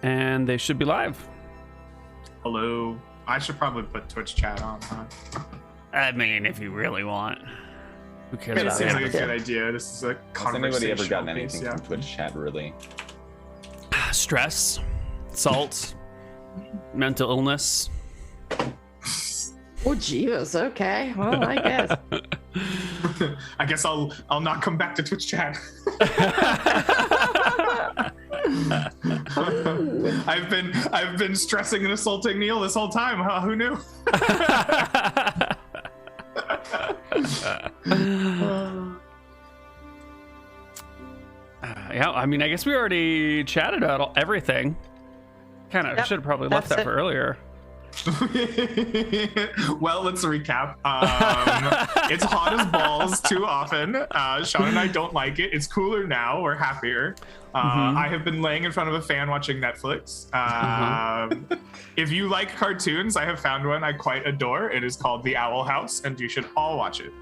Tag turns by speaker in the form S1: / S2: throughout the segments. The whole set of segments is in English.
S1: And they should be live.
S2: Hello. I should probably put Twitch chat on, huh?
S1: I mean, if you really want. Who cares
S2: It
S1: about
S2: seems
S1: it?
S2: like a good idea. This is a
S3: Has
S2: conversation.
S3: anybody ever gotten
S2: piece,
S3: anything from Twitch chat, really?
S1: Stress, salt, mental illness.
S4: Oh, Jesus. Okay. Well, I guess.
S2: I guess I'll not come back to Twitch chat. I've been stressing and assaulting Neal this whole time, huh? Who knew?
S1: Yeah, I mean, I guess we already chatted about everything. Kind of should have probably left that for earlier.
S2: Well, let's recap. It's hot as balls too often. Sean and I don't like it. It's cooler now. We're happier. I have been laying in front of a fan watching Netflix. If you like cartoons, I have found one I quite adore. It is called The Owl House, and you should all watch it.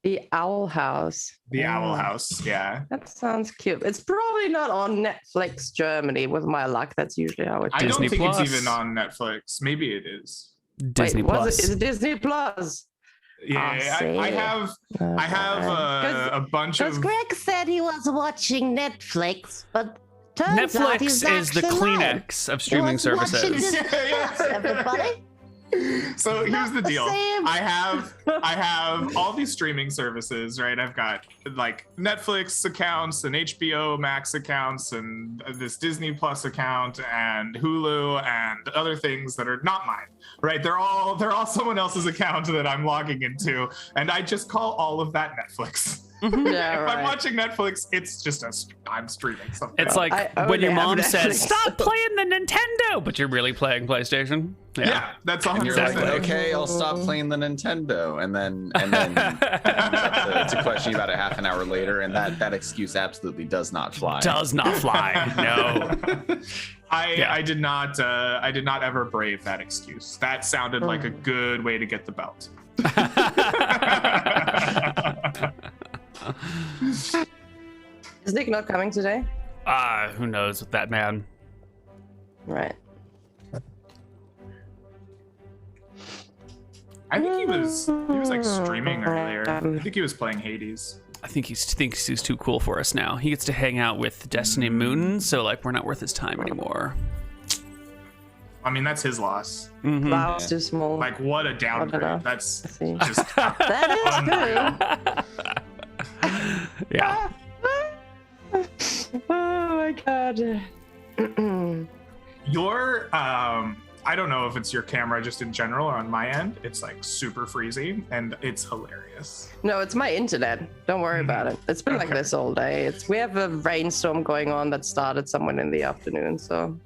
S4: The Owl House.
S2: The Owl House, yeah.
S4: That sounds cute. It's probably not on Netflix Germany with my luck. That's usually how it
S2: I don't
S1: Disney
S2: think
S1: Plus.
S2: it's even on Netflix. Maybe it is.
S1: Disney Plus.
S4: Is it Disney Plus?
S2: Yeah, I have a bunch
S5: Because
S2: of.
S5: Greg said he was watching Netflix, but turns out he's
S1: Netflix is the
S5: actually lying.
S1: Kleenex of streaming
S5: He was watching
S1: services.
S5: Disney Plus, everybody.
S2: So here's the
S5: the
S2: deal.
S5: same.
S2: I have all these streaming services, right? I've got like Netflix accounts and HBO Max accounts and this Disney Plus account and Hulu and other things that are not mine, right? They're all someone else's account that I'm logging into, and I just call all of that Netflix.
S4: Yeah,
S2: If
S4: right.
S2: I'm watching Netflix, it's just I'm streaming something.
S1: It's like
S4: I
S1: when your
S4: only have
S1: mom says,
S4: Netflix.
S1: "Stop playing the Nintendo," but you're really playing PlayStation.
S2: yeah, that's all.
S3: And you're
S1: Exactly.
S3: like, okay, I'll stop playing the Nintendo, and then to question you about it half an hour later, and that excuse absolutely does not fly.
S1: Does not fly. No.
S2: I did not ever brave that excuse. That sounded like a good way to get the belt.
S4: Is Nick not coming today?
S1: Who knows with that man?
S4: Right.
S2: I think he was like streaming earlier. I think he was playing Hades.
S1: I think he thinks he's too cool for us now. He gets to hang out with Destiny Moon, so like we're not worth his time anymore.
S2: I mean, that's his loss.
S4: Wow, it's too small.
S2: Like, what a
S4: know.
S2: downgrade. That's
S4: see.
S2: just
S4: That is true.
S1: Yeah.
S4: Oh my god.
S2: your I don't know if it's your camera just in general or on my end. It's like super freezy and it's hilarious.
S4: No, it's my internet. Don't worry about it. It's been like
S2: Okay.
S4: this all day. We have a rainstorm going on that started somewhere in the afternoon. So,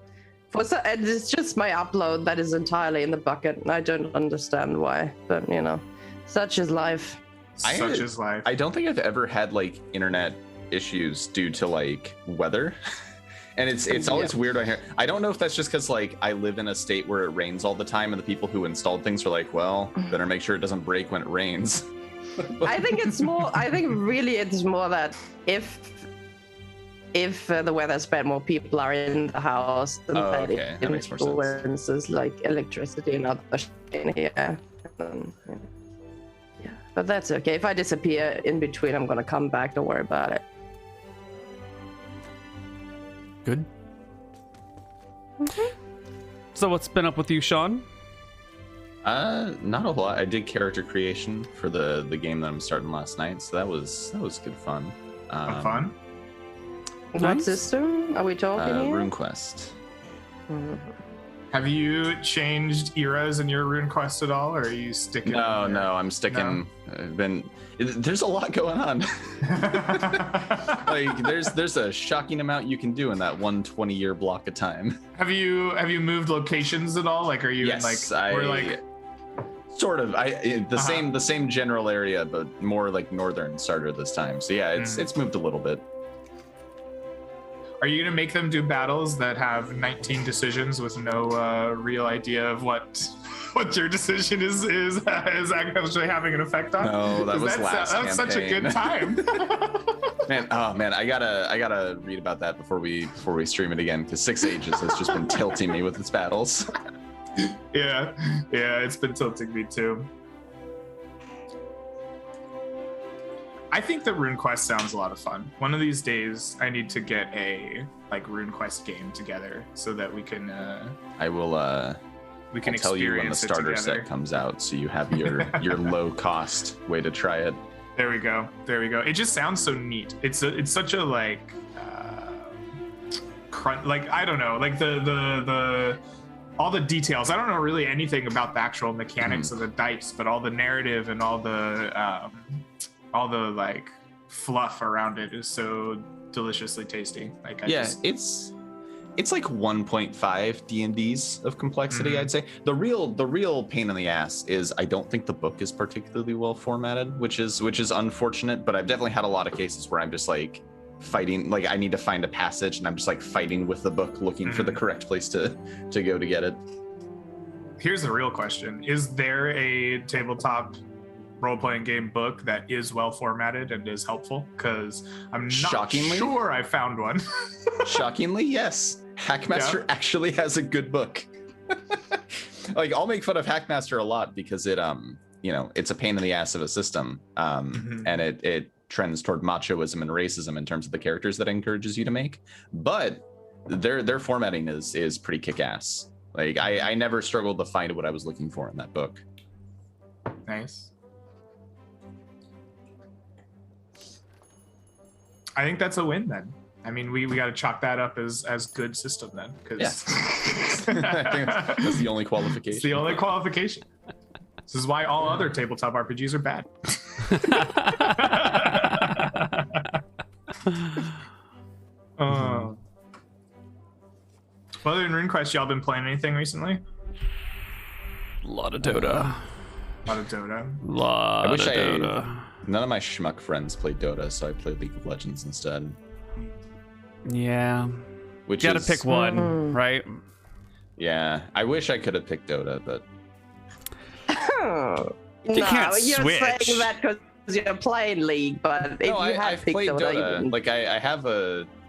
S4: and it's just my upload that is entirely in the bucket. And I don't understand why, but you know, such is life.
S2: Such is life.
S3: I don't think I've ever had like internet issues due to like weather. And it's always weird. I don't know if that's just because like I live in a state where it rains all the time, and the people who installed things are like, well, better make sure it doesn't break when it rains.
S4: I think it's more. I think really it's more that if the weather's bad, more people are in the house, and
S3: Oh,
S4: that
S3: okay.
S4: it
S3: That makes more sense.
S4: influences like electricity and other shit in here. Yeah, but that's okay. If I disappear in between, I'm gonna come back. Don't worry about it.
S1: Good. So what's been up with you, Sean?
S3: Not a lot. I did character creation for the game that I'm starting last night, so that was good fun.
S2: Fun.
S4: What
S1: Nice.
S4: system are we talking here?
S3: RuneQuest.
S4: Mhm.
S2: Have you changed eras in your RuneQuest at all, or are you sticking?
S3: No, I'm sticking. There's a lot going on. Like there's a shocking amount you can do in that 120-year block of time.
S2: Have you moved locations at all? Like, are you
S3: Yes,
S2: in like we're like
S3: sort of. The same general area, but more like northern starter this time. So yeah, it's moved a little bit.
S2: Are you gonna make them do battles that have 19 decisions with no real idea of what your decision is actually having an effect on?
S3: No, that was last
S2: that was such a good
S3: campaign.
S2: time.
S3: Man, oh man, I gotta read about that before we stream it again, because 6 Ages has just been tilting me with its battles.
S2: Yeah, it's been tilting me too. I think that RuneQuest sounds a lot of fun. One of these days, I need to get a RuneQuest game together so that we can.
S3: I will.
S2: We can
S3: I'll tell you when the
S2: experience it
S3: starter
S2: together.
S3: set comes out, so you have your low cost way to try it.
S2: There we go. It just sounds so neat. It's such a like I don't know, like the all the details. I don't know really anything about the actual mechanics of the dice, but all the narrative and all the like fluff around it is so deliciously tasty. Like it's like 1.5 D&Ds of complexity, I'd say. The real pain in the ass is I don't think the book is particularly well formatted, which is unfortunate, but I've definitely had a lot of cases where I'm just like fighting, like I need to find a passage and I'm just like fighting with the book looking for the correct place to go to get it. Here's the real question. Is there a tabletop role-playing game book that is well formatted and is helpful? Because I'm not sure I found one.
S3: Shockingly, yes. Hackmaster actually has a good book. Like, I'll make fun of Hackmaster a lot because it it's a pain in the ass of a system, and it trends toward machoism and racism in terms of the characters that it encourages you to make, but their formatting is pretty kick-ass. Like I never struggled to find what I was looking for in that book.
S2: Nice. I think that's a win then. I mean, we got to chalk that up as good system then. Cause
S3: I think that's the only qualification.
S2: It's the only qualification. This is why all other tabletop RPGs are bad. Other than RuneQuest, y'all been playing anything recently?
S1: A lot of Dota.
S3: None of my schmuck friends played Dota, so I played League of Legends instead.
S1: Yeah.
S3: Which
S1: you gotta pick one, right?
S3: Yeah. I wish I could have picked Dota, but
S1: You can't
S4: you're
S1: switch.
S4: saying that because you're playing League, but if
S3: I've played Dota.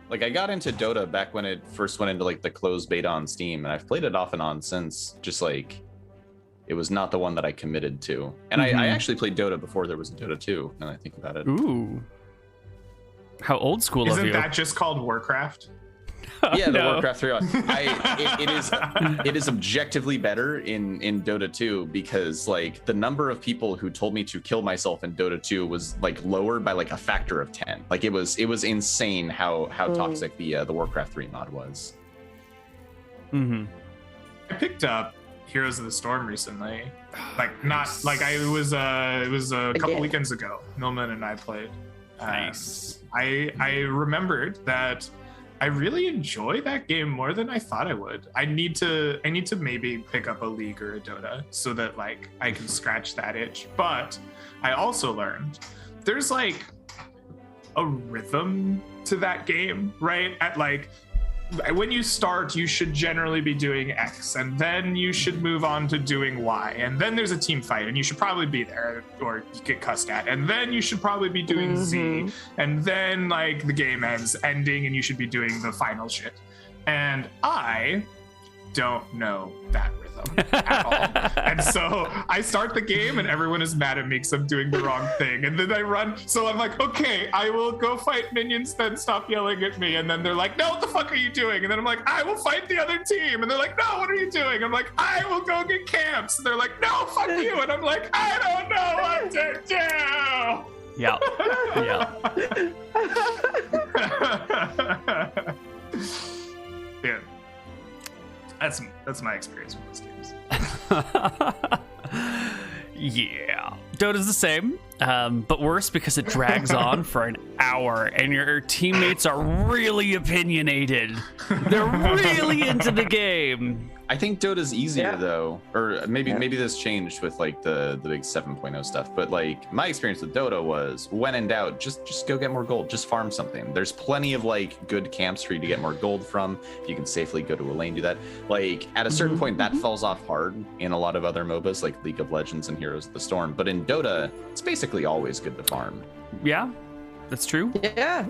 S3: Like I got into Dota back when it first went into like the closed beta on Steam, and I've played it off and on since. Just like it was not the one that I committed to. And I actually played Dota before there was a Dota 2, now that I think about it.
S1: Ooh. How old school of you.
S2: Isn't that just called Warcraft?
S3: Yeah, the Warcraft 3. It is objectively better in Dota 2 because like the number of people who told me to kill myself in Dota 2 was like lowered by like a factor of 10. Like it was insane how toxic the Warcraft 3 mod was.
S2: I picked up Heroes of the Storm recently. Like not like it was a couple weekends ago. Milman and I played.
S1: Nice.
S2: I remembered that I really enjoy that game more than I thought I would. I need to maybe pick up a League or a Dota so that like I can scratch that itch. But I also learned there's like a rhythm to that game, right? At like when you start, you should generally be doing X, and then you should move on to doing Y, and then there's a team fight, and you should probably be there, or you get cussed at, and then you should probably be doing Z, and then like the game ending, and you should be doing the final shit. And I don't know that rhythm at all. And so I start the game and everyone is mad at me because I'm doing the wrong thing. And then I run. So I'm like, okay, I will go fight minions, then stop yelling at me. And then they're like, no, what the fuck are you doing? And then I'm like, I will fight the other team. And they're like, no, what are you doing? I'm like, I will go get camps. And they're like, no, fuck you. And I'm like, I don't know what to do.
S1: Yeah.
S2: Yeah. That's my experience with those games.
S1: Yeah. Dota's the same, but worse because it drags on for an hour and your teammates are really opinionated. They're really into the game.
S3: I think Dota's easier though, or maybe this changed with like the big 7.0 stuff. But like my experience with Dota was, when in doubt, just go get more gold, just farm something. There's plenty of like good camps for you to get more gold from. You can safely go to a lane, do that. Like at a certain point, that falls off hard in a lot of other MOBAs like League of Legends and Heroes of the Storm. But in Dota, it's basically always good to farm.
S1: Yeah. That's true.
S4: Yeah.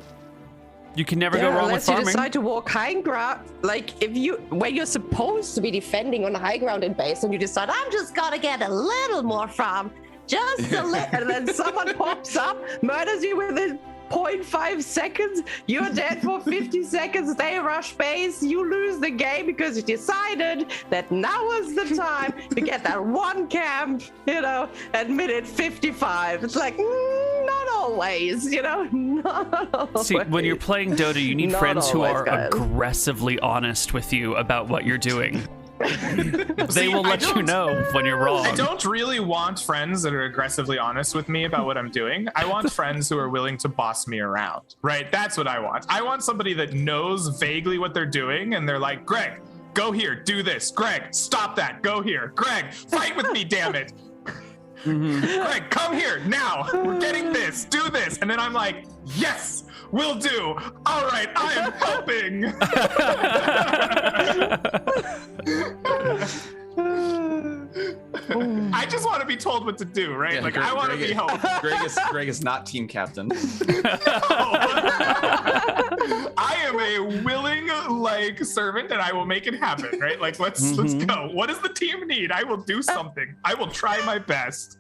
S1: You can never go wrong with
S4: unless
S1: farming.
S4: you decide to walk high ground, like when you're supposed to be defending on high ground in base, and you decide I'm just gonna get a little more farm, just a little, and then someone pops up, murders you within 0.5 seconds, you're dead for 50 seconds, they rush base, you lose the game because you decided that now was the time to get that one camp, at minute 55. It's like, not always, not always.
S1: See, when you're playing Dota, you need
S4: Not
S1: friends who
S4: always,
S1: are
S4: guys.
S1: aggressively honest with you about what you're doing. They
S2: See,
S1: will let you know when you're wrong.
S2: I don't really want friends that are aggressively honest with me about what I'm doing. I want friends who are willing to boss me around, right? That's what I want. I want somebody that knows vaguely what they're doing, and they're like, Greg, go here, do this. Greg, stop that, go here. Greg, fight with me, damn it. Greg, come here now. We're getting this, do this. And then I'm like, yes, will do. All right, I am helping. I just want to be told what to do, right?
S3: Yeah,
S2: I want to be helped.
S3: Greg is not team captain.
S2: I am a willing servant, and I will make it happen, right? Let's go. What does the team need? I will do something. I will try my best.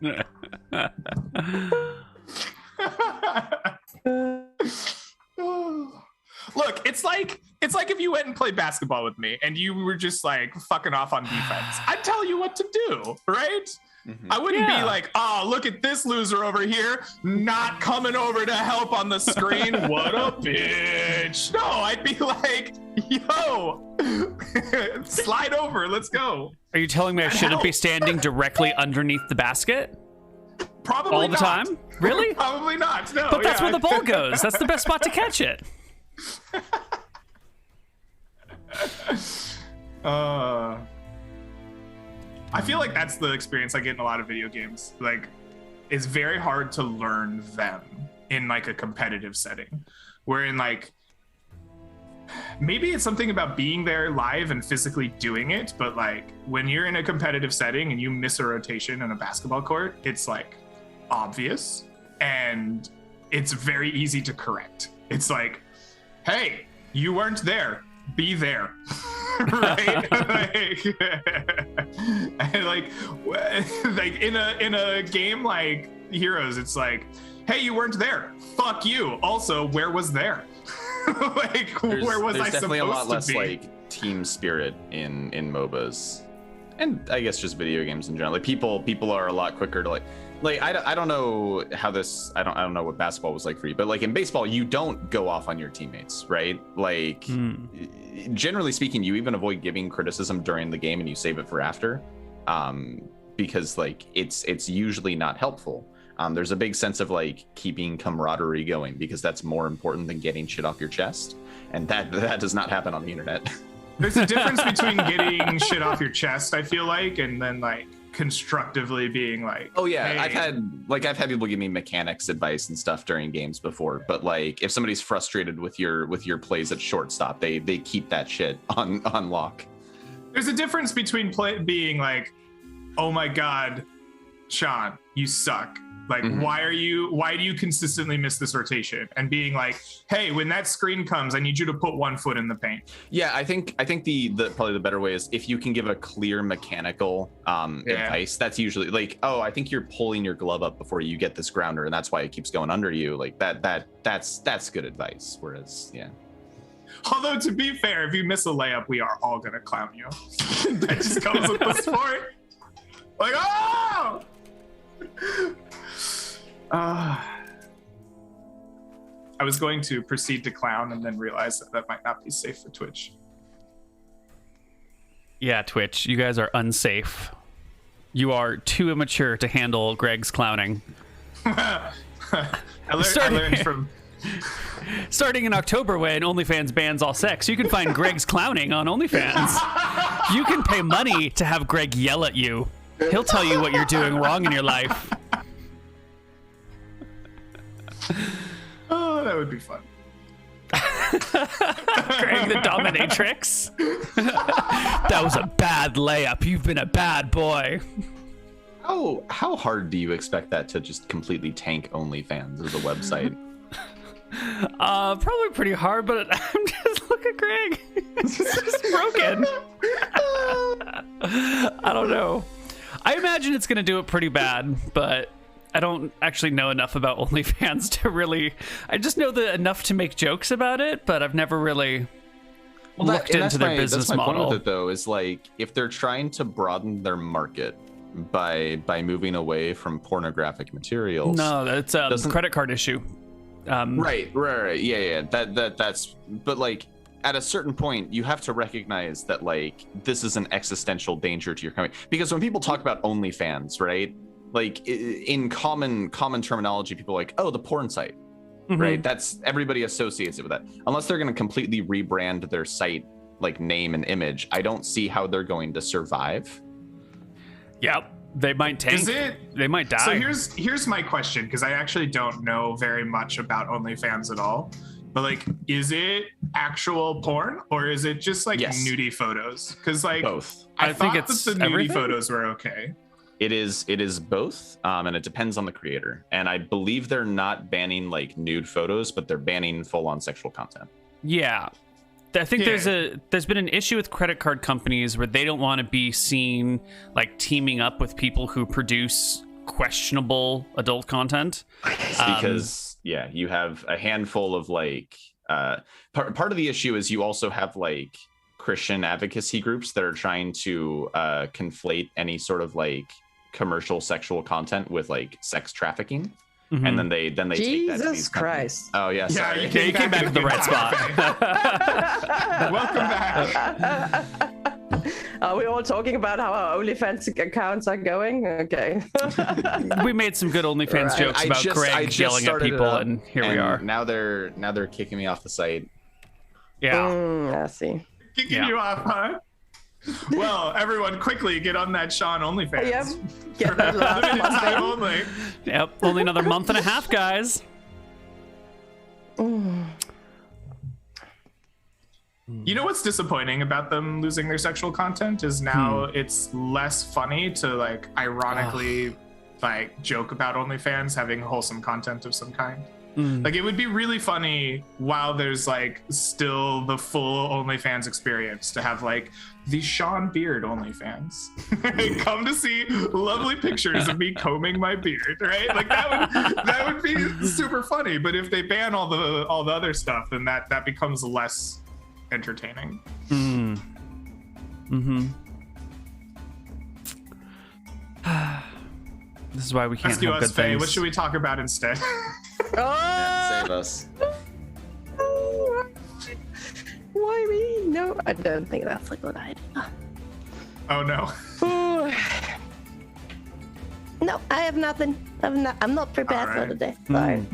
S2: Look, it's like if you went and played basketball with me and you were just fucking off on defense. I'd tell you what to do, right? Mm-hmm. I wouldn't be like, oh, look at this loser over here, not coming over to help on the screen. What a bitch. No, I'd be like, yo, slide over, let's go.
S1: Are you telling me I shouldn't be standing directly underneath the basket?
S2: Probably
S1: all the
S2: not.
S1: time? Really?
S2: Probably not. No.
S1: But that's where the ball goes. That's the best spot to catch it.
S2: I feel like that's the experience I get in a lot of video games. It's very hard to learn them in a competitive setting. Wherein maybe it's something about being there live and physically doing it, but when you're in a competitive setting and you miss a rotation in a basketball court, it's obvious and it's very easy to correct. It's hey, you weren't there, be there. Right? And in a game like Heroes, it's hey, you weren't there, fuck you. Also, where was there? Where was I supposed to be? There's
S3: definitely a lot less team spirit in MOBAs, and I guess just video games in general. People are a lot quicker to I don't know how this, I don't know what basketball was like for you, but in baseball, you don't go off on your teammates, right? Generally speaking, you even avoid giving criticism during the game and you save it for after, because it's usually not helpful. There's a big sense of keeping camaraderie going, because that's more important than getting shit off your chest, and that does not happen on the internet.
S2: There's a difference between getting shit off your chest, I feel and then constructively being oh yeah, hey. I've had people give me mechanics advice and stuff during games before, but if somebody's frustrated with your plays at shortstop, they keep that shit on lock. There's a difference between being oh my god, Sean, you suck. Why do you consistently miss this rotation? And being hey, when that screen comes, I need you to put 1 foot in the paint. Yeah, I think the probably the better way is if you can give a clear mechanical advice. That's usually oh, I think you're pulling your glove up before you get this grounder, and that's why it keeps going under you. That's good advice. Whereas, yeah. Although, to be fair, if you miss a layup, we are all gonna clown you. That just comes with the sport. Oh! I was going to proceed to clown and then realize that might not be safe for Twitch.
S1: Yeah, Twitch, you guys are unsafe. You are too immature to handle Greg's clowning.
S2: I learned from...
S1: Starting in October, when OnlyFans bans all sex, you can find Greg's clowning on OnlyFans. You can pay money to have Greg yell at you. He'll tell you what you're doing wrong in your life.
S2: Oh, that would be fun.
S1: Greg the Dominatrix. That was a bad layup. You've been a bad boy.
S3: How hard do you expect that to just completely tank OnlyFans as a website?
S1: Probably pretty hard, but I'm just look at Greg. It's just broken. I don't know. I imagine it's gonna do it pretty bad, but I don't actually know enough about OnlyFans to really. I just know enough to make jokes about it, but I've never really looked into their business model. Point with
S3: it, though, is like if they're trying to broaden their market by moving away from pornographic materials.
S1: No, that's a credit card issue.
S3: Right. Yeah. That's. But like, at a certain point, you have to recognize that like this is an existential danger to your company. Because when people talk about OnlyFans, right? Like in common terminology, people are like, oh, the porn site, right? That's everybody associates it with that. Unless they're going to completely rebrand their site, like name and image, I don't see how they're going to survive.
S1: Yep, they might tank. They might die.
S2: So here's my question, because I actually don't know very much about OnlyFans at all. But like, is it actual porn or is it just like nudie photos? Because like
S3: both.
S2: I think it's the nudie photos were okay.
S3: It is both, and it depends on the creator. And I believe they're not banning like nude photos, but they're banning full-on sexual content.
S1: Yeah. I think there's been an issue with credit card companies where they don't want to be seen like teaming up with people who produce questionable adult content.
S3: Because you have a handful of like part of the issue is you also have like Christian advocacy groups that are trying to conflate any sort of like commercial sexual content with like sex trafficking. And then they take that to these
S4: Jesus Christ.
S3: Oh yeah, sorry.
S1: Yeah, you came back to the right spot.
S2: Welcome back.
S4: Are we all talking about how our OnlyFans accounts are going? Okay.
S1: We made some good OnlyFans jokes about Greg yelling at people, and here we are.
S3: Now they're kicking me off the site.
S1: Yeah.
S4: I see.
S2: Kicking you off, huh? Well, everyone, quickly get on that Sean OnlyFans.
S4: Yep. Get that last month
S2: time only.
S1: Yep. Only another month and a half, guys.
S2: You know what's disappointing about them losing their sexual content is now it's less funny to like ironically like joke about OnlyFans having wholesome content of some kind. Like it would be really funny while there's like still the full OnlyFans experience to have like the Sean Beard OnlyFans. Come to see lovely pictures of me combing my beard, right? Like that would be super funny. But if they ban all the other stuff, then that becomes less entertaining.
S1: This is why we can't
S2: Rescue
S1: have
S2: us,
S1: good
S2: Faye.
S1: things.
S2: What should we talk about instead?
S3: Save us.
S4: Why me? No, I don't think that's a good idea.
S2: Oh no.
S5: No, I have nothing. I'm not prepared for today. Sorry.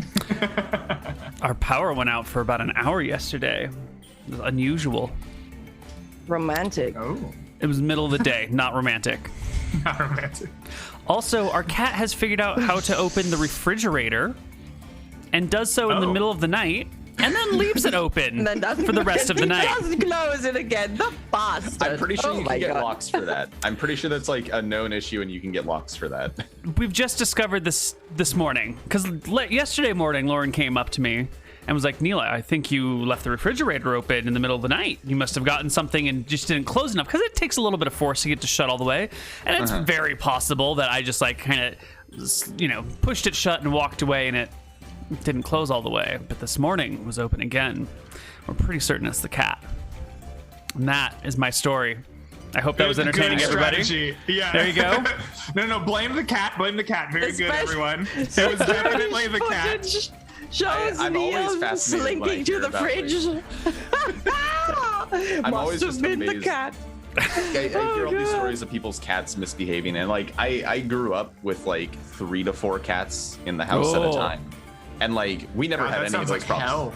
S1: Our power went out for about an hour yesterday. It was unusual.
S4: Romantic.
S2: Oh.
S1: It was middle of the day, not romantic.
S2: Not romantic.
S1: Also, our cat has figured out how to open the refrigerator and does so in the middle of the night and then leaves it open for the rest of the night.
S4: Doesn't close it again. The bastard.
S3: I'm pretty sure you can get locks for that. I'm pretty sure that's like a known issue and you can get locks for that.
S1: We've just discovered this morning because yesterday morning, Lauren came up to me and was like, Neal, I think you left the refrigerator open in the middle of the night. You must have gotten something and just didn't close enough because it takes a little bit of force to get to shut all the way. And it's very possible that I just like kind of, pushed it shut and walked away and it didn't close all the way. But this morning it was open again. We're pretty certain it's the cat. And that is my story. I hope that was entertaining, everybody.
S2: Strategy. Yeah.
S1: There you go.
S2: No, blame the cat. Blame the cat. Very good, everyone. It was definitely the cat.
S4: Shows
S3: I'm always
S4: Neal
S3: fascinated when I
S4: slinking to
S3: hear
S4: the
S3: about,
S4: fridge.
S3: I'm
S4: Must
S3: always
S4: have
S3: just
S4: been
S3: amazed.
S4: the cat.
S3: I hear all these stories of people's cats misbehaving, and like I grew up with like 3 to 4 cats in the house at a time, and like we never had any of those problems.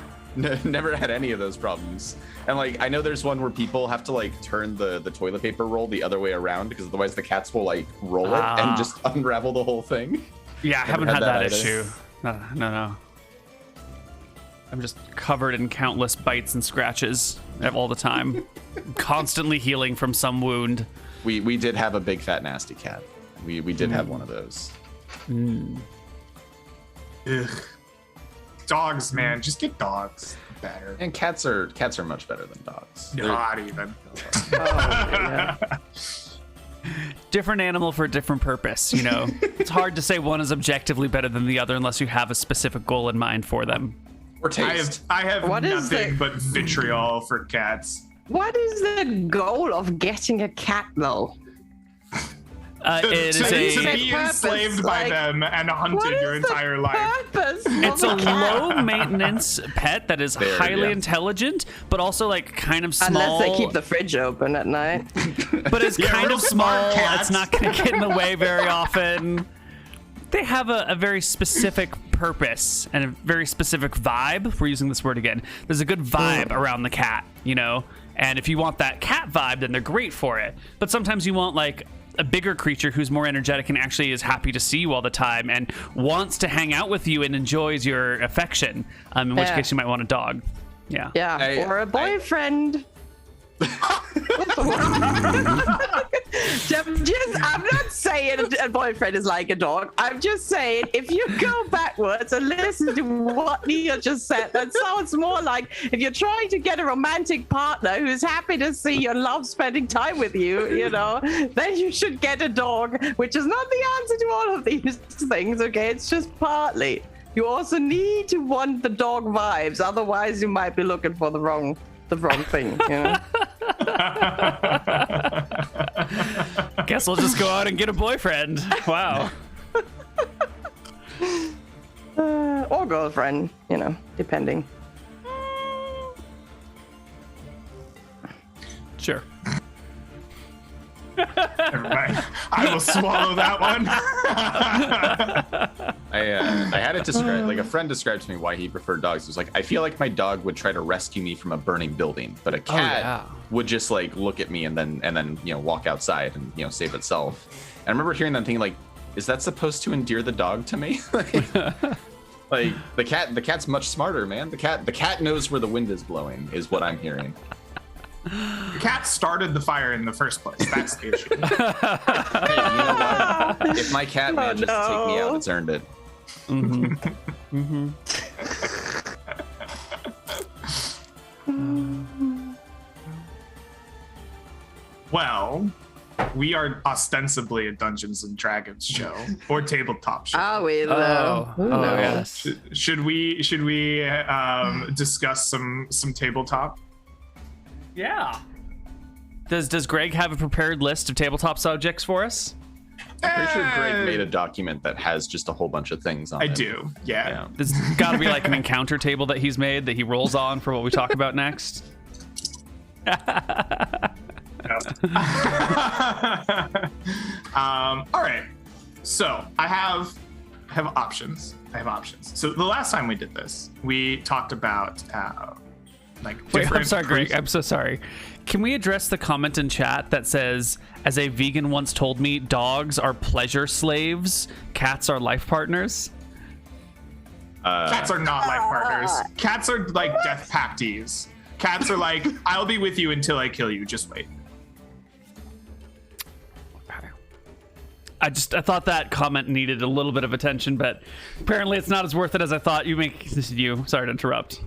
S3: Never had any of those problems. And like I know there's one where people have to like turn the toilet paper roll the other way around because otherwise the cats will like roll it and just unravel the whole thing.
S1: Yeah, I haven't had that issue. No. I'm just covered in countless bites and scratches all the time, constantly healing from some wound.
S3: We did have a big fat nasty cat. We did have one of those.
S2: Ugh. dogs, man. Just get dogs. Better.
S3: And cats are much better than dogs.
S2: Not even.
S1: Different animal for a different purpose, you know. It's hard to say one is objectively better than the other unless you have a specific goal in mind for them.
S3: Or taste.
S2: I have
S4: What is
S2: nothing
S4: the-
S2: but vitriol for cats.
S4: What is the goal of getting a cat, though?
S2: To
S1: It is
S2: be
S4: Purpose,
S2: enslaved by
S4: like,
S2: them and
S4: What
S2: hunted
S4: is
S2: your entire
S4: the
S2: life.
S4: purpose
S1: It's
S4: of
S1: a
S4: cat?
S1: low maintenance pet that is
S3: There,
S1: highly
S3: yeah.
S1: intelligent, but also like kind of small.
S4: Unless they keep the fridge open at night.
S1: But it's
S2: Yeah,
S1: kind
S2: real
S1: of small.
S2: smart cats.
S1: It's not going to get in the way very often. They have a very specific purpose and a very specific vibe. We're using this word again. There's a good vibe around the cat, you know? And if you want that cat vibe, then they're great for it. But sometimes you want like a bigger creature who's more energetic and actually is happy to see you all the time and wants to hang out with you and enjoys your affection. In which
S4: Yeah.
S1: case you might want a dog. Yeah.
S4: Yeah, or a boyfriend. I'm not saying a boyfriend is like a dog. I'm just saying if you go backwards and listen to what Neal just said, that sounds more like if you're trying to get a romantic partner who's happy to see you and loves spending time with you, you know, then you should get a dog, which is not the answer to all of these things, okay? It's just partly. You also need to want the dog vibes, otherwise you might be looking for the wrong thing, you know?
S1: Guess we'll just go out and get a boyfriend. Wow.
S4: Or girlfriend, you know, depending.
S1: Sure.
S2: Never mind. I will swallow that one.
S3: I had it described, like a friend described to me why he preferred dogs. It was like, I feel like my dog would try to rescue me from a burning building, but a cat
S1: yeah.
S3: would just like look at me and then you know walk outside and you know save itself. And I remember hearing that thinking like, is that supposed to endear the dog to me? Like the cat's much smarter, man. The cat knows where the wind is blowing, is what I'm hearing.
S2: The cat started the fire in the first place. That's the issue.
S3: Hey, you know what? If my cat manages to take me out, it's earned it.
S2: Well, we are ostensibly a Dungeons and Dragons show or tabletop show.
S4: Are we, though?
S1: Oh,
S4: Who
S1: oh
S4: knows?
S1: yes.
S2: Should we discuss some tabletop?
S1: Yeah. Does Greg have a prepared list of tabletop subjects for us?
S3: I'm pretty sure Greg made a document that has just a whole bunch of things on it.
S2: I do. Yeah.
S1: There's got to be like an encounter table that he's made that he rolls on for what we talk about next.
S2: All right. So I have options. So the last time we did this, we talked about like
S1: Wait, I'm
S2: different
S1: sorry, Greg.
S2: proofs-
S1: I'm so sorry. Can we address the comment in chat that says, as a vegan once told me, dogs are pleasure slaves, cats are life partners?
S2: Cats are not life partners. Cats are like death pactees. Cats are like, I'll be with you until I kill you. Just wait.
S1: I thought that comment needed a little bit of attention, but apparently it's not as worth it as I thought. Sorry to interrupt.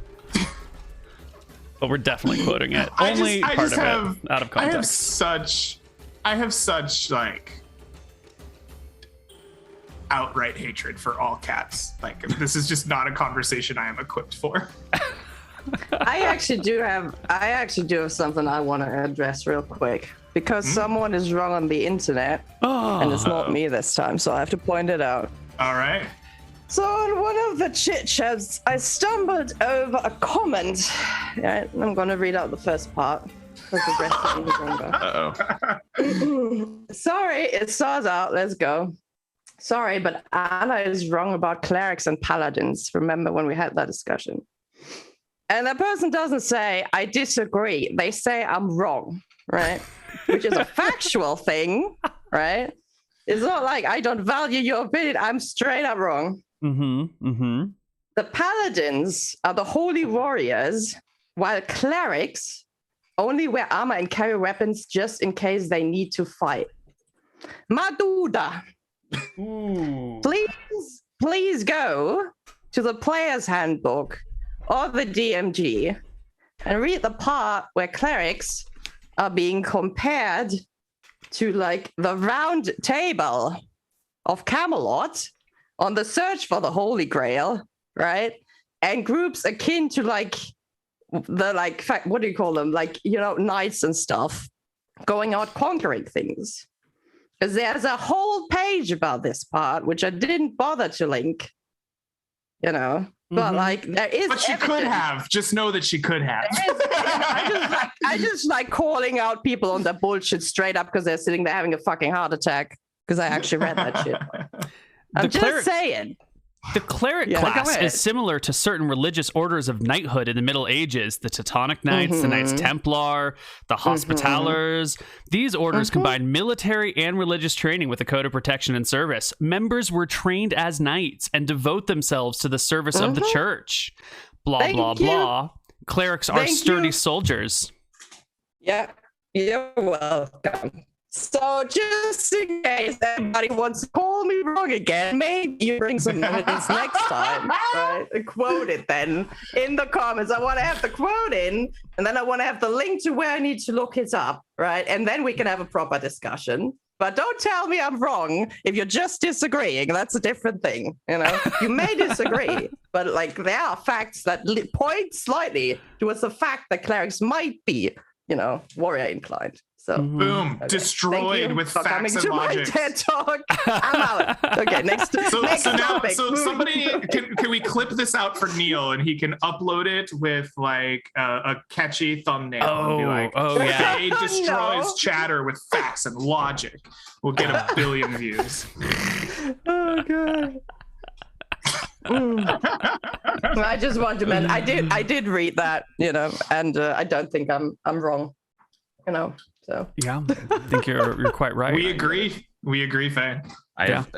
S1: But we're definitely quoting it. Only part of it, out of context.
S2: I have such like outright hatred for all cats. Like this is just not a conversation I am equipped for.
S4: I actually do have something I want to address real quick because someone is wrong on the internet, and it's not me this time, so I have to point it out.
S2: All right.
S4: So on one of the chit chats, I stumbled over a comment. Yeah, I'm going to read out the first part because the rest of it is longer. Sorry, it starts out. Let's go. Sorry, but Anna is wrong about clerics and paladins. Remember when we had that discussion? And that person doesn't say, I disagree. They say I'm wrong, right? Which is a factual thing, right? It's not like I don't value your opinion. I'm straight up wrong. The paladins are the holy warriors, while clerics only wear armor and carry weapons just in case they need to fight. Maduda, please go to the player's handbook or the DMG and read the part where clerics are being compared to like the round table of Camelot on the search for the Holy Grail, right? And groups akin to like the like, what do you call them? Like, you know, knights and stuff going out conquering things. Because there's a whole page about this part, which I didn't bother to link, you know. But like there is,
S2: but she could have. Just know that she could have.
S4: I just like calling out people on their bullshit straight up because they're sitting there having a fucking heart attack because I actually read that shit. I'm just saying.
S1: The cleric class is similar to certain religious orders of knighthood in the Middle Ages, the Teutonic Knights, the Knights Templar, the Hospitallers. These orders combined military and religious training with a code of protection and service. Members were trained as knights and devote themselves to the service of the church. Blah, blah, blah. Clerics are sturdy soldiers.
S4: Yeah, you're welcome. So just in case anybody wants to call me wrong again, maybe you bring some evidence next time, right? Quote it then in the comments. I want to have the quote in, and then I want to have the link to where I need to look it up, right? And then we can have a proper discussion. But don't tell me I'm wrong if you're just disagreeing. That's a different thing, you know? You may disagree, but like there are facts that point slightly towards the fact that clerics might be, you know, warrior inclined. So
S2: boom, destroyed with facts and logic.
S4: TED Talk. I'm out. Okay, next topic.
S2: So somebody can we clip this out for Neal and he can upload it with like a catchy thumbnail and be like,
S1: yeah.
S2: Faye destroys chatter with facts and logic. We'll get 1 billion views.
S4: Oh god. I just want to mention I did read that, you know, and I don't think I'm wrong, you know. So
S1: yeah, I think you're quite right.
S2: We agree, Faye.
S3: I have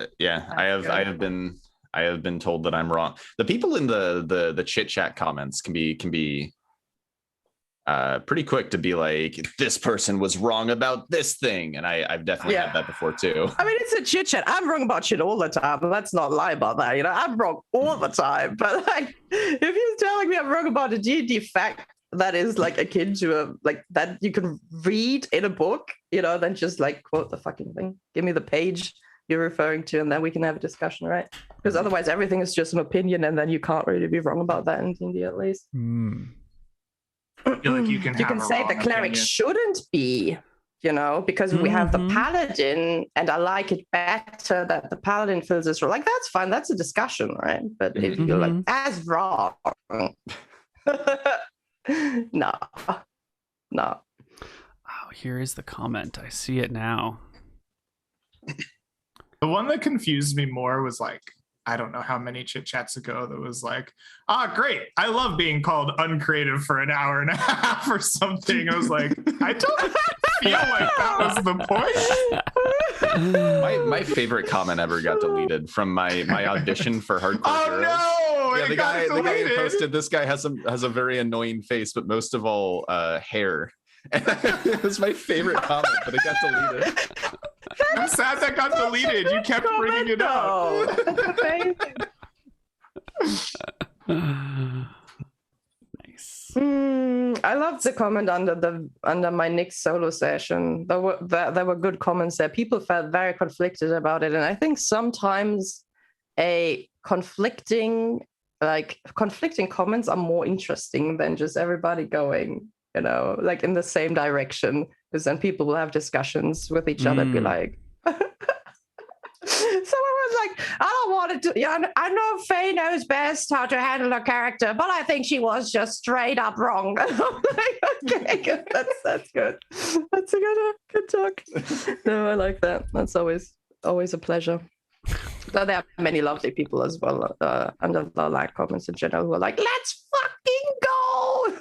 S3: been told that I'm wrong. The people in the chit chat comments can be pretty quick to be like, this person was wrong about this thing, and I've definitely had that before too.
S4: I mean, it's a chit chat. I'm wrong about shit all the time. Let's not lie about that. You know, I'm wrong all the time. But like, if you're telling me I'm wrong about a D&D fact that is like akin to a like that you can read in a book, you know, then just like quote the fucking thing. Give me the page you're referring to, and then we can have a discussion, right? Because otherwise, everything is just an opinion, and then you can't really be wrong about that in D&D at least.
S2: I feel like you can
S4: say the cleric shouldn't be, you know, because we have the paladin, and I like it better that the paladin fills this role. Like, that's fine. That's a discussion, right? But if you're like, that's wrong. No. Oh,
S1: here is the comment. I see it now.
S2: The one that confused me more was like, I don't know how many chit chats ago that was like, great. I love being called uncreative for an hour and a half or something. I was like, I don't feel like that was the
S3: point. My favorite comment ever got deleted from my audition for Hardcore Heroes.
S2: No!
S3: Yeah, the guy who posted, this guy has a very annoying face, but most of all, hair. It was my favorite comment, but it got deleted.
S2: I'm sad that got deleted. You kept bringing it up.
S1: Nice.
S4: I loved the comment under my Nick solo session. There were good comments there. People felt very conflicted about it, and I think sometimes conflicting comments are more interesting than just everybody going, you know, like in the same direction, because then people will have discussions with each other and be like, someone was like, I don't want to, yeah, I know Faye knows best how to handle her character, but I think she was just straight up wrong. I'm like, okay, good. That's good. That's a good talk. No, I like that. That's always a pleasure. Though there are many lovely people as well under the like comments in general who are like, let's fucking go.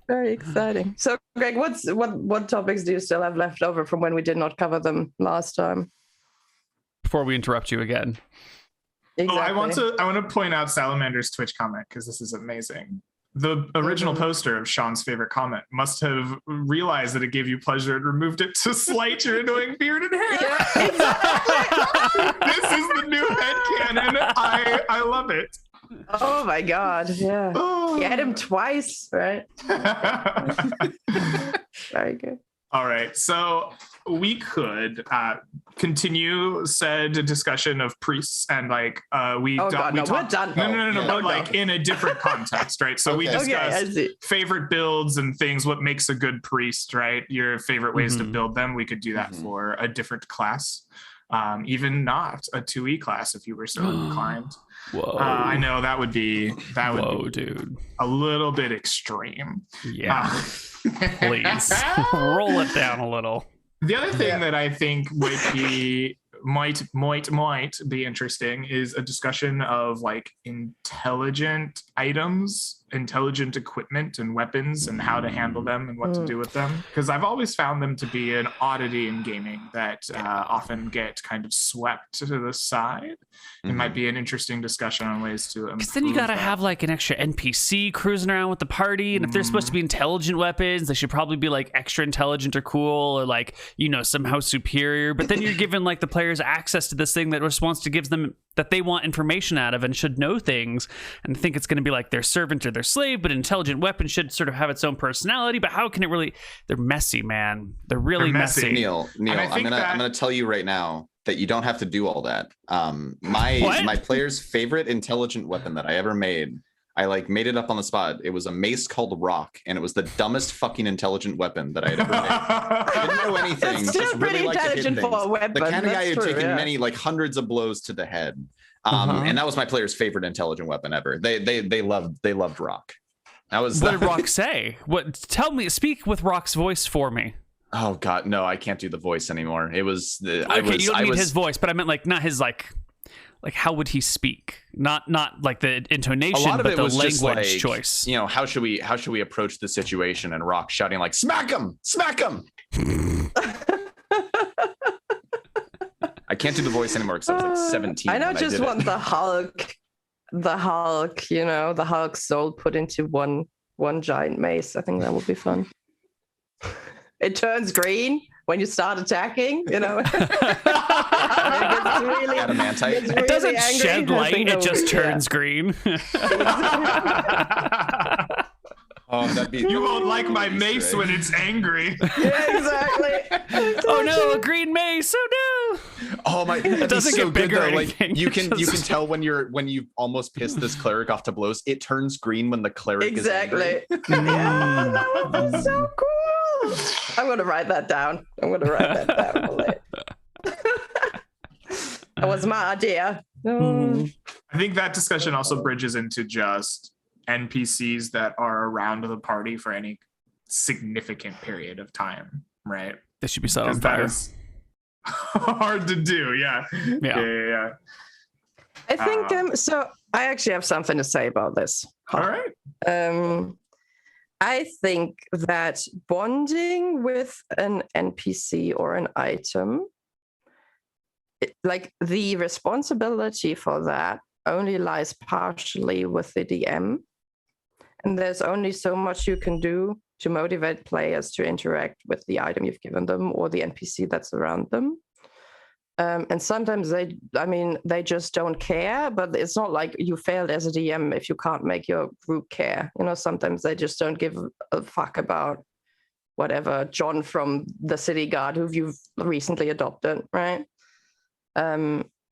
S4: Very exciting. So, Greg, what topics do you still have left over from when we did not cover them last time?
S1: Before we interrupt you again.
S4: Exactly.
S2: I want to point out Salamander's Twitch comment because this is amazing. The original poster of Sean's favorite comment must have realized that it gave you pleasure and removed it to slight your annoying beard and hair.
S4: Yeah, exactly.
S2: This is the new headcanon. I love it.
S4: Oh my god, yeah. You had him twice, right? Very good.
S2: All right, so we could continue said discussion of priests and like we
S4: we're done.
S2: No,
S3: Yeah.
S2: but like in a different context, right? So we
S3: Okay.
S2: discussed favorite builds and things, what makes a good priest, right? Your favorite ways to build them. We could do that for a different class, even not a 2E class if you were so inclined.
S1: Whoa.
S2: I know that would be
S1: dude.
S2: a little bit extreme.
S1: Yeah. Please roll it down a little.
S2: The other thing that I think would be might be interesting is a discussion of like intelligent items, intelligent equipment and weapons and how to handle them and what to do with them. Because I've always found them to be an oddity in gaming that often get kind of swept to the side. It might be an interesting discussion on ways to improve.
S1: Because then you gotta
S2: that.
S1: have like an extra NPC cruising around with the party, and if they're supposed to be intelligent weapons, they should probably be like extra intelligent or cool, or like, you know, somehow superior. But then you're giving like the players access to this thing that just wants to give them that they want information out of and should know things, and think it's going to be like their servant or their slave. But an intelligent weapon should sort of have its own personality. But how can it really? They're messy, man. They're really messy.
S3: Neal, I'm gonna tell you right now that you don't have to do all that. My player's favorite intelligent weapon that I ever made, I like made it up on the spot. It was a mace called Rock, and it was the dumbest fucking intelligent weapon that I had ever made. I didn't know anything.
S4: That's still
S3: just
S4: pretty
S3: really liked to hit
S4: intelligent for a
S3: things.
S4: weapon.
S3: The kind of guy
S4: That's
S3: who'd
S4: true,
S3: taken
S4: yeah.
S3: many, like hundreds of blows to the head. And that was my player's favorite intelligent weapon ever. They loved Rock. That was.
S1: What did Rock say? Tell me. Speak with Rock's voice for me.
S3: Oh God, no! I can't do the voice anymore. It was.
S1: You don't need his voice, but I meant like not his like how would he speak? Not like the intonation, but the language choice.
S3: You know, how should we approach the situation? And Rock shouting like, "Smack him! Smack him!" I can't do the voice anymore because I was like 17.
S4: I now
S3: when
S4: just
S3: did
S4: want
S3: it.
S4: the Hulk, you know, the Hulk soul put into one giant mace. I think that would be fun. It turns green when you start attacking, you know.
S3: Adamantite.
S1: It doesn't shed light, it just turns green.
S3: Oh, that'd be.
S2: You won't like my mace when it's angry.
S4: Yeah, exactly.
S1: Oh no, a green mace! Oh no!
S3: Oh my!
S1: It doesn't get bigger or
S3: Like
S1: anything.
S3: you can tell when you've almost pissed this cleric off to blows. It turns green when the cleric is angry.
S4: Exactly. Yeah, that would be so cool. I'm gonna write that down. That was my idea.
S2: I think that discussion also bridges into just NPCs that are around the party for any significant period of time, right?
S1: They should be set on
S2: Because that
S1: fire.
S2: is hard to do. Yeah.
S4: I think so. I actually have something to say about this.
S2: All right.
S4: I think that bonding with an NPC or an item, like the responsibility for that only lies partially with the DM. And there's only so much you can do to motivate players to interact with the item you've given them or the NPC that's around them. And sometimes they just don't care, but it's not like you failed as a DM if you can't make your group care. You know, sometimes they just don't give a fuck about whatever John from the city guard who you've recently adopted, right?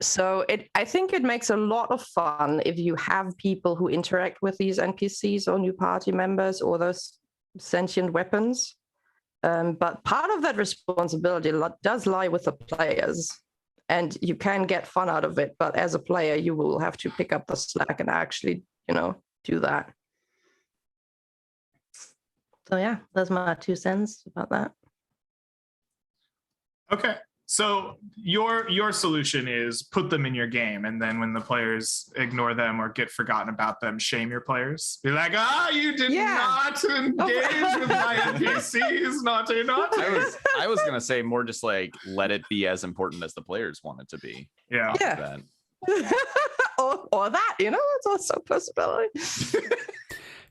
S4: So I think it makes a lot of fun if you have people who interact with these NPCs or new party members or those sentient weapons. But part of that responsibility does lie with the players. And you can get fun out of it, but as a player, you will have to pick up the slack and actually, you know, do that. So yeah, that's my 2 cents about that.
S2: Okay. So your solution is put them in your game, and then when the players ignore them or get forgotten about them, shame your players. Be like, you did not engage with my NPCs, naughty.
S3: I was gonna say more just like let it be as important as the players want it to be.
S2: Yeah.
S4: Or that, you know, it's also a possibility.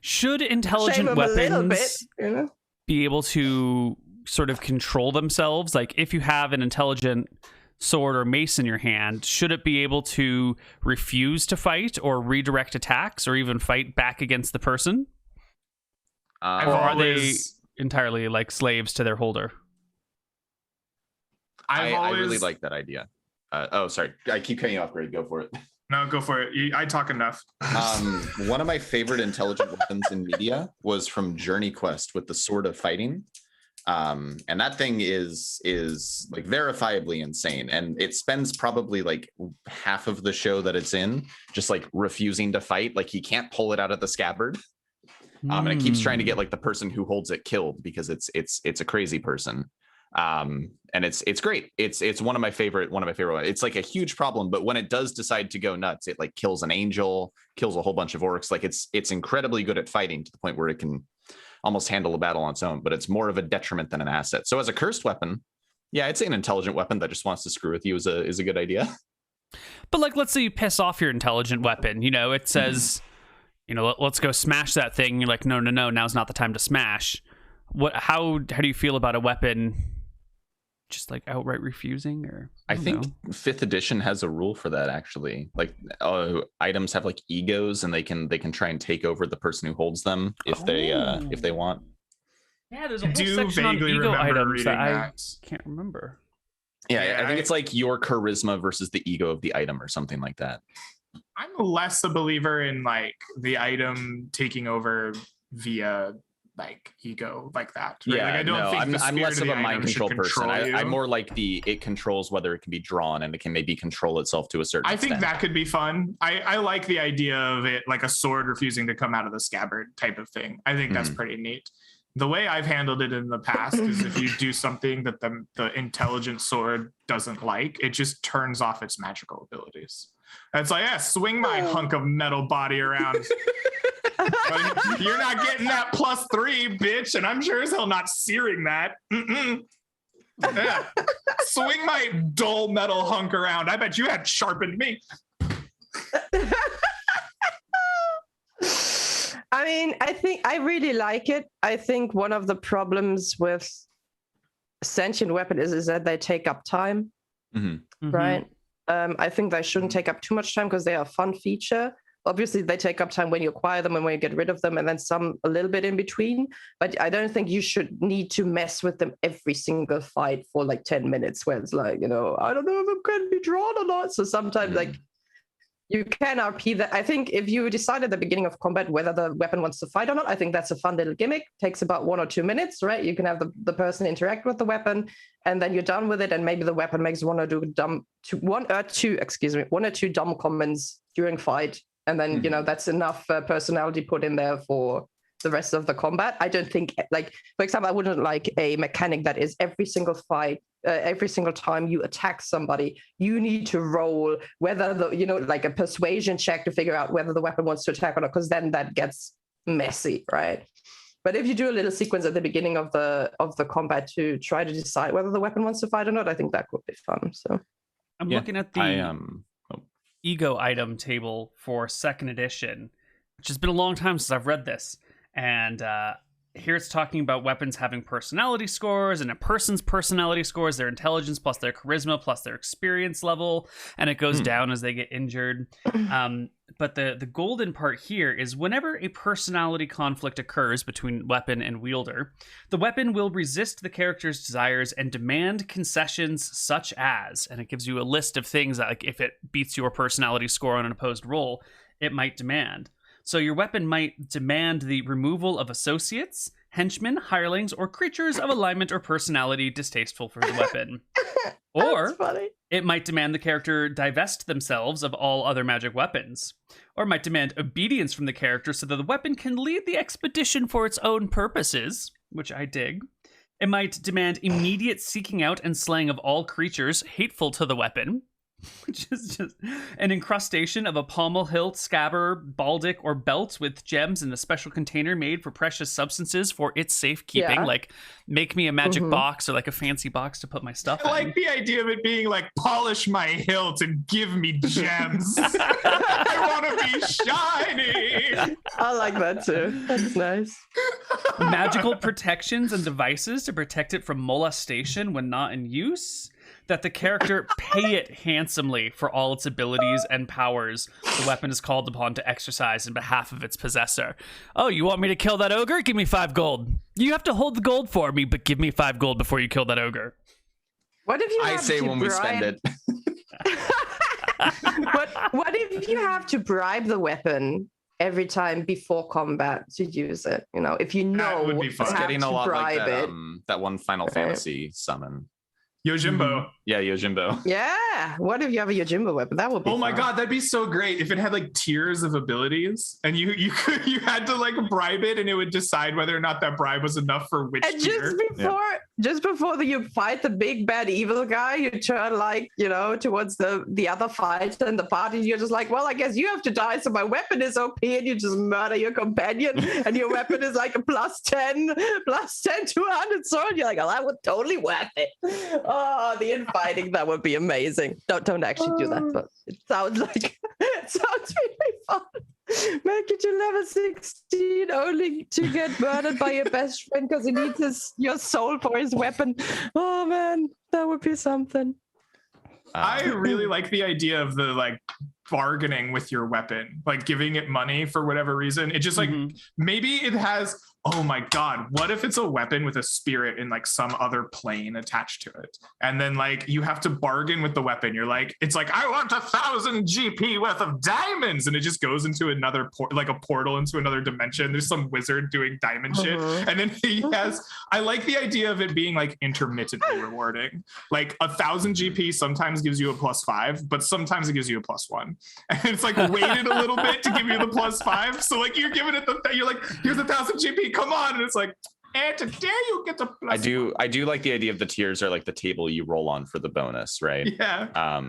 S1: Should
S4: Shame
S1: intelligent
S4: them a little bit,
S1: weapons
S4: you know?
S1: be able to sort of control themselves? Like, if you have an intelligent sword or mace in your hand, should it be able to refuse to fight or redirect attacks or even fight back against the person? Or are they entirely like slaves to their holder?
S3: I really like that idea. Sorry. I keep cutting you off, Greg. Go for it.
S2: No, go for it. I talk enough.
S3: One of my favorite intelligent weapons in media was from Journey Quest with the Sword of Fighting. And that thing is like verifiably insane. And it spends probably like half of the show that it's in just like refusing to fight. Like he can't pull it out of the scabbard. And it keeps trying to get like the person who holds it killed because it's a crazy person. And it's great. It's one of my favorite ones. It's like a huge problem, but when it does decide to go nuts, it like kills an angel, kills a whole bunch of orcs. Like it's incredibly good at fighting to the point where it can almost handle a battle on its own, but it's more of a detriment than an asset. So as a cursed weapon, yeah, I'd say an intelligent weapon that just wants to screw with you is a good idea.
S1: But like, let's say you piss off your intelligent weapon, you know, it says, you know, let's go smash that thing. You're like, no, now's not the time to smash. How do you feel about a weapon just like outright refusing? Or
S3: I think 5th edition has a rule for that, actually. Like items have like egos, and they can try and take over the person who holds them if they want.
S1: Yeah, there's a whole section on ego items that I can't remember.
S3: Yeah, I think it's like your charisma versus the ego of the item or something like that.
S2: I'm less a believer in like the item taking over via like ego like that. Right?
S3: Yeah,
S2: like, I don't think
S3: I'm less of a mind control person. I'm more like it controls whether it can be drawn, and it can maybe control itself to a certain extent.
S2: I think that could be fun. I like the idea of it like a sword refusing to come out of the scabbard type of thing. I think that's pretty neat. The way I've handled it in the past is if you do something that the intelligent sword doesn't like, it just turns off its magical abilities. It's like, swing my hunk of metal body around. You're not getting that +3, bitch, and I'm sure as hell not searing that. Yeah. Swing my dull metal hunk around. I bet you had sharpened me.
S4: I mean, I think I really like it. I think one of the problems with sentient weapons is that they take up time, right? I think they shouldn't take up too much time because they are a fun feature. Obviously, they take up time when you acquire them and when you get rid of them, and then some a little bit in between. But I don't think you should need to mess with them every single fight for like 10 minutes, where it's like, you know, I don't know if I'm going to be drawn or not. So sometimes like you can RP that. I think if you decide at the beginning of combat whether the weapon wants to fight or not, I think that's a fun little gimmick. Takes about 1 or 2 minutes, right? You can have the person interact with the weapon, and then you're done with it. And maybe the weapon makes one or two dumb comments during fight. And then, you know, that's enough personality put in there for the rest of the combat. I don't think, like, for example, I wouldn't like a mechanic that is every single fight, every single time you attack somebody, you need to roll whether like a persuasion check to figure out whether the weapon wants to attack or not, because then that gets messy, right? But if you do a little sequence at the beginning of the combat to try to decide whether the weapon wants to fight or not, I think that would be fun. So
S1: I'm looking at the ego item table for 2nd edition, which has been a long time since I've read this, and here it's talking about weapons having personality scores, and a person's personality scores their intelligence plus their charisma plus their experience level, and it goes down as they get injured. But the golden part here is whenever a personality conflict occurs between weapon and wielder, the weapon will resist the character's desires and demand concessions such as, and it gives you a list of things that, like, if it beats your personality score on an opposed roll, it might demand. So your weapon might demand the removal of associates, henchmen, hirelings, or creatures of alignment or personality distasteful for the weapon. Or it might demand the character divest themselves of all other magic weapons. Or it might demand obedience from the character so that the weapon can lead the expedition for its own purposes, which I dig. It might demand immediate seeking out and slaying of all creatures hateful to the weapon. which is just an incrustation of a pommel hilt, scabbard, baldic, or belt with gems in a special container made for precious substances for its safekeeping.
S4: Yeah.
S1: Like, make me a magic box or like a fancy box to put my stuff
S2: I
S1: in.
S2: like the idea of it being like, polish my hilt and give me gems. I want to be shiny.
S4: I like that too. That's nice.
S1: Magical protections and devices to protect it from molestation when not in use. That the character pay it handsomely for all its abilities and powers the weapon is called upon to exercise in behalf of its possessor. Oh, you want me to kill that ogre? Give me 5 gold. You have to hold the gold for me, but give me 5 gold before you kill that ogre.
S4: What if you
S3: I
S4: have
S3: say
S4: to
S3: when we spend it.
S4: What if you have to bribe the weapon every time before combat to use it? You know, if you know
S2: would be fun.
S4: you
S3: It's
S4: have
S3: getting
S4: to
S3: a lot like
S4: bribe
S3: that,
S4: it.
S3: that one Final Fantasy summon.
S2: Yojimbo.
S3: Yeah, Yojimbo.
S4: Yeah. What if you have a Yojimbo weapon? That would be
S2: Oh my
S4: fun.
S2: god, that'd be so great if it had like tiers of abilities, and you had to like bribe it, and it would decide whether or not that bribe was enough for which
S4: And
S2: tier.
S4: just before you fight the big bad evil guy, you turn like, you know, towards the other fighter in the party. You're just like, well, I guess you have to die, so my weapon is OP, and you just murder your companion, and your weapon is like a plus 10 200 sword. You're like, oh, that would totally worth it. Oh, the infighting, that would be amazing. Don't actually do that, but it sounds like it sounds really fun. Make it to level 16 only to get murdered by your best friend because he needs your soul for his weapon. Oh man, that would be something.
S2: I really like the idea of the like bargaining with your weapon, like giving it money for whatever reason. It just like maybe it has, oh my god, what if it's a weapon with a spirit in like some other plane attached to it, and then like you have to bargain with the weapon. You're like, it's like, I want 1,000 GP worth of diamonds, and it just goes into another like a portal into another dimension. There's some wizard doing diamond shit, and then he has, I like the idea of it being like intermittently rewarding. Like 1,000 GP sometimes gives you a +5, but sometimes it gives you a +1, and it's like weighted a little bit to give you the +5. So like you're giving it you're like, here's 1,000 GP, come on, and it's like, and today you get the +1.
S3: I do like the idea of the tiers are like the table you roll on for the bonus, right?
S2: Yeah.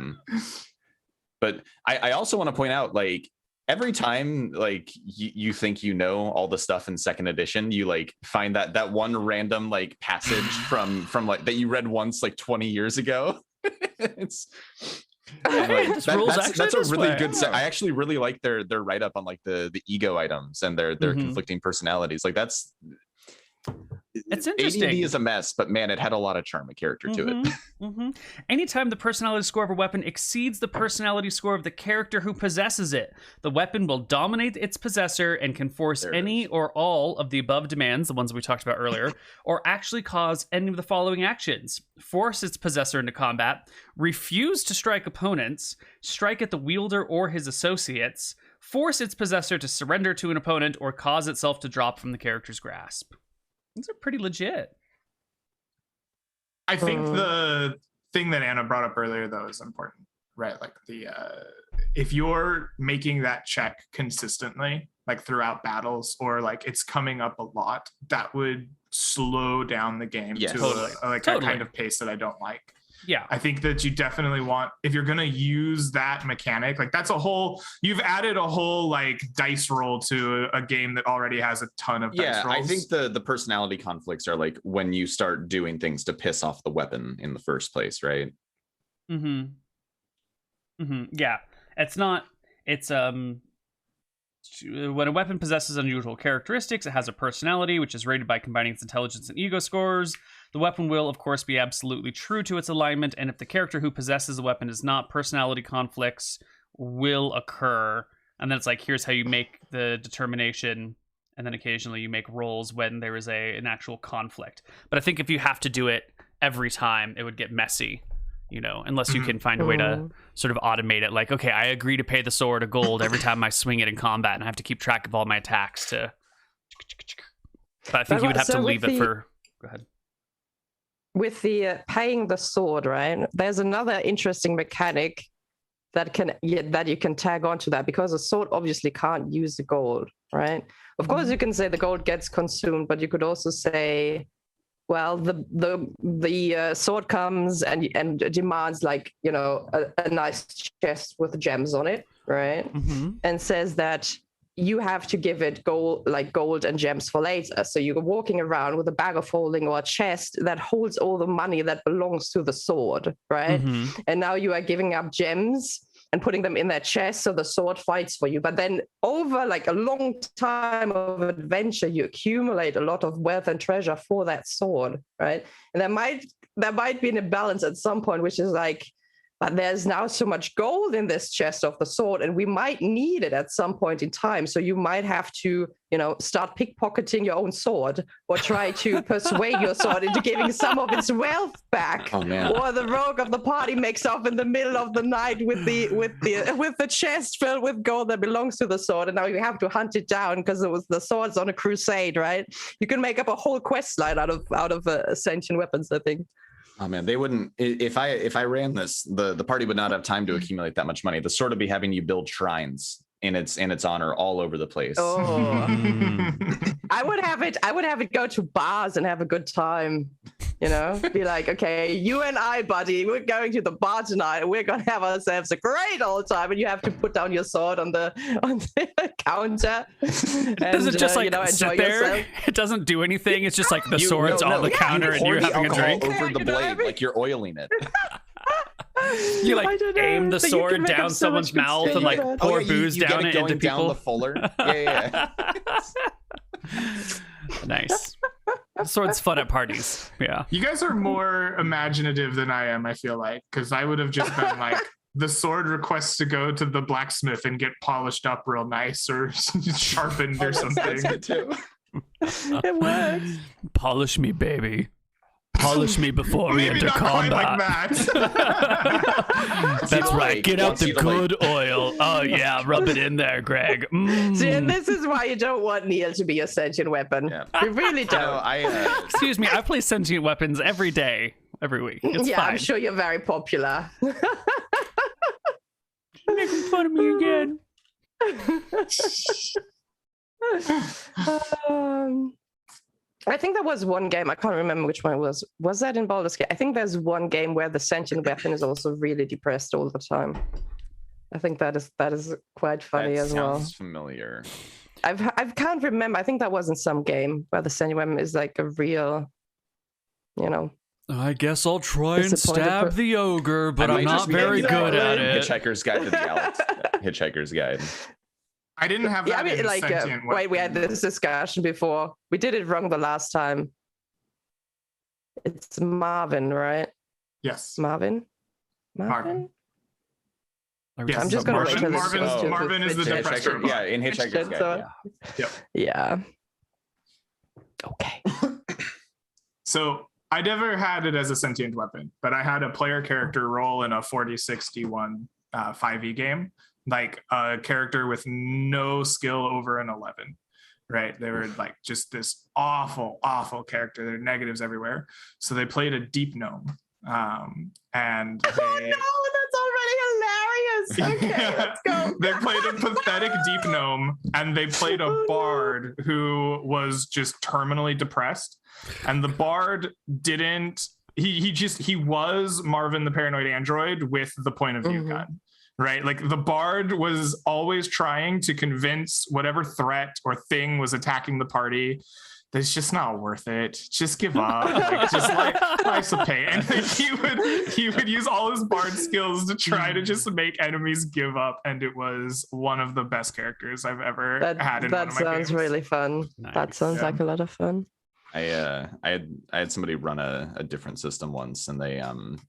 S3: But I also want to point out, like, every time like you think you know all the stuff in second edition, you like find that one random like passage from like that you read once like 20 years ago. It's like, that's a really good set. I actually really like their write up on like the ego items and their conflicting personalities. Like that's,
S1: it's interesting.
S3: ADD is a mess, but man, it had a lot of charm and character to it.
S1: Anytime the personality score of a weapon exceeds the personality score of the character who possesses it, the weapon will dominate its possessor and can force any or all of the above demands, the ones we talked about earlier, or actually cause any of the following actions: force its possessor into combat, refuse to strike opponents, strike at the wielder or his associates, force its possessor to surrender to an opponent, or cause itself to drop from the character's grasp. These are pretty legit.
S2: I think the thing that Anna brought up earlier, though, is important, right? Like the if you're making that check consistently, like throughout battles, or like it's coming up a lot, that would slow down the game to a kind of pace that I don't like.
S1: Yeah,
S2: I think that you definitely want, if you're going to use that mechanic, like that's you've added a whole like dice roll to a game that already has a ton of dice rolls.
S3: I think the personality conflicts are like when you start doing things to piss off the weapon in the first place, right?
S1: Yeah, it's when a weapon possesses unusual characteristics, it has a personality, which is rated by combining its intelligence and ego scores. The weapon will, of course, be absolutely true to its alignment, and if the character who possesses the weapon is not, personality conflicts will occur. And then it's like, here's how you make the determination, and then occasionally you make rolls when there is an actual conflict. But I think if you have to do it every time, it would get messy, you know, unless you can find a way to sort of automate it. Like, okay, I agree to pay the sword a gold every time I swing it in combat, and I have to keep track of all my attacks to... But I think you would have to leave it for... Go ahead.
S4: With the paying the sword, right? There's another interesting mechanic that you can tag onto that, because a sword obviously can't use the gold, right? Of course, you can say the gold gets consumed, but you could also say well, the sword comes and demands like a nice chest with gems on it, right?
S1: Mm-hmm.
S4: And says that you have to give it gold and gems for later. So you're walking around with a bag of holding or a chest that holds all the money that belongs to the sword, right?
S1: Mm-hmm.
S4: And now you are giving up gems and putting them in that chest so the sword fights for you. But then over like a long time of adventure, you accumulate a lot of wealth and treasure for that sword, right? And there might be an imbalance at some point, which is like, but there's now so much gold in this chest of the sword, and we might need it at some point in time. So you might have to, start pickpocketing your own sword, or try to persuade your sword into giving some of its wealth back.
S3: Oh man.
S4: Or the rogue of the party makes off in the middle of the night with the chest filled with gold that belongs to the sword, and now you have to hunt it down because the sword's on a crusade, right? You can make up a whole quest line out of sentient weapons, I think.
S3: Oh man, they wouldn't. If I ran this, the party would not have time to accumulate that much money. The sword would be having you build shrines in its honor all over the place.
S4: Oh, I would have it go to bars and have a good time. Be like, okay, you and I, buddy, we're going to the bar tonight. We're gonna have ourselves a great old time, and you have to put down your sword on the counter.
S1: Does it just enjoy sit there? Yourself? It doesn't do anything. It's just like the sword's on the counter, and you're having a drink
S3: over the blade, like you're oiling it.
S1: You aim the sword down someone's mouth and pour booze down it into people.
S3: Down the fuller. Yeah.
S1: Nice. The sword's fun at parties. Yeah.
S2: You guys are more imaginative than I am, I feel like, because I would have just been like, the sword requests to go to the blacksmith and get polished up real nice or sharpened or something.
S3: That's good too.
S4: It works.
S1: Polish me, baby. Polish me before we enter combat.
S2: Like that.
S1: That's right. Get out the good oil. Oh yeah, rub it in there, Greg.
S4: See, and this is why you don't want Neal to be a sentient weapon. Yeah. You really don't.
S1: Excuse me, I play sentient weapons every day, every week. It's fine.
S4: I'm sure you're very popular.
S1: You're making fun of me again.
S4: I think there was one game, I can't remember which one it was. Was that in Baldur's Gate? I think there's one game where the sentient weapon is also really depressed all the time. I think that is quite funny as well.
S3: Sounds familiar.
S4: I can't remember. I think that was in some game where the sentient weapon is like a real,
S1: I guess I'll try and stab the ogre, but I'm not very good at it.
S3: Hitchhiker's Guide to the Galaxy. Hitchhiker's Guide.
S2: I didn't have that.
S4: We had this discussion before. We did it wrong the last time. It's Marvin, right?
S2: Yes.
S4: Marvin.
S2: Yes,
S4: I'm just going to wait till
S2: Marvin is the depressor.
S3: Yeah, in Hitchhiker's Guide.
S4: Yeah. Okay.
S2: So I never had it as a sentient weapon, but I had a player character roll in a 4061 5e game. Like a character with no skill over an 11, right? They were like just this awful character. There are negatives everywhere. So they played a deep gnome. And
S4: oh no, that's already hilarious. Okay, let's go.
S2: They played a pathetic deep gnome, and they played a bard who was just terminally depressed. And the bard didn't, he was Marvin the paranoid android with the point of view gun. Right? Like the bard was always trying to convince whatever threat or thing was attacking the party that it's just not worth it. Just give up. Life's a pain. And he would use all his bard skills to try to just make enemies give up. And it was one of the best characters I've ever had in one of my games.
S4: That sounds really fun. Nice. That sounds like a lot of fun.
S3: I had somebody run a different system once, and they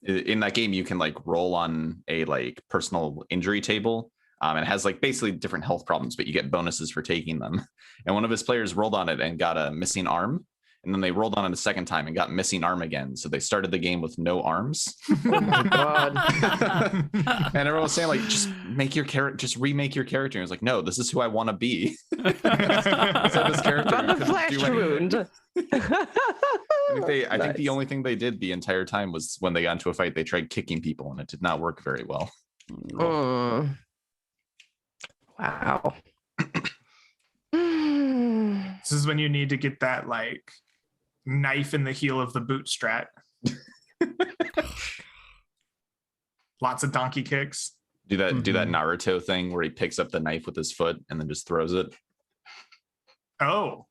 S3: in that game you can like roll on a like personal injury table, and it has like basically different health problems, but you get bonuses for taking them. And one of his players rolled on it and got a missing arm, and then they rolled on it a second time and got missing arm again. So they started the game with no arms.
S4: Oh my god!
S3: And everyone was saying like, just remake your character. And I was like, no, this is who I want to be. So this character
S4: but the flesh wound.
S3: I think the only thing they did the entire time was when they got into a fight, they tried kicking people, and it did not work very well.
S4: Wow.
S2: This is when you need to get that like knife in the heel of the boot strat. Lots of donkey kicks.
S3: Do that Naruto thing where he picks up the knife with his foot and then just throws it.
S2: Oh,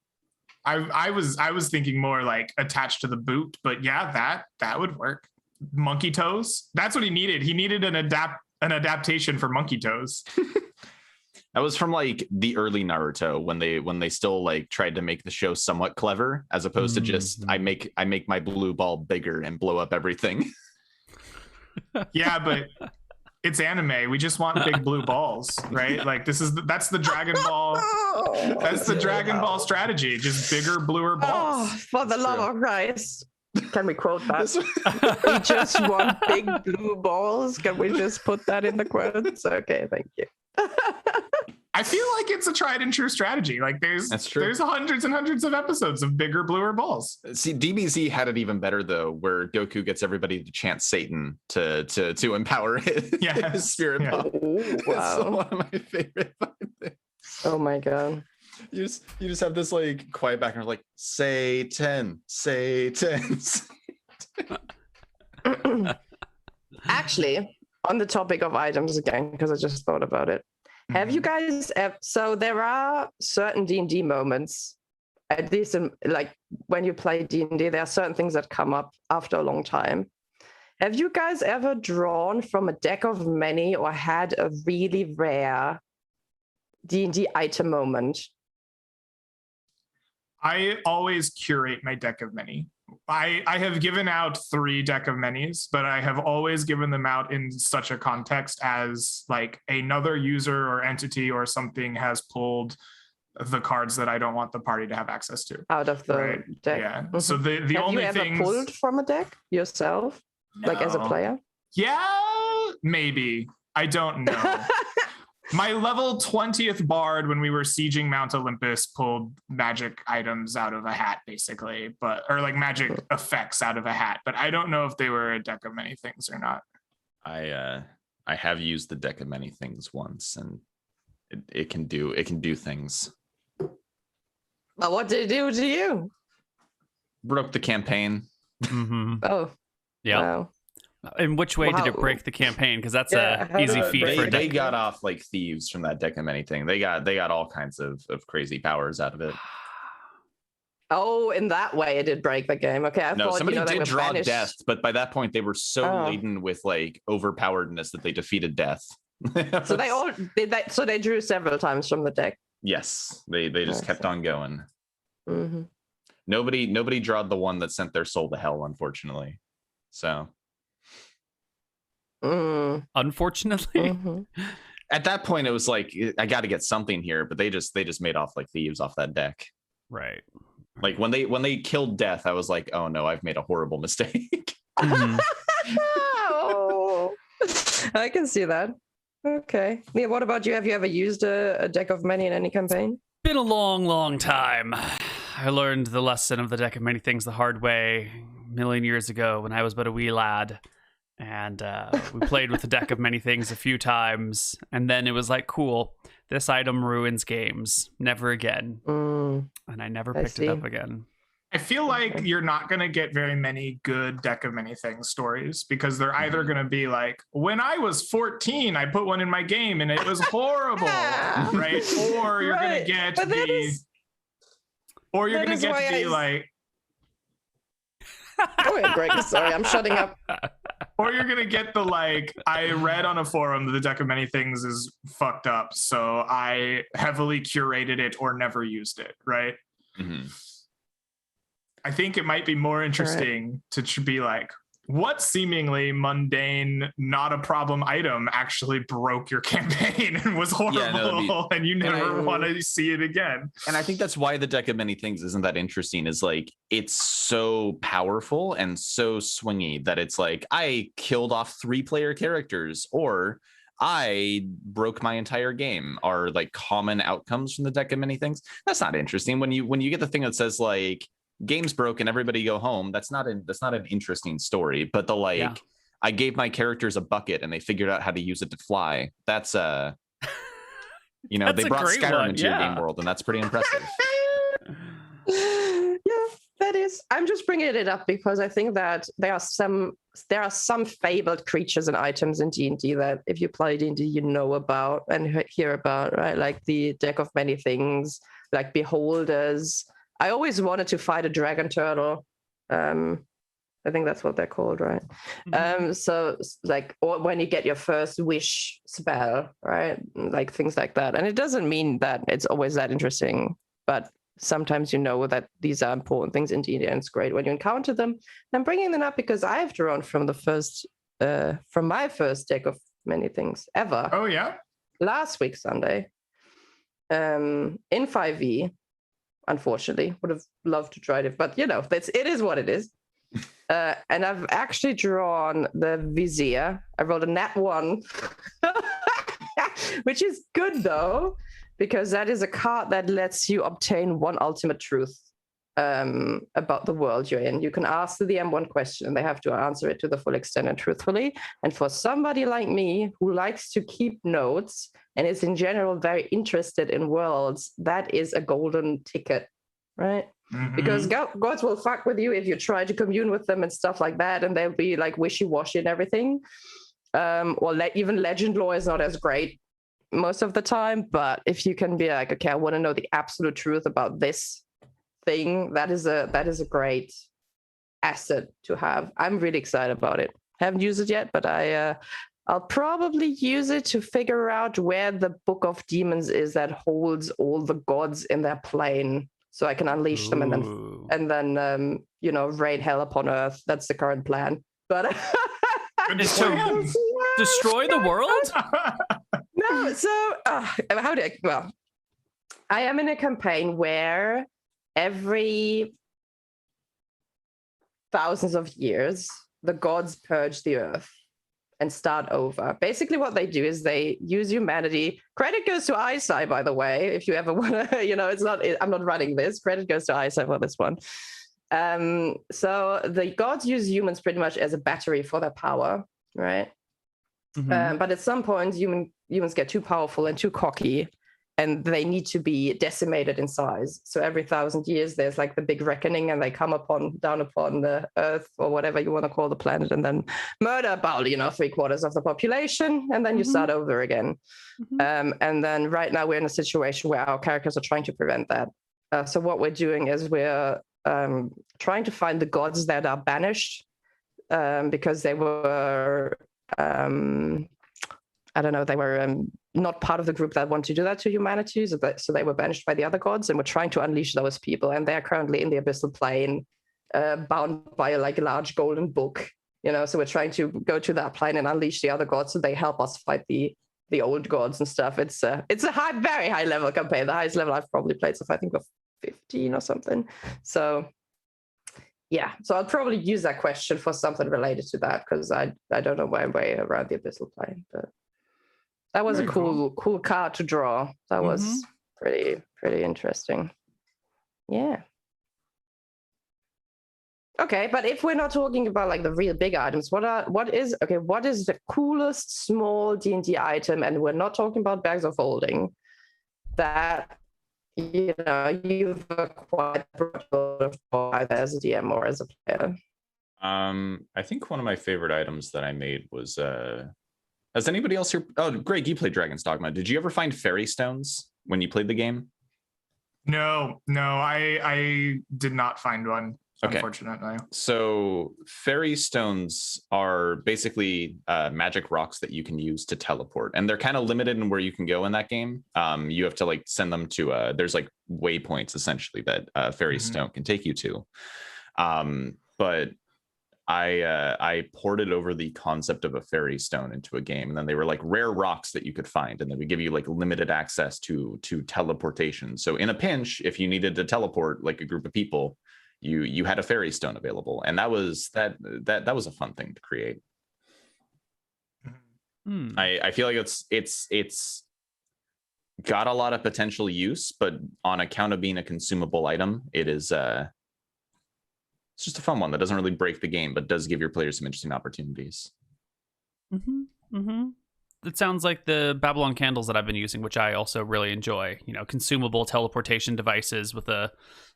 S2: I was thinking more like attached to the boot, but yeah, that would work. Monkey toes. That's what he needed. He needed an adaptation for monkey toes.
S3: That was from like the early Naruto when they still like tried to make the show somewhat clever, as opposed to just I make my blue ball bigger and blow up everything.
S2: Yeah, but it's anime. We just want big blue balls, right? Like that's the Dragon Ball. That's the Dragon Ball strategy. Just bigger, bluer balls.
S4: Oh, for the love of Christ. Can we quote that? We just want big blue balls. Can we just put that in the quotes? Okay, thank you.
S2: I feel like it's a tried and true strategy. Like there's hundreds and hundreds of episodes of bigger, bluer balls.
S3: See, DBZ had it even better though, where Goku gets everybody to chant Satan to empower his spirit ball.
S4: Ooh, wow.
S3: It's one of my favorite things.
S4: Oh my god.
S3: You just have this like quiet background like Satan.
S4: Actually, on the topic of items again, because I just thought about it. Have you guys so there are certain D&D moments, at least in, like when you play D&D, there are certain things that come up after a long time. Have you guys ever drawn from a deck of many or had a really rare D&D item moment?
S2: I always curate my deck of many. I have given out 3 deck of minis, but I have always given them out in such a context as like another user or entity or something has pulled the cards that I don't want the party to have access to.
S4: Out of the deck.
S2: Yeah.
S4: Mm-hmm.
S2: So the
S4: have
S2: only
S4: you ever
S2: things...
S4: pulled from a deck yourself?
S2: No.
S4: Like as a player?
S2: Yeah, maybe. I don't know. My level 20th bard when we were sieging Mount Olympus pulled magic items out of a hat, basically, or like magic effects out of a hat. But I don't know if they were a deck of many things or not.
S3: I have used the deck of many things once, and it can do things.
S4: Well, what did it do to you?
S3: Broke the campaign.
S1: Mm-hmm.
S4: Oh,
S1: yeah.
S4: Wow.
S1: In which way did it break the campaign? Because that's a easy feat for a deck.
S3: They got off like thieves from that deck of many things. They got all kinds of crazy powers out of it.
S4: Oh, in that way it did break the game. Okay, I thought
S3: somebody did draw
S4: banished.
S3: death, but by that point they were so laden with like overpoweredness that they defeated death.
S4: So they all did that. So they drew several times from the deck.
S3: Yes, they just kept on going.
S4: Mm-hmm.
S3: Nobody drawed the one that sent their soul to hell, unfortunately. So.
S1: Unfortunately,
S3: at that point it was like I got to get something here, but they just made off like thieves off that deck.
S1: Right.
S3: Like when they killed death, I was like, oh no, I've made a horrible mistake.
S4: Oh, I can see that. Okay, Neal, what about you? Have you ever used a deck of many in any campaign?
S1: Been a long time. I learned the lesson of the deck of many things the hard way a million years ago when I was but a wee lad. And we played with the deck of many things a few times. And then it was like, cool, this item ruins games. Never again. And I never picked it up again.
S2: I feel like you're not going to get very many good deck of many things stories because they're either going to be like, when I was 14, I put one in my game and it was horrible, right? Or you're going to get like,
S4: go ahead, Greg. Sorry, I'm shutting up.
S2: Or you're gonna get the like, I read on a forum that the deck of many things is fucked up, so I heavily curated it or never used it, right?
S3: Mm-hmm.
S2: I think it might be more interesting to be like, what seemingly mundane, not a problem item actually broke your campaign and was horrible, and you never want to see it again.
S3: And I think that's why the deck of many things isn't that interesting, is like it's so powerful and so swingy that it's like I killed off 3-player characters or I broke my entire game are like common outcomes from the deck of many things. That's not interesting. When you get the thing that says like game's broke and everybody go home, that's not an interesting story. But the like I gave my characters a bucket and they figured out how to use it to fly. That's they brought Skyrim into your game world, and that's pretty impressive.
S4: Yeah, that is, I'm just bringing it up because I think that there are some fabled creatures and items in D&D that if you play D&D, you know about and hear about, right? Like the deck of many things, like beholders. I always wanted to fight a dragon turtle. I think that's what they're called, right? So like, or when you get your first wish spell, right? Like things like that. And it doesn't mean that it's always that interesting, but sometimes you know that these are important things in D&D, and it's great when you encounter them. And I'm bringing them up because I've drawn from my first deck of many things ever.
S2: Oh yeah.
S4: Last week Sunday, in 5e. Unfortunately, would have loved to try it, but you know, it is what it is. And I've actually drawn the Vizier. I rolled a nat 1, which is good though, because that is a card that lets you obtain one ultimate truth about the world you're in. You can ask the DM one question and they have to answer it to the full extent and truthfully. And for somebody like me who likes to keep notes and is in general very interested in worlds, that is a golden ticket, right? Because gods will fuck with you if you try to commune with them and stuff like that, and they'll be like wishy-washy and everything. Even legend lore is not as great most of the time, but if you can be like, okay, I want to know the absolute truth about this thing, that is a great asset to have. I'm really excited about it. Haven't used it yet, but I'll probably use it to figure out where the Book of Demons is that holds all the gods in their plane, so I can unleash them and then rain hell upon earth. That's the current plan. But
S1: is to destroy the world?
S4: No. So I am in a campaign where every thousands of years the gods purge the earth and start over. Basically what they do is they use humanity. Credit goes to Eyesight, by the way, if you ever want to, I'm not running this. Credit goes to Eyesight for this one. So the gods use humans pretty much as a battery for their power, right? But at some point, humans get too powerful and too cocky, and they need to be decimated in size. So every 1,000 years, there's like the big reckoning, and they come down upon the Earth or whatever you want to call the planet, and then murder about 3/4 of the population, and then you start over again. And then right now we're in a situation where our characters are trying to prevent that. So what we're doing is we're trying to find the gods that are banished because they were they were not part of the group that want to do that to humanity, so they were banished by the other gods, and we're trying to unleash those people, and they're currently in the abyssal plane, bound by a large golden book, so we're trying to go to that plane and unleash the other gods so they help us fight the old gods and stuff. It's a very high level campaign, the highest level I've probably played, so I think of 15 or something. So yeah, so I'll probably use that question for something related to that, because I don't know my way around the abyssal plane, but that was very cool card to draw. That was pretty interesting. Yeah. Okay, but if we're not talking about the real big items, what is the coolest small D&D item, and we're not talking about bags of holding, that you've acquired either as a DM or as a player?
S3: I think one of my favorite items that I made was has anybody else here? Oh, Greg, you played Dragon's Dogma. Did you ever find fairy stones when you played the game?
S2: No, I did not find one. Okay. Unfortunately.
S3: So fairy stones are basically magic rocks that you can use to teleport, and they're kind of limited in where you can go in that game. You have to send them to there's waypoints essentially that fairy stone can take you to. But I ported over the concept of a fairy stone into a game, and then they were rare rocks that you could find, and then we give you limited access to teleportation. So in a pinch, if you needed to teleport a group of people, you had a fairy stone available, and that was a fun thing to create. I feel like it's got a lot of potential use, but on account of being a consumable item, it's just a fun one that doesn't really break the game, but does give your players some interesting opportunities.
S1: it sounds like the Babylon candles that I've been using, which I also really enjoy. You know, consumable teleportation devices with a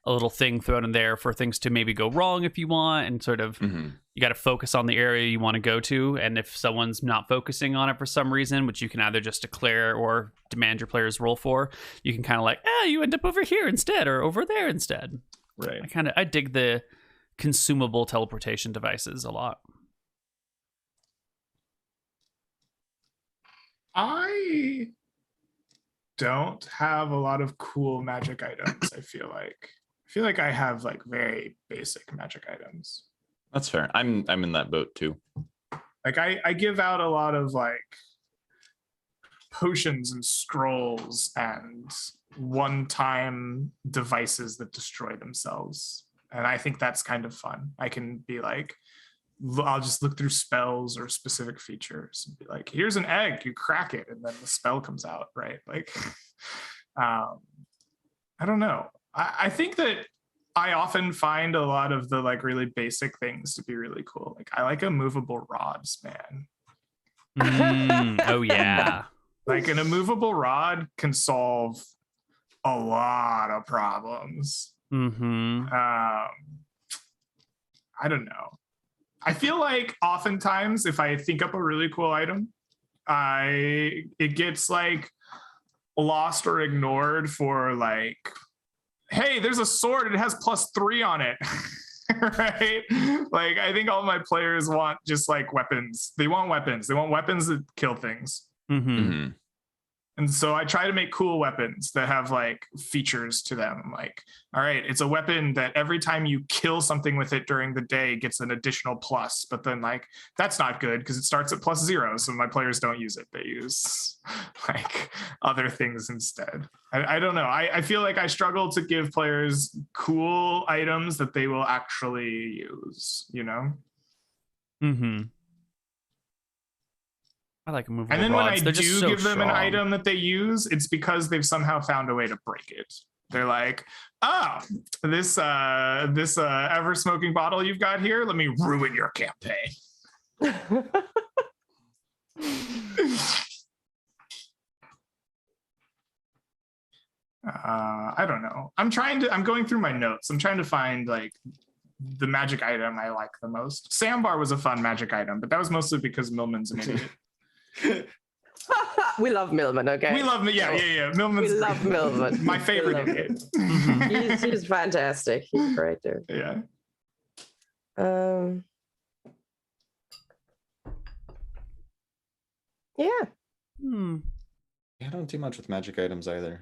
S1: little thing thrown in there for things to maybe go wrong if you want, and sort of you got to focus on the area you want to go to. And if someone's not focusing on it for some reason, which you can either just declare or demand your players roll for, you can kind of like, you end up over here instead or over there instead.
S3: Right.
S1: I dig the consumable teleportation devices a lot.
S2: I don't have a lot of cool magic items. I feel like I have like very basic magic items.
S3: That's fair. I'm in that boat too.
S2: Like I give out a lot of like potions and scrolls and one-time devices that destroy themselves. And I think that's kind of fun. I can be like, I'll just look through spells or specific features and be like, here's an egg, you crack it, and then the spell comes out, right? Like, I don't know. I think that I often find a lot of the like really basic things to be really cool. Like I like immovable rods, man.
S1: Oh yeah.
S2: Like an immovable rod can solve a lot of problems. I don't know. I feel like oftentimes if I think up a really cool item, it gets like lost or ignored for like, hey, there's a sword, it has +3 on it. Right? Like I think all my players want just like weapons. They want weapons that kill things. And so I try to make cool weapons that have like features to them. Like, all right, it's a weapon that every time you kill something with it during the day gets an additional plus. But then like, that's not good because it starts at +0. So my players don't use it. They use like other things instead. I don't know. I feel like I struggle to give players cool items that they will actually use, you know?
S1: I like movable
S2: and then
S1: rods.
S2: when I
S1: They're
S2: do
S1: so
S2: give them an
S1: strong.
S2: item that they use, it's because they've somehow found a way to break it. They're like, this ever smoking bottle you've got here, let me ruin your campaign. I don't know. I'm going through my notes. I'm trying to find like the magic item I like the most. Sandbar was a fun magic item, but that was mostly because Millman's an idiot.
S4: We love Millman, okay?
S2: We love yeah. Millman's
S4: We love Millman.
S2: my favorite idiot.
S4: He's fantastic. He's great, dude.
S2: Yeah.
S4: Yeah.
S3: I don't do much with magic items either.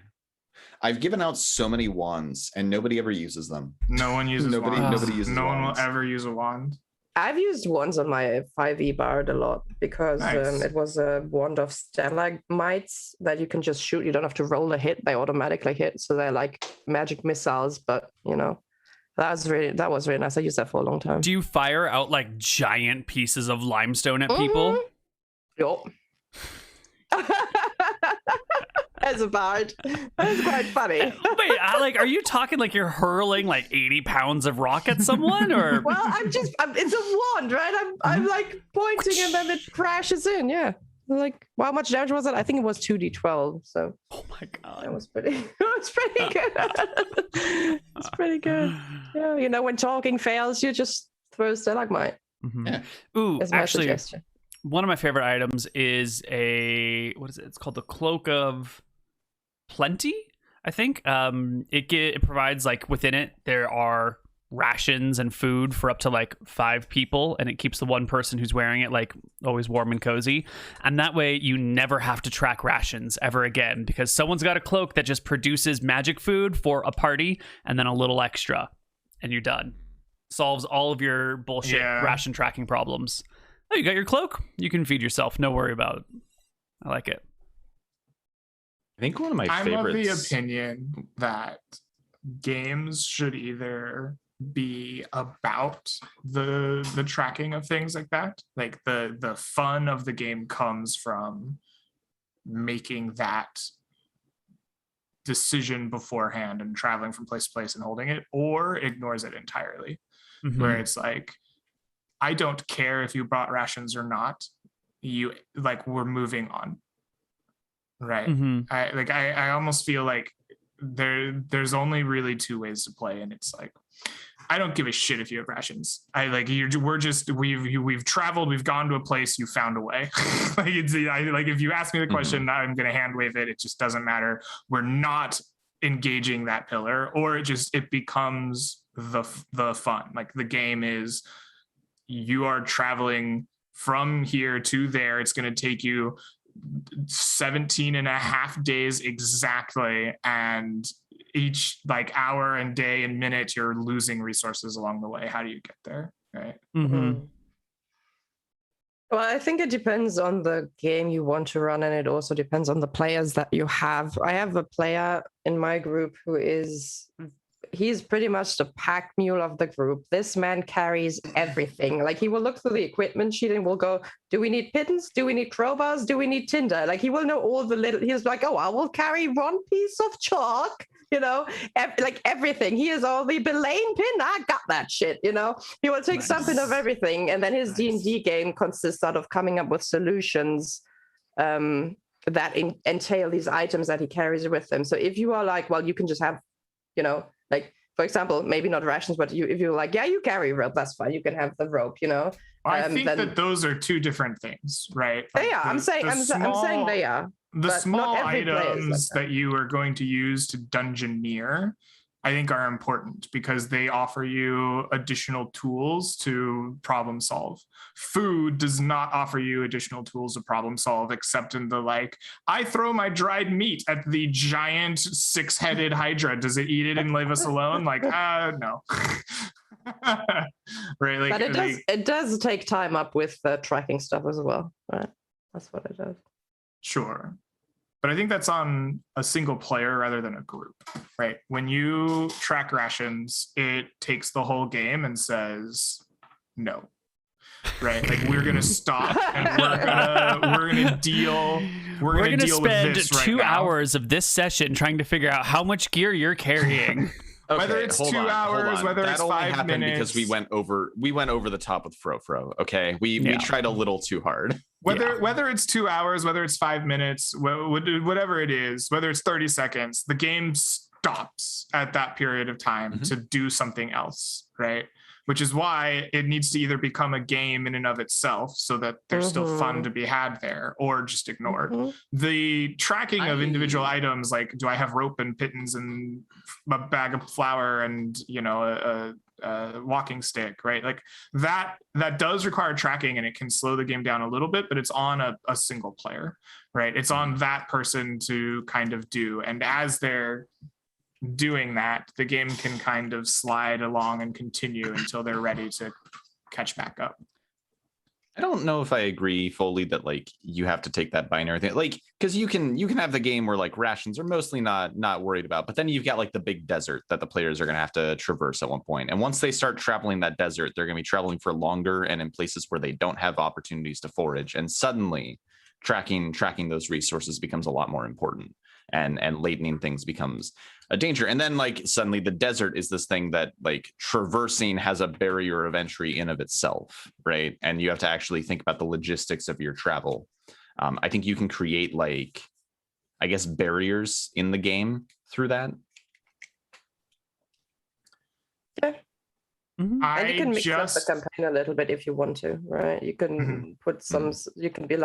S3: I've given out so many wands and nobody ever uses them.
S2: No one uses
S3: Nobody
S2: wands.
S3: uses
S2: No one will
S3: wands.
S2: ever use a wand.
S4: I've used wands on my 5e bard a lot because
S2: Nice.
S4: it was a wand of stalagmites that you can just shoot. You don't have to roll a hit; they automatically hit. So they're like magic missiles. But you know, that was really nice. I used that for a long time.
S1: Do you fire out like giant pieces of limestone at people?
S4: Yup. As a bard, that's quite funny.
S1: Wait, are you talking like you're hurling like 80 pounds of rock at someone, or?
S4: Well, it's a wand, right? I'm like pointing and then it crashes in. Yeah. Like, how much damage was it? I think it was 2d12. So.
S1: Oh my god.
S4: It was pretty good. It's pretty good. Yeah, you know, when talking fails, you just throw stalagmite.
S3: Yeah.
S1: Ooh,
S4: That's my
S1: actually,
S4: suggestion.
S1: one of my favorite items is what is it? It's called the Cloak of Plenty, I think. It provides like within it there are rations and food for up to like 5 people, and it keeps the one person who's wearing it like always warm and cozy. And that way you never have to track rations ever again, because someone's got a cloak that just produces magic food for a party and then a little extra, and you're done. Solves all of your bullshit ration tracking problems. Oh, you got your cloak? You can feed yourself. No worry about it. I like it.
S3: I think one of my favorites.
S2: I'm of the opinion that games should either be about the tracking of things like that. Like the fun of the game comes from making that decision beforehand and traveling from place to place and holding it, or ignores it entirely. Where it's like, I don't care if you brought rations or not. we're moving on. Right.
S1: Mm-hmm.
S2: I almost feel like there's only really two ways to play, and it's like, I don't give a shit if you have rations. We've traveled, we've gone to a place, you found a way. If you ask me the question, I'm going to hand wave it. It just doesn't matter. We're not engaging that pillar, or it becomes the fun. Like, the game is, you are traveling from here to there. It's going to take you 17 and a half days exactly, and each hour and day and minute you're losing resources along the way. How do you get there, right?
S1: Mm-hmm.
S4: Well, I think it depends on the game you want to run, and it also depends on the players that you have. I have a player in my group he's pretty much the pack mule of the group. This man carries everything. Like, he will look through the equipment sheet and will go, do we need pittons? Do we need crowbars? Do we need tinder? Like, he will know all the little, he's like, oh, I will carry one piece of chalk, everything. He has all the belaying pin. I got that shit, He will take something of everything. And then his D&D game consists out of coming up with solutions that entail these items that he carries with him. So if you are like, well, you can just have, for example, maybe not rations, but if you're like, yeah, you carry rope, that's fine. You can have the rope,
S2: I think that those are two different things, right?
S4: They are. I'm saying they are.
S2: The small items that you are going to use to dungeoneer, I think, are important because they offer you additional tools to problem solve. Food does not offer you additional tools to problem solve, except in the I throw my dried meat at the giant 6-headed hydra. Does it eat it and leave us alone? No. Right.
S4: But it does take time up with tracking stuff as well, right? That's what it does.
S2: Sure. But I think that's on a single player rather than a group, right? When you track rations, it takes the whole game and says, no, right? We're going to stop and we're going to deal. We're going to spend
S1: with this 2 hours of this session trying to figure out how much gear you're carrying.
S3: Okay,
S2: whether it's 2 hours, whether it's 5 minutes. Because
S3: we went over the top with Fro. Okay, we tried a little too hard.
S2: Whether it's 2 hours, whether it's 5 minutes, whatever it is, whether it's 30 seconds, the game stops at that period of time to do something else, right? Which is why it needs to either become a game in and of itself so that there's still fun to be had there, or just ignored. The tracking of individual items, like, do I have rope and pittons and a bag of flour and, a walking stick, right? That does require tracking, and it can slow the game down a little bit, but it's on a single player, right? It's on that person to kind of do. And as they're doing that, the game can kind of slide along and continue until they're ready to catch back up.
S3: I don't know if I agree fully that you have to take that binary thing, because you can have the game where rations are mostly not worried about, but then you've got the big desert that the players are going to have to traverse at one point. And once they start traveling that desert, they're going to be traveling for longer and in places where they don't have opportunities to forage. And suddenly tracking those resources becomes a lot more important, and latening things becomes a danger. And then suddenly the desert is this thing that traversing has a barrier of entry in of itself, right? And you have to actually think about the logistics of your travel. I think you can create barriers in the game through that.
S4: Yeah. And you can mix up the campaign a little bit if you want to, right? You can put some, you can be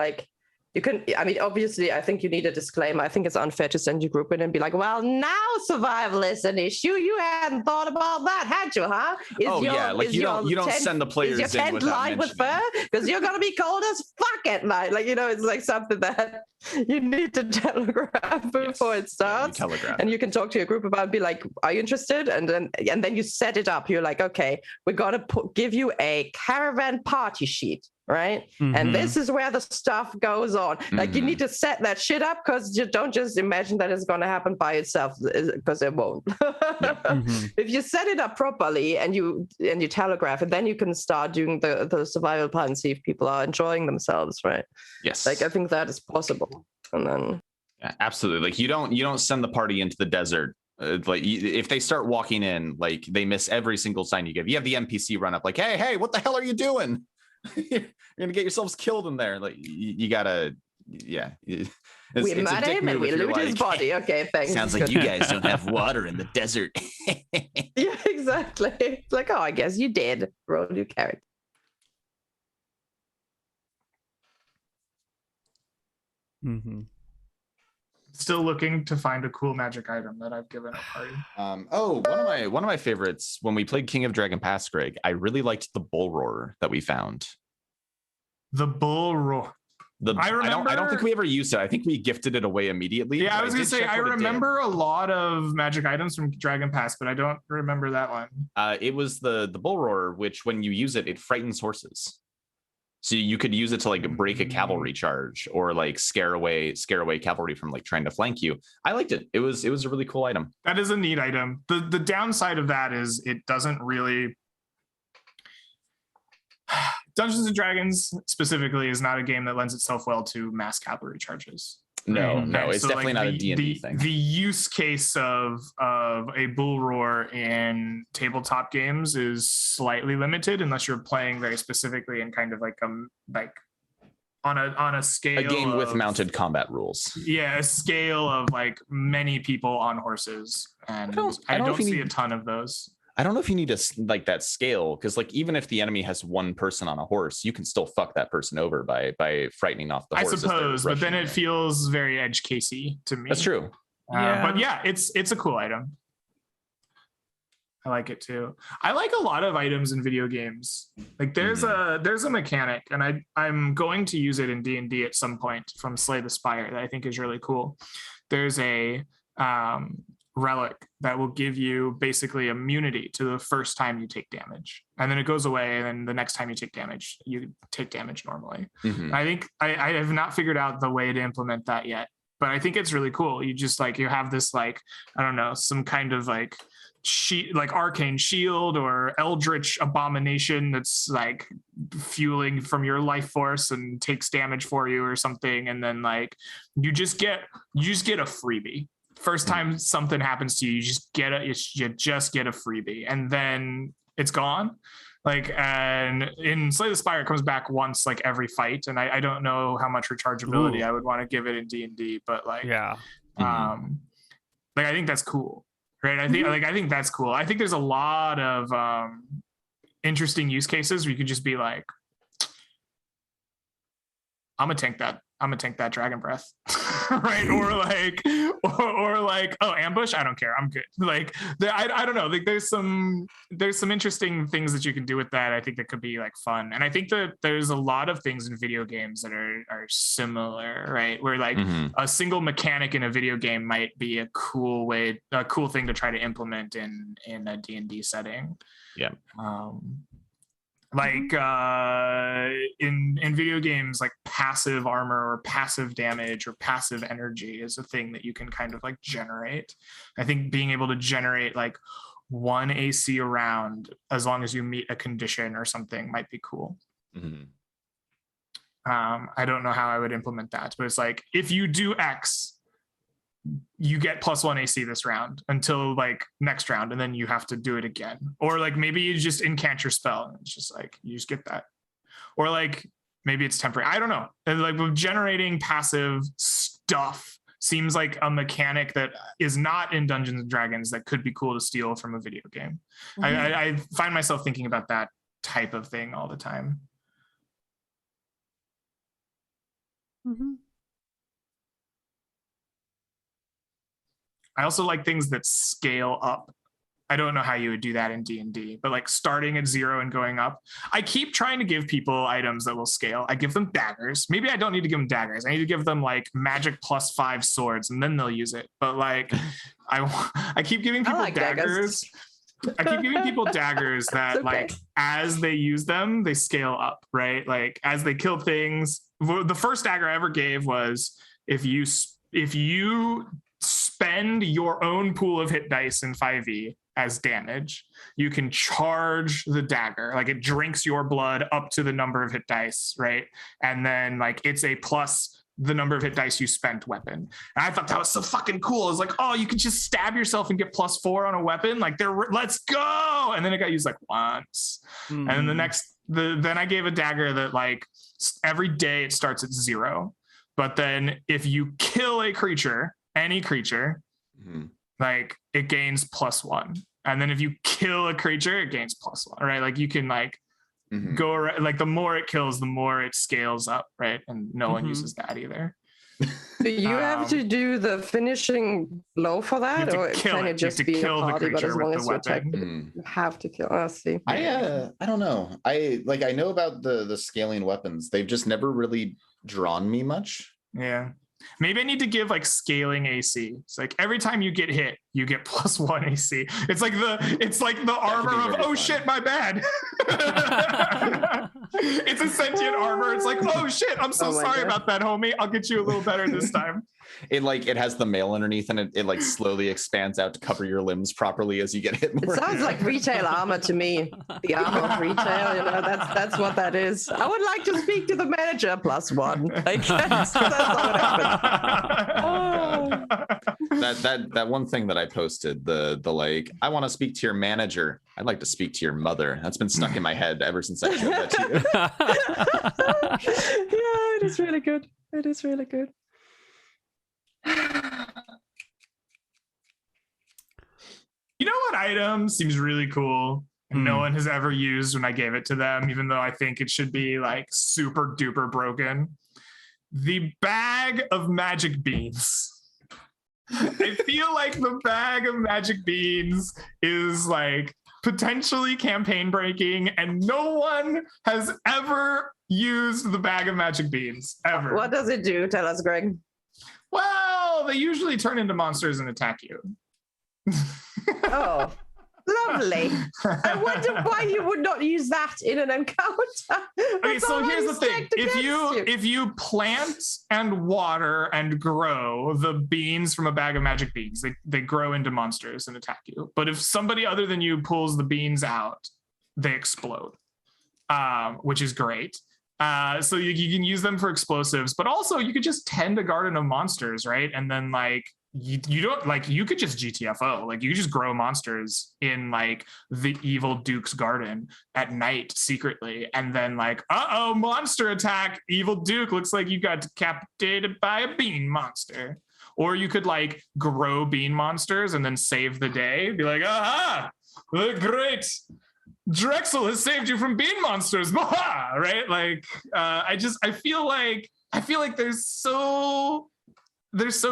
S4: obviously, I think you need a disclaimer. I think it's unfair to send your group in and be like, well, now survival is an issue. You hadn't thought about that, had you, huh?
S3: You don't send the players
S4: is your tent lined with fur? Because you're going to be cold as fuck at night. It's something that you need to telegraph before it starts. And you can talk to your group about, be like, are you interested? And then you set it up. You're like, okay, we're going to give you a caravan party sheet. Right. And this is where the stuff goes on. You need to set that shit up, because you don't just imagine that it's going to happen by itself, because it won't. If you set it up properly and you telegraph it, then you can start doing the survival part and see if people are enjoying themselves. Right.
S3: Yes.
S4: I think that is possible. And then.
S3: Yeah, absolutely. You don't send the party into the desert. If they start walking in, they miss every single sign you give. You have the NPC run up hey, what the hell are you doing? You're gonna get yourselves killed in there. Like you gotta, yeah.
S4: We murder him and we loot his body. Okay, thanks.
S3: Sounds like you guys don't have water in the desert.
S4: Yeah, exactly. It's like, oh, I guess you did. Roll your character.
S1: Mm-hmm.
S2: Still looking to find a cool magic item that I've given a party.
S3: One of my favorites when we played King of Dragon Pass, Greg, I really liked the bull roar that we found.
S2: The bull roar.
S3: I don't think we ever used it. I think we gifted it away immediately.
S2: Yeah, I was gonna say I remember a lot of magic items from Dragon Pass, but I don't remember that one.
S3: It was the bull roar, which when you use it, it frightens horses. So you could use it to like break a cavalry charge or like scare away cavalry from like trying to flank you. I liked it. It was a really cool item.
S2: That is a neat item. The downside of that is it doesn't really. Dungeons and Dragons specifically is not a game that lends itself well to mass cavalry charges.
S3: No,
S2: Right?
S3: it's
S2: So,
S3: definitely
S2: like,
S3: not a D&D thing.
S2: The use case of a bull roar in tabletop games is slightly limited unless you're playing very specifically in kind of like on a scale.
S3: A game with
S2: of,
S3: mounted combat rules.
S2: Yeah, a scale of like many people on horses, and I don't see a ton of those.
S3: I don't know if you need to like that scale, because like even if the enemy has one person on a horse, you can still fuck that person over by frightening off the horse.
S2: I suppose, but then it feels very edge casey to me.
S3: That's true.
S2: But yeah, it's a cool item. I like it too. I like a lot of items in video games. Like there's a mechanic, and I'm going to use it in D&D at some point from Slay the Spire that I think is really cool. There's a relic that will give you basically immunity to the first time you take damage, and then it goes away, and then the next time you take damage you take damage normally. I think I have not figured out the way to implement that yet, but I think it's really cool. You just like you have this like, I don't know, some kind of like like arcane shield or eldritch abomination that's like fueling from your life force and takes damage for you or something, and then like you just get a freebie. First time something happens to you, you just get a freebie, and then it's gone. Like, and in Slay the Spire, it comes back once like every fight, and I don't know how much rechargeability I would want to give it in D&D, but like, like I think that's cool, right? I think that's cool. I think there's a lot of interesting use cases where you could just be like, I'm gonna tank that dragon breath. Right? Or like, oh, ambush, I don't care, I'm good. Like I don't know, like there's some interesting things that you can do with that. I think that could be like fun, and I think that there's a lot of things in video games that are similar, right? Where like a single mechanic in a video game might be a cool thing to try to implement in a D&D setting. Yeah. Like in video games, like passive armor or passive damage or passive energy is a thing that you can kind of like generate. I think being able to generate like one AC around as long as you meet a condition or something might be cool. I don't know how I would implement that, but it's like if you do X, you get +1 AC this round until like next round, and then you have to do it again. Or like maybe you just incant your spell and it's just like you just get that. Or like maybe it's temporary. I don't know. And like with generating passive stuff seems like a mechanic that is not in Dungeons and Dragons that could be cool to steal from a video game. I find myself thinking about that type of thing all the time. I also like things that scale up. I don't know how you would do that in D&D, but like starting at 0 and going up. I keep trying to give people items that will scale. I give them daggers. Maybe I don't need to give them daggers. I need to give them like magic +5 swords, and then they'll use it. But like, I keep giving people daggers. I keep giving people daggers that like as they use them, they scale up, right? Like as they kill things. The first dagger I ever gave was if you spend your own pool of hit dice in 5e as damage, you can charge the dagger. Like it drinks your blood up to the number of hit dice, right? And then like it's a the number of hit dice you spent weapon. And I thought that was so fucking cool. It's like, oh, you could just stab yourself and get +4 on a weapon. Like, let's go. And then it got used like once. And then then I gave a dagger that like every day it starts at 0. But then if you kill a creature, any creature, like it gains +1. And then if you kill a creature, it gains +1, right? Like you can like go around, like the more it kills, the more it scales up, right? And no one uses that either.
S4: Do you have to do the finishing blow for that, or can it just be a party? But as long as you attack, you have to kill. I see.
S3: I don't know. I know about the scaling weapons. They've just never really drawn me much.
S2: Yeah. Maybe I need to give like scaling AC. It's like every time you get hit, you get +1 AC. It's like the armor of, oh shit, my bad. It's a sentient armor. It's like, oh shit, I'm so sorry about that, homie. I'll get you a little better this time.
S3: It has the mail underneath, and it like slowly expands out to cover your limbs properly as you get hit more.
S4: It sounds like retail armor to me. The armor of retail, that's what that is. I would like to speak to the manager, +1. Like that's what happened.
S3: That one thing that I posted, the like, I want to speak to your manager. I'd like to speak to your mother. That's been stuck in my head ever since I showed that to
S4: you. Yeah, it is really good. It is really good.
S2: You know what item seems really cool and no one has ever used when I gave it to them, even though I think it should be like super duper broken? The bag of magic beans. I feel like the bag of magic beans is like potentially campaign breaking, and no one has ever used the bag of magic beans ever.
S4: What does it do? Tell us, Greg.
S2: Well, they usually turn into monsters and attack you.
S4: Oh, lovely. I wonder why you would not use that in an encounter.
S2: Okay, so here's the thing. If you plant and water and grow the beans from a bag of magic beans, they grow into monsters and attack you. But if somebody other than you pulls the beans out, they explode, which is great. So you can use them for explosives, but also you could just tend a garden of monsters, right? And then like you don't like, you could just GTFO, like you could just grow monsters in like the evil Duke's garden at night secretly, and then like, monster attack, evil Duke, looks like you got decapitated by a bean monster. Or you could like grow bean monsters and then save the day, be like, aha, great, Drexel has saved you from bean monsters, right? Like, I feel like they're so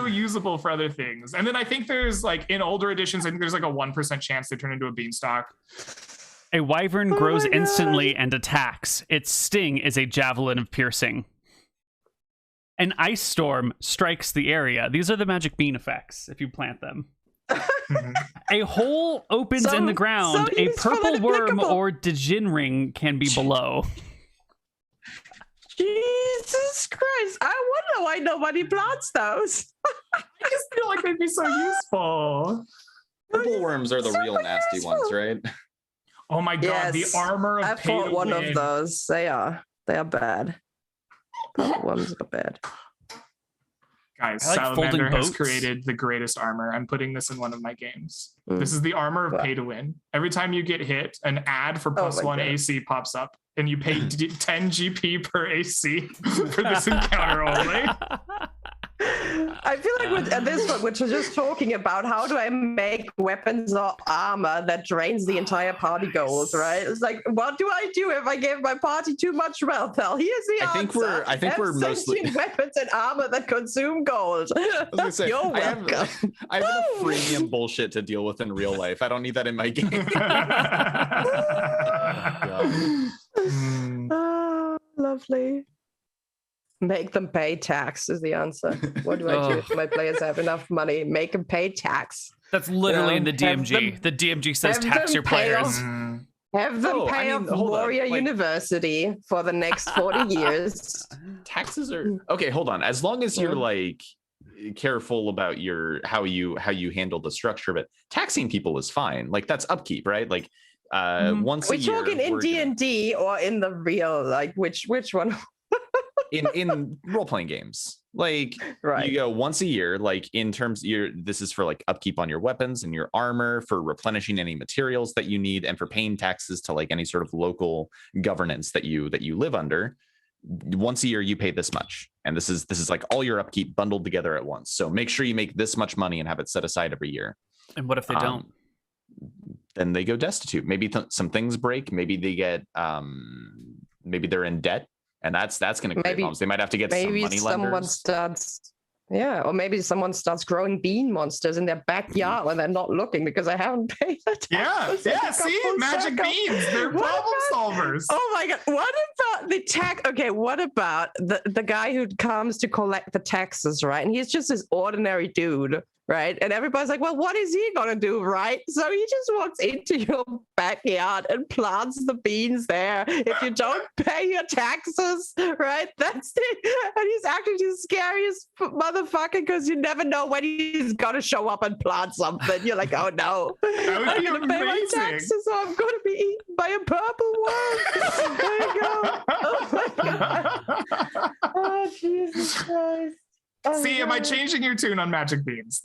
S2: usable for other things. And then I think there's like in older editions, I think there's like a 1% chance they turn into a beanstalk.
S1: A wyvern grows instantly and attacks. Its sting is a javelin of piercing. An ice storm strikes the area. These are the magic bean effects if you plant them. A hole opens in the ground. A purple worm or Djinn ring can be below.
S4: Jesus Christ. I wonder why nobody plants those.
S2: I just feel like they'd be so useful.
S3: Purple worms are the real nasty ones, right?
S2: Oh my god, the armor of
S4: I fought one of those. They are bad. Purple worms are bad.
S2: Guys, Salamander has created the greatest armor. I'm putting this in one of my games. This is the armor of pay to win. Every time you get hit, an ad for +1 AC pops up, and you pay 10 GP per AC for this encounter only.
S4: I feel like with this one, which was just talking about how do I make weapons or armor that drains the entire party goals, right? It's like, what do I do if I give my party too much wealth? Well, here's the answer.
S3: I think we're mostly
S4: weapons and armor that consume gold. You're welcome.
S3: I have enough freemium bullshit to deal with in real life. I don't need that in my game.
S4: Oh, lovely. Make them pay tax is the answer. What do I do if my players have enough money? Make them pay tax.
S1: That's literally in the DMG. The DMG says tax your players.
S4: Have them pay off Warrior University for the next 40 years.
S3: Taxes are okay. Hold on. As long as you're like careful about how you handle the structure of it, taxing people is fine. Like that's upkeep, right? Like once a year.
S4: We're talking in D&D or in the real, like which one?
S3: in role-playing games. Like
S4: Right.
S3: you go once a year, like in terms this is for like upkeep on your weapons and your armor, for replenishing any materials that you need, and for paying taxes to like any sort of local governance that you live under. Once a year you pay this much, and this is like all your upkeep bundled together at once. So make sure you make this much money and have it set aside every year.
S1: And what if they don't?
S3: Then they go destitute. Maybe some things break. Maybe they get maybe they're in debt, and that's going to create problems. They might have to get some money lenders.
S4: Or maybe someone starts growing bean monsters in their backyard when they're not looking because they haven't paid the taxes.
S2: Yeah. See, magic beans. They're problem solvers.
S4: Oh my god! What about the tax? Okay, what about the guy who comes to collect the taxes, right? And he's just this ordinary dude, right? And everybody's like, well, what is he gonna do, right? So he just walks into your backyard and plants the beans there. If you don't pay your taxes, right? That's it. And he's actually the scariest motherfucker because you never know when he's gonna show up and plant something. You're like, oh no,
S2: That would be
S4: I'm gonna pay my taxes, or I'm gonna be eaten by a purple worm. There you go. Oh my god. Oh Jesus Christ. Oh,
S2: See, am I changing your tune on magic beans?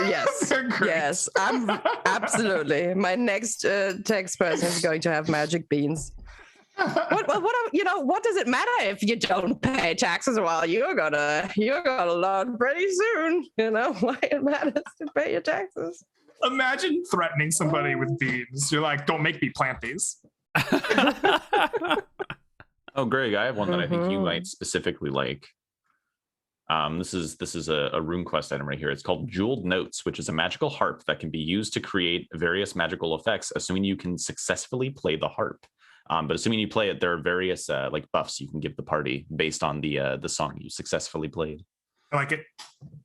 S4: Yes, yes, I'm absolutely. My next text person is going to have magic beans. What does it matter if you don't pay taxes? Well, you're gonna learn pretty soon. You know why it matters to pay your taxes.
S2: Imagine threatening somebody with beans. You're like, don't make me plant these.
S3: Oh, Greg, I have one that I think you might specifically like. This is a rune quest item right here. It's called Jeweled Notes, which is a magical harp that can be used to create various magical effects, assuming you can successfully play the harp. But assuming you play it, there are various like buffs you can give the party based on the song you successfully played.
S2: I like it.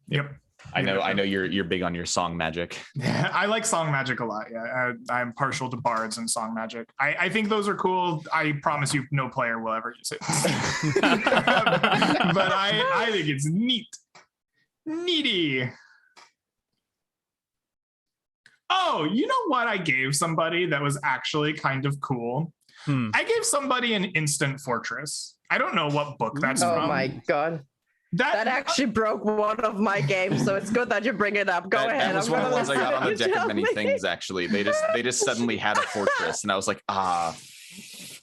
S2: Yep.
S3: I know you're big on your song magic.
S2: Yeah, I like song magic a lot. Yeah, I'm partial to bards and song magic. I think those are cool. I promise you, no player will ever use it. But I think it's neaty. Oh, you know what I gave somebody that was actually kind of cool? I gave somebody an instant fortress. I don't know what book that's from.
S4: Oh my god. That actually broke one of my games, so it's good that you bring it up. Go ahead.
S3: That was one of the ones I got on the deck of many things, actually. They just suddenly had a fortress, and I was like,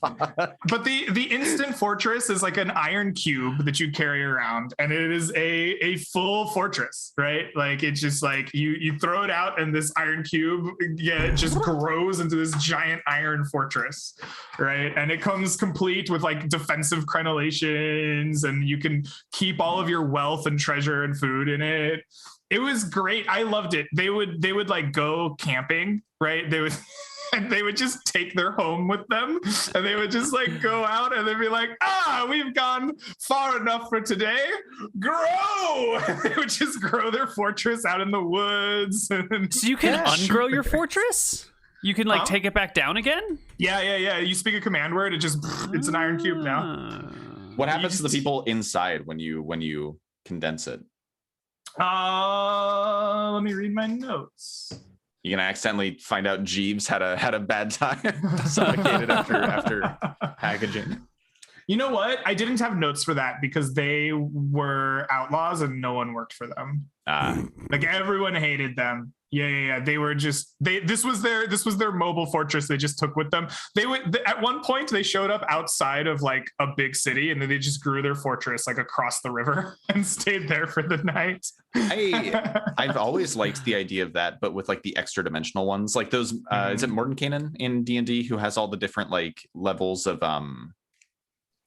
S2: But the instant fortress is like an iron cube that you carry around, and it is a full fortress, right? Like it's just like you throw it out, and this iron cube, it just grows into this giant iron fortress, right? And it comes complete with like defensive crenellations, and you can keep all of your wealth and treasure and food in it. It was great. I loved it. They would like go camping, right? And they would just take their home with them, and they would just like go out, and they'd be like, we've gone far enough for today. Grow! They would just grow their fortress out in the woods.
S1: So you can ungrow your fortress? You can like take it back down again?
S2: Yeah. You speak a command word, it's an iron cube now.
S3: What happens to the people inside when you condense it?
S2: Let me read my notes.
S3: You can accidentally find out Jeeves had a bad time suffocated after packaging.
S2: You know what? I didn't have notes for that because they were outlaws and no one worked for them. Like everyone hated them. Yeah. They were just this was their mobile fortress they just took with them. At one point they showed up outside of like a big city, and then they just grew their fortress like across the river and stayed there for the night.
S3: I've always liked the idea of that, but with like the extra dimensional ones, like those is it Mordenkainen in D&D who has all the different like levels of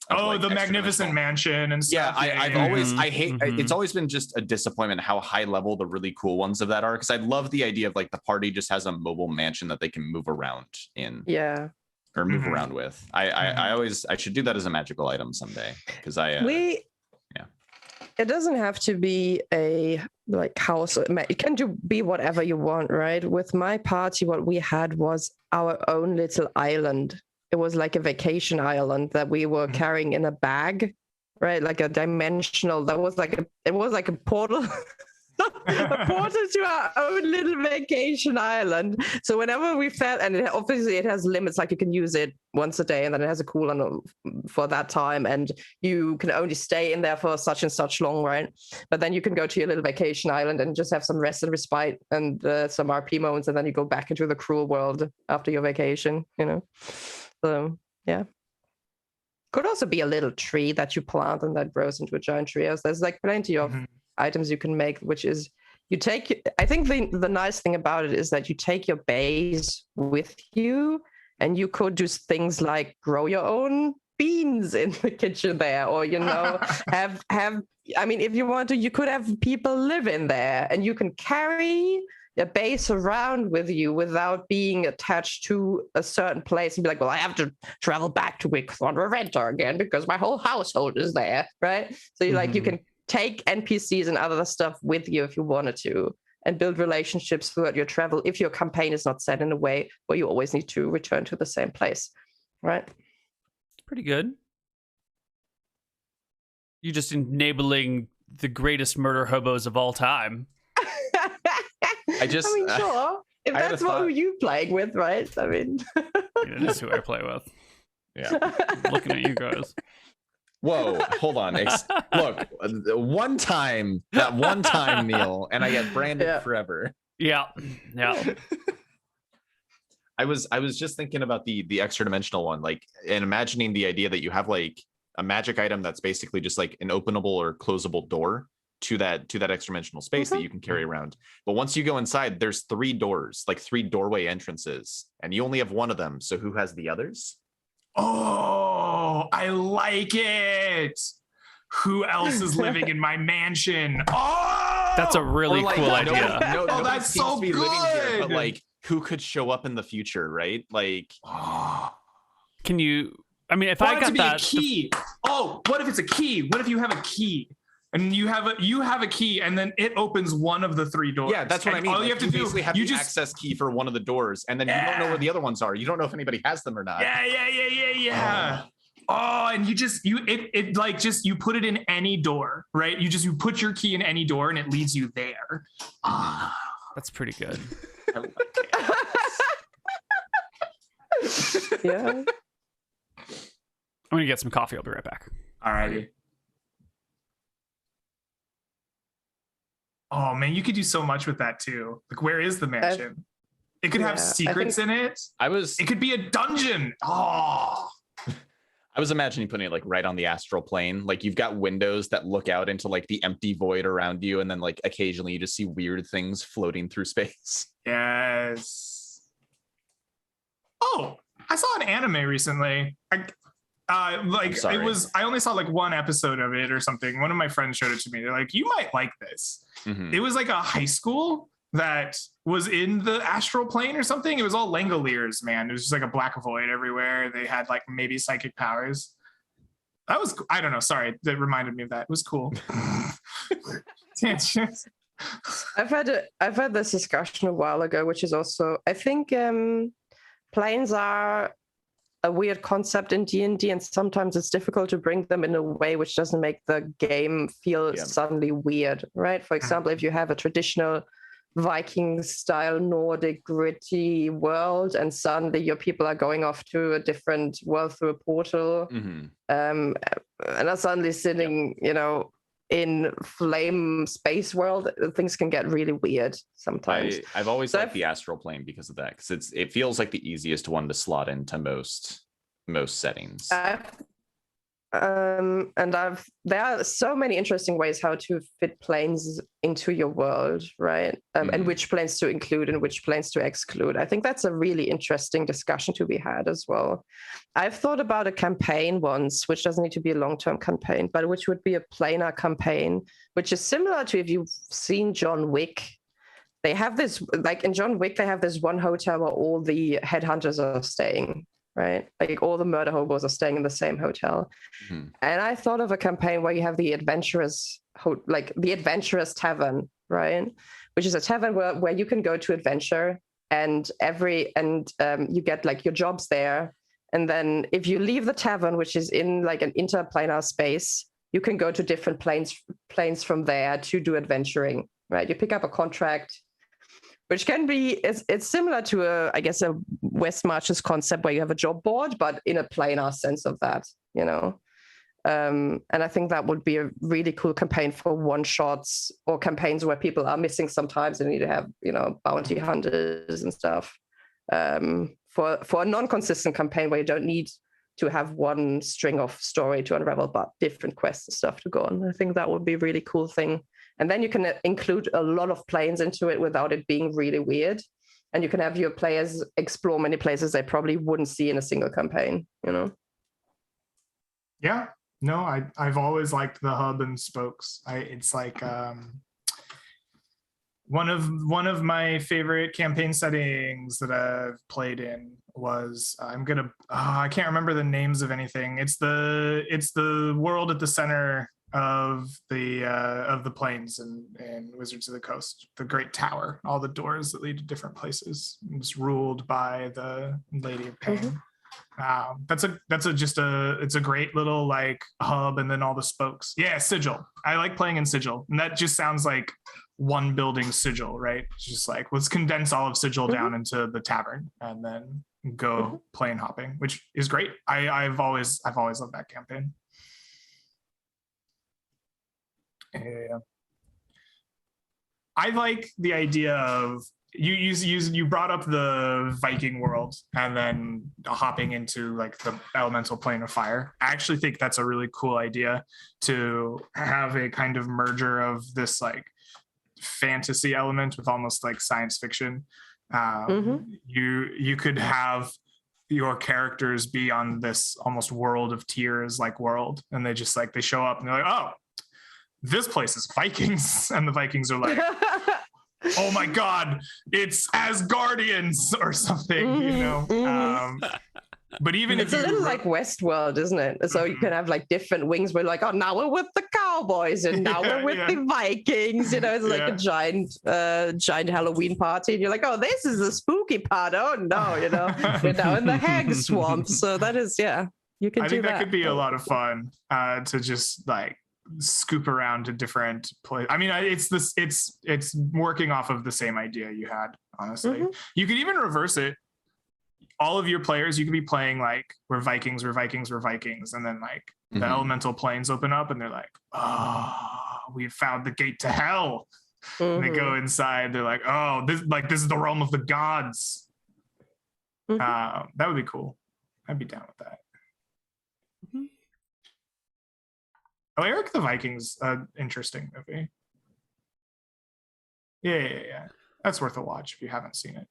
S2: like the magnificent mansion and stuff.
S3: I hate it's always been just a disappointment how high level the really cool ones of that are, because I love the idea of like the party just has a mobile mansion that they can move around in.
S4: Yeah.
S3: Or move around with. I should do that as a magical item someday, because
S4: it doesn't have to be a like house. It can be whatever you want, right? With my party, what we had was our own little island. It was like a vacation island that we were carrying in a bag, right? Like a dimensional. It was like a portal. a portal to our own little vacation island. So whenever we felt, and obviously it has limits, like you can use it once a day, and then it has a cooldown for that time, and you can only stay in there for such and such long, right? But then you can go to your little vacation island and just have some rest and respite and some RP moments, and then you go back into the cruel world after your vacation, you know? So, yeah. Could also be a little tree that you plant and that grows into a giant tree. There's like plenty of items you can make, which is you take. I think the nice thing about it is that you take your base with you, and you could do things like grow your own beans in the kitchen there, or have. I mean, if you want to, you could have people live in there, and you can carry a base around with you without being attached to a certain place and be like, well, I have to travel back to Reventer again because my whole household is there, right? So you can take NPCs and other stuff with you if you wanted to, and build relationships throughout your travel if your campaign is not set in a way where you always need to return to the same place, right?
S1: Pretty good. You're just enabling the greatest murder hobos of all time.
S4: I mean, sure. If that's what you're playing with, right? I mean,
S1: that is who I play with.
S3: Yeah.
S1: Looking at you guys.
S3: Whoa, hold on. Look, one time, Neal, and I get branded forever.
S1: Yeah.
S3: I was just thinking about the extra dimensional one, like, and imagining the idea that you have like a magic item that's basically just like an openable or closable door to that extra dimensional space that you can carry around. But once you go inside, there's 3 doors, like 3 doorway entrances, and you only have one of them. So who has the others?
S2: Oh, I like it. Who else is living in my mansion? Oh,
S1: that's a really cool idea.
S2: No, that's so good. Here,
S3: but like, who could show up in the future, right? Like,
S1: can you? I mean, if I got that
S2: key. Oh, what if it's a key? What if you have a key? And you have a key, and then it opens one of the 3 doors.
S3: Yeah, that's what I mean.
S2: All you have to do is
S3: have the access key for one of the doors, and then you don't know where the other ones are. You don't know if anybody has them or not.
S2: Yeah. Oh, and you put it in any door, right? You put your key in any door, and it leads you there.
S1: That's pretty good.
S4: Yeah.
S1: I'm gonna get some coffee. I'll be right back.
S2: Alrighty. Oh man, you could do so much with that too. Like, where is the mansion? It could have secrets in it. It could be a dungeon. Oh.
S3: I was imagining putting it like right on the astral plane. Like, you've got windows that look out into like the empty void around you, and then like occasionally you just see weird things floating through space.
S2: Yes. Oh, I saw an anime recently. I only saw like 1 episode of it or something. One of my friends showed it to me. They're like, you might like this. It was like a high school that was in the astral plane or something. It was all Langoliers, man. It was just like a black void everywhere. They had like maybe psychic powers. That was, I don't know. Sorry. That reminded me of that. It was cool.
S4: I've had this discussion a while ago, which is also, I think planes are a weird concept in D&D, and sometimes it's difficult to bring them in a way which doesn't make the game feel suddenly weird, right? For example, if you have a traditional Viking-style Nordic gritty world, and suddenly your people are going off to a different world through a portal, and are suddenly sitting, in flame space world, things can get really weird sometimes.
S3: I've always liked the astral plane because of that, because it feels like the easiest one to slot into most settings.
S4: There are so many interesting ways how to fit planes into your world, right? And which planes to include and which planes to exclude. I think that's a really interesting discussion to be had as well. I've thought about a campaign once, which doesn't need to be a long-term campaign, but which would be a planar campaign, which is similar to, if you've seen John Wick. They have this, like in John Wick, they have this one hotel where all the headhunters are staying, right? Like all the murder hobos are staying in the same hotel. And I thought of a campaign where you have the adventurous tavern, right? Which is a tavern where you can go to adventure, and you get like your jobs there. And then if you leave the tavern, which is in like an interplanar space, you can go to different planes from there to do adventuring, right? You pick up a contract, which can be, it's similar to I guess a West Marches concept where you have a job board, but in a planar sense of that, and I think that would be a really cool campaign for one shots or campaigns where people are missing sometimes and need to have, bounty hunters and stuff. For a non-consistent campaign where you don't need to have one string of story to unravel, but different quests and stuff to go on. I think that would be a really cool thing. And then you can include a lot of planes into it without it being really weird. And you can have your players explore many places they probably wouldn't see in a single campaign,
S2: Yeah, no, I've always liked the hub and spokes. It's like one of my favorite campaign settings that I've played in was I can't remember the names of anything. It's the world at the center of the plains and Wizards of the Coast, the Great Tower, all the doors that lead to different places. It's ruled by the Lady of Pain. It's a great little like hub, and then all the spokes. Yeah, Sigil. I like playing in Sigil, and that just sounds like one building Sigil, right? It's just like, let's condense all of Sigil down into the tavern, and then go plane hopping, which is great. I've always loved that campaign. Yeah. I like the idea of you brought up the Viking world and then hopping into like the elemental plane of fire. I actually think that's a really cool idea to have a kind of merger of this like fantasy element with almost like science fiction. You could have your characters be on this almost world of tears like world, and they just like they show up and they're like, oh, this place is Vikings, and the Vikings are like, oh my god, it's Asgardians or something, But even
S4: it's a little like Westworld, isn't it? So you can have like different wings where like, oh, now we're with the cowboys and now we're with the Vikings. It's like a giant Halloween party. And you're like, oh, this is the spooky part. Oh no, we're now in the hag swamp. So that is, you can do that.
S2: I think that could be a lot of fun to just like scoop around to different places. I mean, it's working off of the same idea you had, honestly. You could even reverse it. All of your players, you could be playing like we're Vikings, and then like the elemental planes open up and they're like, oh, we found the gate to hell. And they go inside, they're like, oh, this is the realm of the gods. That would be cool. I'd be down with that. Oh, Eric the Vikings, interesting movie. Yeah. That's worth a watch if you haven't seen it.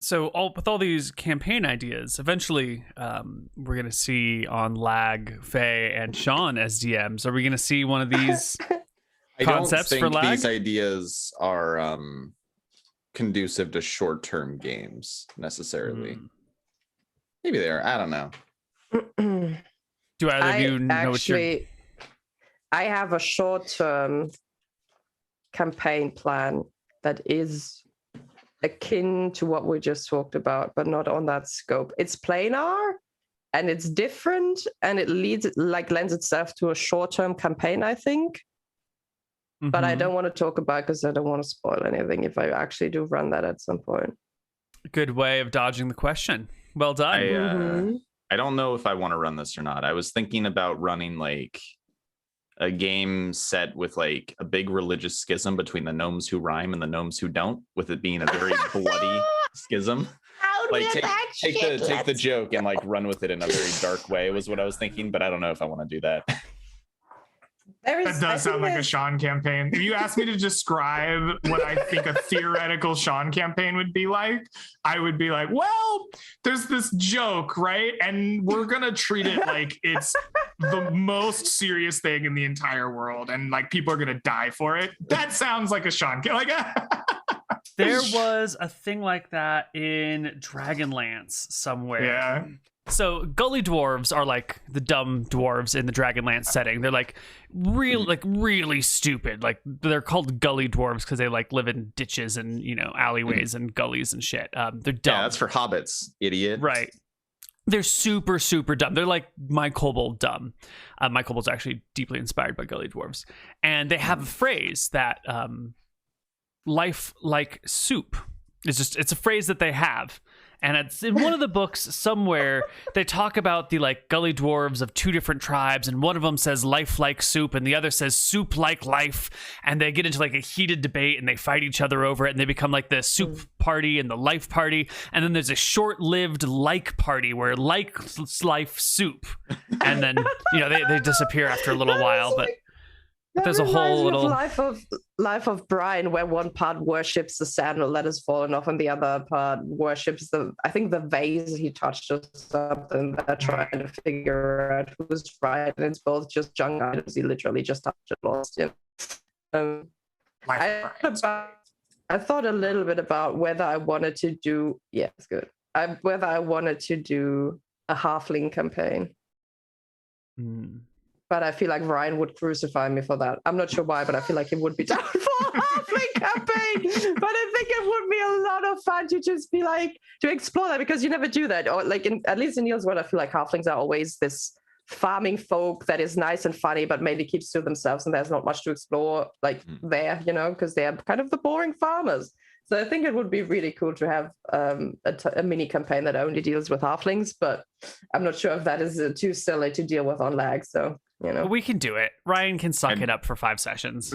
S1: So with all these campaign ideas, eventually we're going to see on Lag, Faye, and Sean as DMs. Are we going to see one of these concepts for Lag?
S3: These ideas are conducive to short-term games necessarily. Maybe they are. I don't know.
S1: Do either of you know what you're...
S4: I have a short-term campaign plan that is akin to what we just talked about, but not on that scope. It's planar and it's different, and it lends itself to a short-term campaign, I think. But I don't want to talk about it because I don't want to spoil anything if I actually do run that at some point.
S1: Good way of dodging the question. Well done.
S3: I don't know if I want to run this or not. I was thinking about running like a game set with like a big religious schism between the gnomes who rhyme and the gnomes who don't, with it being a very bloody schism. Like take the joke and like run with it in a very dark way was what I was thinking, but I don't know if I want to do that.
S2: That does sound like a Sean campaign. If you asked me to describe what I think a theoretical Sean campaign would be like, I would be like, well, there's this joke, right? And we're going to treat it like it's the most serious thing in the entire world. And like people are going to die for it. That sounds like a Sean campaign.
S1: There was a thing like that in Dragonlance somewhere.
S2: Yeah.
S1: So gully dwarves are like the dumb dwarves in the Dragonlance setting. They're like really stupid. Like they're called gully dwarves because they like live in ditches and alleyways and gullies and shit. They're dumb.
S3: Yeah, that's for hobbits, idiot.
S1: Right. They're super, super dumb. They're like my kobold dumb. My kobold's actually deeply inspired by gully dwarves. And they have a phrase that life like soup. It's a phrase that they have. And it's in one of the books somewhere, they talk about the like gully dwarves of two different tribes, and one of them says life like soup, and the other says soup like life, and they get into like a heated debate, and they fight each other over it, and they become like the soup party and the life party, and then there's a short-lived like party where like life soup, and then they disappear after a little while, but. There's a whole little
S4: life of Brian, where one part worships the sandal that has fallen off, and the other part worships the vase he touched or something. They're trying to figure out who's right, and it's both just junk items. He literally just touched it, lost it. I thought a little bit about whether I wanted to do. Yeah, it's good. Whether I wanted to do a halfling campaign. But I feel like Ryan would crucify me for that. I'm not sure why, but I feel like he would be down for a halfling campaign. But I think it would be a lot of fun to just be like, to explore that, because you never do that. Or like, at least in Neal's world, I feel like halflings are always this farming folk that is nice and funny, but mainly keeps to themselves, and there's not much to explore there, because they're kind of the boring farmers. So I think it would be really cool to have a mini campaign that only deals with halflings, but I'm not sure if that is too silly to deal with on lag. So,
S1: we can do it. Ryan can suck it up for 5 sessions.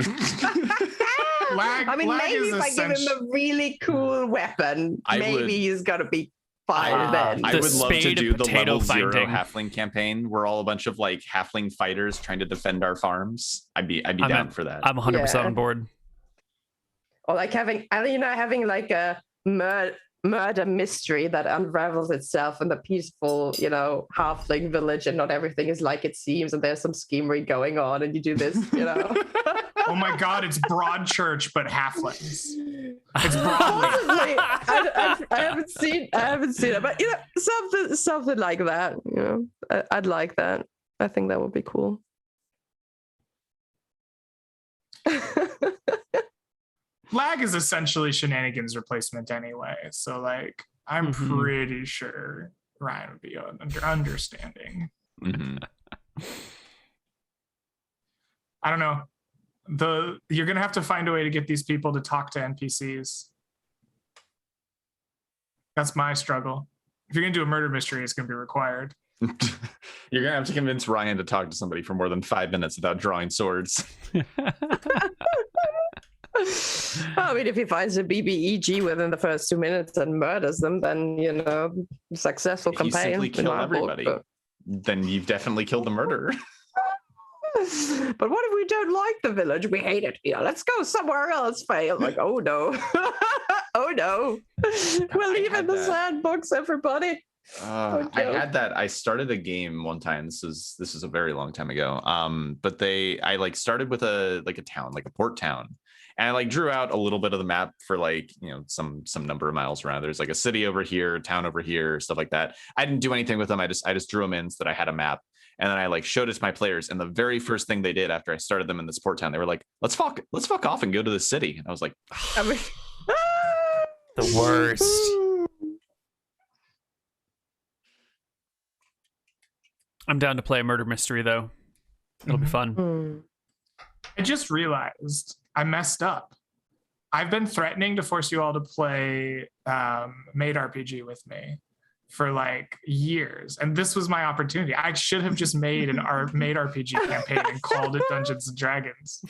S2: Lag
S4: maybe if I give him a really cool weapon, he's got to be fine then.
S3: I would love to do the level 0
S1: finding.
S3: halfling campaign. We're all a bunch of like halfling fighters trying to defend our farms. I'd be down for that.
S1: I'm 100% on board.
S4: Or like having like a murder mystery that unravels itself in the peaceful, halfling village, and not everything is like it seems, and there's some schemery going on, and you do this,
S2: Oh my God, it's Broadchurch, but halflings. It's Broadway.
S4: Possibly. I haven't seen it, but something like that. I'd like that. I think that would be cool.
S2: Lag is essentially shenanigans replacement anyway, so like I'm pretty sure Ryan would be understanding. I don't know. You're gonna have to find a way to get these people to talk to NPCs. That's my struggle. If you're gonna do a murder mystery, it's gonna be required.
S3: You're gonna have to convince Ryan to talk to somebody for more than 5 minutes without drawing swords.
S4: I mean, if he finds a BBEG within the first 2 minutes and murders them, then successful campaign.
S3: You simply kill everybody. Then you've definitely killed the murderer.
S4: But what if we don't like the village? We hate it here. Let's go somewhere else. Fail. Like, oh no, oh no, we're leaving the sandbox, everybody.
S3: I had that. I started a game one time. This is a very long time ago. But I like started with a town, like a port town. And I like drew out a little bit of the map for like, some number of miles around. There's like a city over here, town over here, stuff like that. I didn't do anything with them. I just drew them in so that I had a map. And then I like showed it to my players. And the very first thing they did after I started them in this port town, they were like, let's fuck off and go to the city. And I was like,
S1: the worst. I'm down to play a murder mystery though. It'll be fun.
S2: I just realized I messed up. I've been threatening to force you all to play Made RPG with me for like years, and this was my opportunity. I should have just made Made RPG campaign and called it Dungeons and Dragons.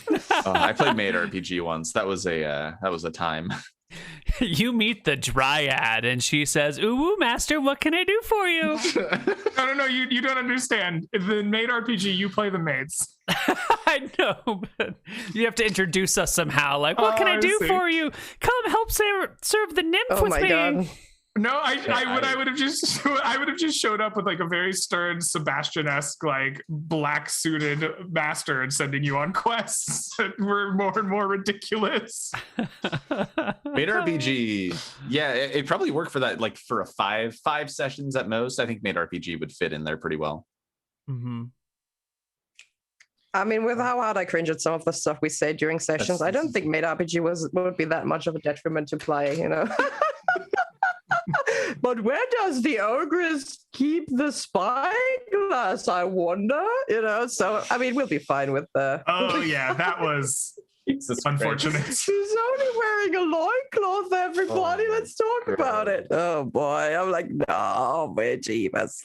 S3: I played Made RPG once. That was a time.
S1: You meet the dryad and she says, "Ooh, master, what can I do for you?"
S2: No, you don't understand. In the Made RPG, you play the maids.
S1: I know, but you have to introduce us somehow. Like, what can I do for you? Come help serve the nymph with me. God.
S2: No, I would have just showed up with like a very stern Sebastian-esque like black suited bastard sending you on quests that were more and more ridiculous.
S3: Made RPG, yeah, it probably worked for that. Like for a five sessions at most, I think Made RPG would fit in there pretty well.
S4: I mean, with how hard I cringe at some of the stuff we say during sessions, I don't think Made RPG would be that much of a detriment to play. But where does the ogress keep the spyglass, I wonder? So I mean, we'll be fine with the.
S2: Oh yeah, that was
S3: Jesus
S2: unfortunate.
S4: She's only wearing a loincloth, everybody.
S3: Oh,
S4: Let's talk about it. Oh boy. I'm like, no, we're Jeebus.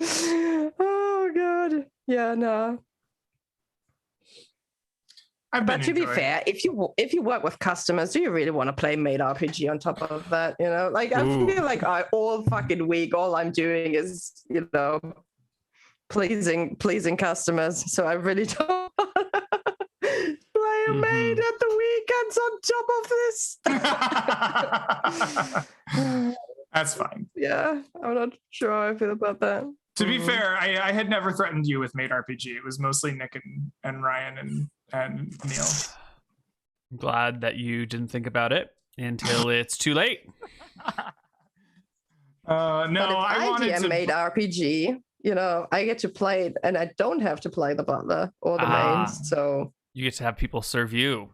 S4: Oh god. Yeah, no. But to be fair, if you work with customers, do you really want to play Made RPG on top of that? Like I feel like all fucking week, all I'm doing is, pleasing customers. So I really don't want to play a maid at the weekends on top of this.
S2: That's fine.
S4: Yeah, I'm not sure how I feel about that.
S2: To be fair, I had never threatened you with Made RPG. It was mostly Nick and Ryan and Neal.
S1: I'm glad that you didn't think about it until it's too late.
S2: No, I wanted to
S4: Made RPG. I get to play it, and I don't have to play the butler or the mains. So
S1: you get to have people serve you.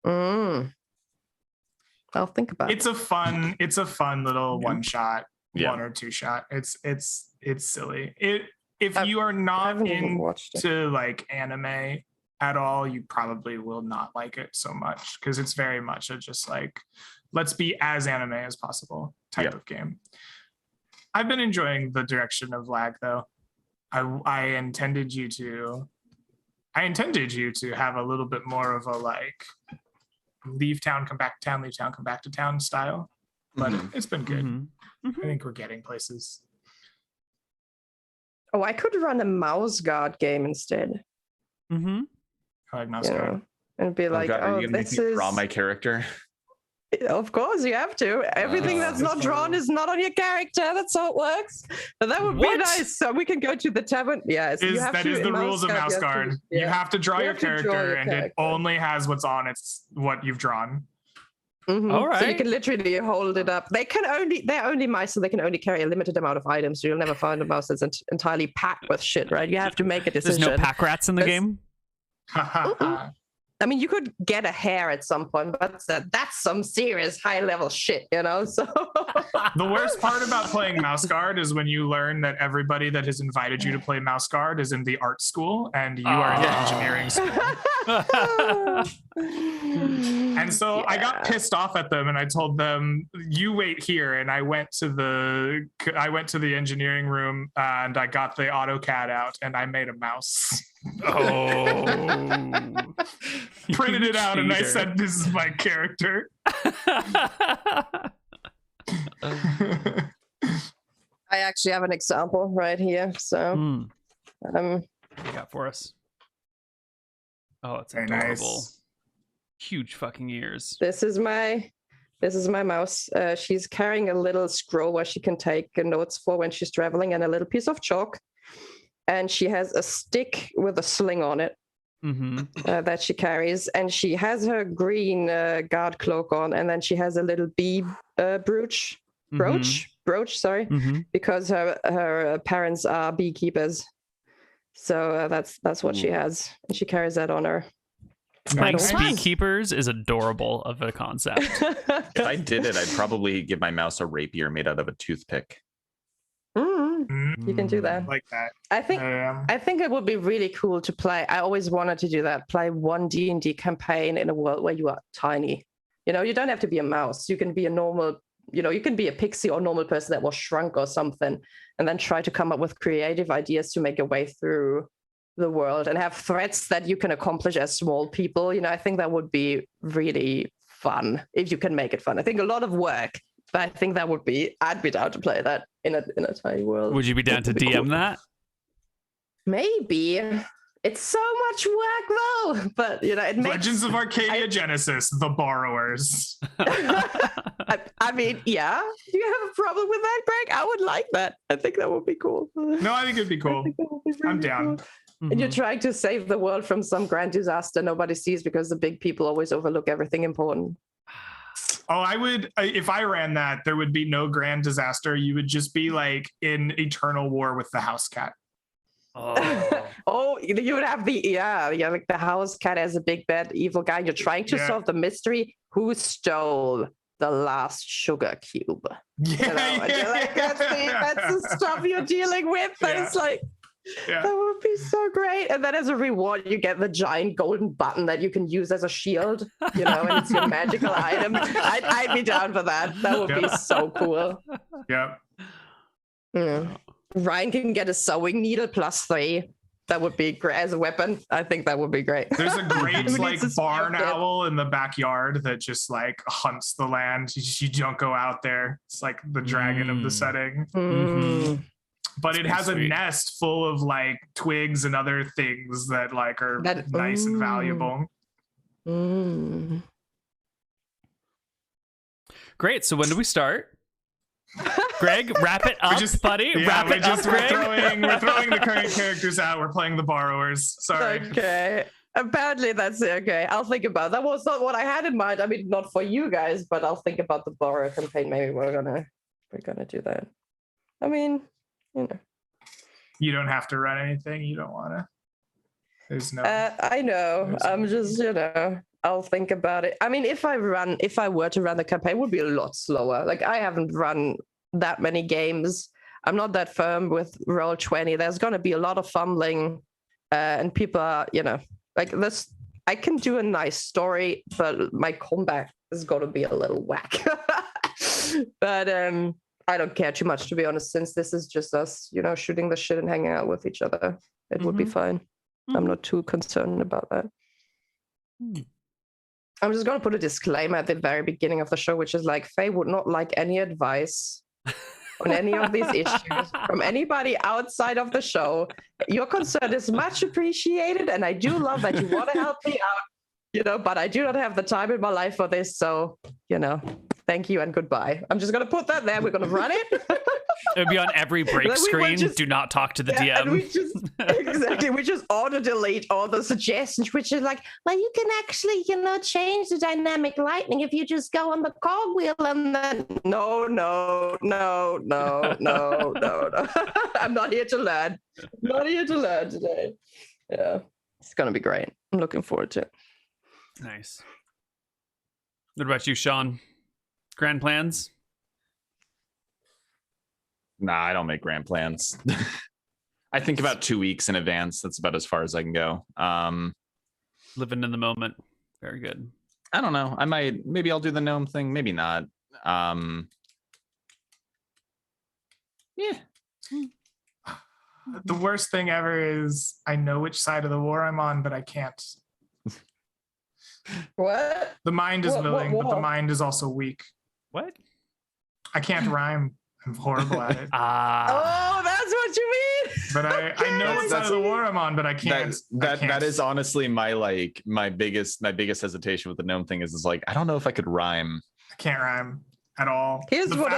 S4: I'll think about it.
S2: It's a fun little one shot, 1 or 2 shot. It's silly. If you are not into like anime at all, you probably will not like it so much because it's very much a just like let's be as anime as possible type of game. I've been enjoying the direction of lag though. I intended you to have a little bit more of a like leave town, come back to town, leave town, come back to town style, but it's been good. I think we're getting places.
S4: Oh, I could run a mouse guard game instead.
S2: I like mouse guard.
S4: And be like,
S3: are you gonna make me draw my character?
S4: Of course, you have to. Everything that's not drawn is not on your character. That's how it works. But that would be nice. So we can go to the tavern. Yeah, so
S2: that is the rules of mouse guard. You have to draw your character, and it only has what's on it's what you've drawn.
S1: All right.
S4: So you can literally hold it up. They're only mice, so they can only carry a limited amount of items. So you'll never find a mouse that's entirely packed with shit, right? You have to make a decision.
S1: There's no pack rats in the game?
S4: I mean, you could get a hair at some point, but that's some serious high-level shit, So
S2: the worst part about playing Mouse Guard is when you learn that everybody that has invited you to play Mouse Guard is in the art school and you are in the engineering school. And so I got pissed off at them and I told them, "You wait here." And I went to the engineering room and I got the AutoCAD out and I made a mouse. Printed it out and I said, "This is my character."
S4: I actually have an example right here. So
S1: what you got for us? Oh, it's
S2: very
S1: adorable.
S2: Nice.
S1: Huge fucking ears.
S4: This is my mouse. She's carrying a little scroll where she can take notes for when she's traveling and a little piece of chalk. And she has a stick with a sling on it that she carries. And she has her green guard cloak on. And then she has a little bee brooch, because her parents are beekeepers. So that's what she has. And she carries that on her.
S1: Thanks, beekeepers is adorable of a concept.
S3: If I did it, I'd probably give my mouse a rapier made out of a toothpick.
S4: You can do that.
S2: Like that.
S4: I think it would be really cool to play. I always wanted to do that. Play one D&D campaign in a world where you are tiny. You don't have to be a mouse. You can be a normal, you can be a pixie or normal person that was shrunk or something, and then try to come up with creative ideas to make your way through the world and have threats that you can accomplish as small people. I think that would be really fun if you can make it fun. I think a lot of work, but I think I'd be down to play that in a tiny world.
S1: Would you be down to DM cool. that?
S4: Maybe. It's so much work though, but it makes
S2: Legends of Arcadia Genesis, The Borrowers.
S4: I mean, yeah. Do you have a problem with that, Greg? I would like that. I think that would be cool.
S2: No, I think it'd be cool. I'm down.
S4: Cool. And you're trying to save the world from some grand disaster nobody sees because the big people always overlook everything important.
S2: Oh, I would, if I ran that, there would be no grand disaster. You would just be like in eternal war with the house cat.
S4: Oh, you would have like the house cat as a big bad evil guy. You're trying to solve the mystery. Who stole the last sugar cube.
S2: Yeah,
S4: That's the stuff you're dealing with.
S2: Yeah.
S4: It's like,
S2: yeah.
S4: that would be so great. And then as a reward, you get the giant golden button that you can use as a shield, and it's your magical item. I'd be down for that. That would be so cool.
S2: Yep.
S4: Ryan can get a sewing needle +3. That would be great as a weapon. I think that would be great.
S2: There's a great like barn owl in the backyard that just like hunts the land. You don't go out there. It's like the dragon of the setting.
S1: Mm-hmm.
S2: But it has a nest full of like twigs and other things that like are nice and valuable.
S1: Great. So when do we start? Greg, wrap it up, buddy. Wrap it up, Greg.
S2: We're throwing the current characters out. We're playing the borrowers. Sorry.
S4: Okay. Apparently that's okay. I'll think about it. That was not what I had in mind. I mean, not for you guys, but I'll think about the borrower campaign. Maybe we're gonna do that. I mean,
S2: You don't have to run anything. You don't want to. There's no.
S4: I know. I'm just, I'll think about it. I mean, if I were to run the campaign, it would be a lot slower. Like, I haven't run that many games. I'm not that firm with Roll20. There's going to be a lot of fumbling, and people are, like this. I can do a nice story, but my combat is going to be a little whack. But I don't care too much, to be honest, since this is just us, shooting the shit and hanging out with each other. It would be fine. I'm not too concerned about that. I'm just going to put a disclaimer at the very beginning of the show, which is like, Faye would not like any advice on any of these issues from anybody outside of the show. Your concern is much appreciated, and I do love that you want to help me out, but I do not have the time in my life for this. So, thank you and goodbye. I'm just going to put that there. We're going to run it.
S1: It would be on every break screen. Do not talk to the DM.
S4: And we just auto-delete all the suggestions, which is like,
S5: well, you can actually, change the dynamic lightning if you just go on the cogwheel and then...
S4: No. I'm not here to learn. Not here to learn today. Yeah, it's going to be great. I'm looking forward to it.
S1: Nice. What about you, Sean? Grand plans?
S3: Nah, I don't make grand plans. I think about 2 weeks in advance. That's about as far as I can go.
S1: Living in the moment. Very good.
S3: I don't know. Maybe I'll do the gnome thing. Maybe not. Yeah.
S2: The worst thing ever is I know which side of the war I'm on, but I can't.
S4: What?
S2: The mind is willing, but the mind is also weak.
S1: What?
S2: I can't rhyme. I'm horrible at it.
S4: Oh, that's what you mean.
S2: But I know what side of the war I'm on, but I can't.
S3: That is honestly my biggest hesitation with the gnome thing is like, I don't know if I could rhyme.
S2: I can't rhyme at all.
S4: Here's what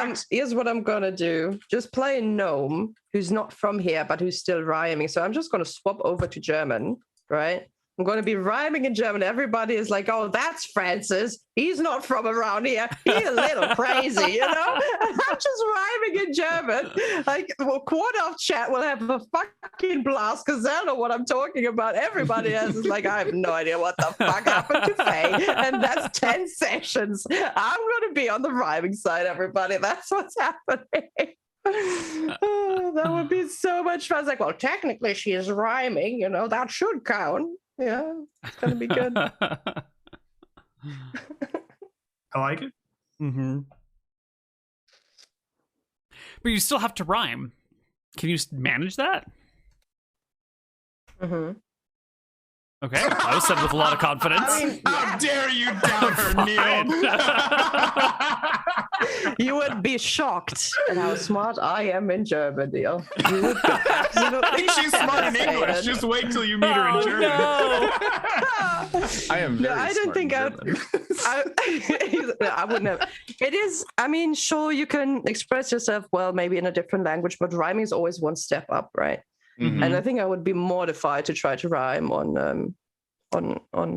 S4: I'm gonna do. Just play a gnome who's not from here, but who's still rhyming. So I'm just gonna swap over to German, right? I'm going to be rhyming in German. Everybody is like, oh, that's Francis. He's not from around here. He's a little crazy, I'm just rhyming in German. Like, quarter of chat will have a fucking blast because they'll know what I'm talking about. Everybody else is like, I have no idea what the fuck happened to Faye. And that's 10 sessions. I'm going to be on the rhyming side, everybody. That's what's happening. Oh, that would be so much fun. It's like, well, technically she is rhyming, that should count. Yeah, it's gonna be good.
S2: I like it.
S1: Mm-hmm. But you still have to rhyme. Can you manage that?
S4: Mm-hmm.
S1: Okay, I was said with a lot of confidence.
S2: How dare you doubt her, Neal?
S4: You would be shocked at how smart I am in German, Neal. You would be absolutely
S2: She's smart in English. Just wait till you meet her in German.
S1: No.
S3: I am very
S4: I don't
S3: smart
S4: think I wouldn't have. It is, sure, you can express yourself well, maybe in a different language, but rhyming is always one step up, right?
S3: Mm-hmm.
S4: And I think I would be mortified to try to rhyme on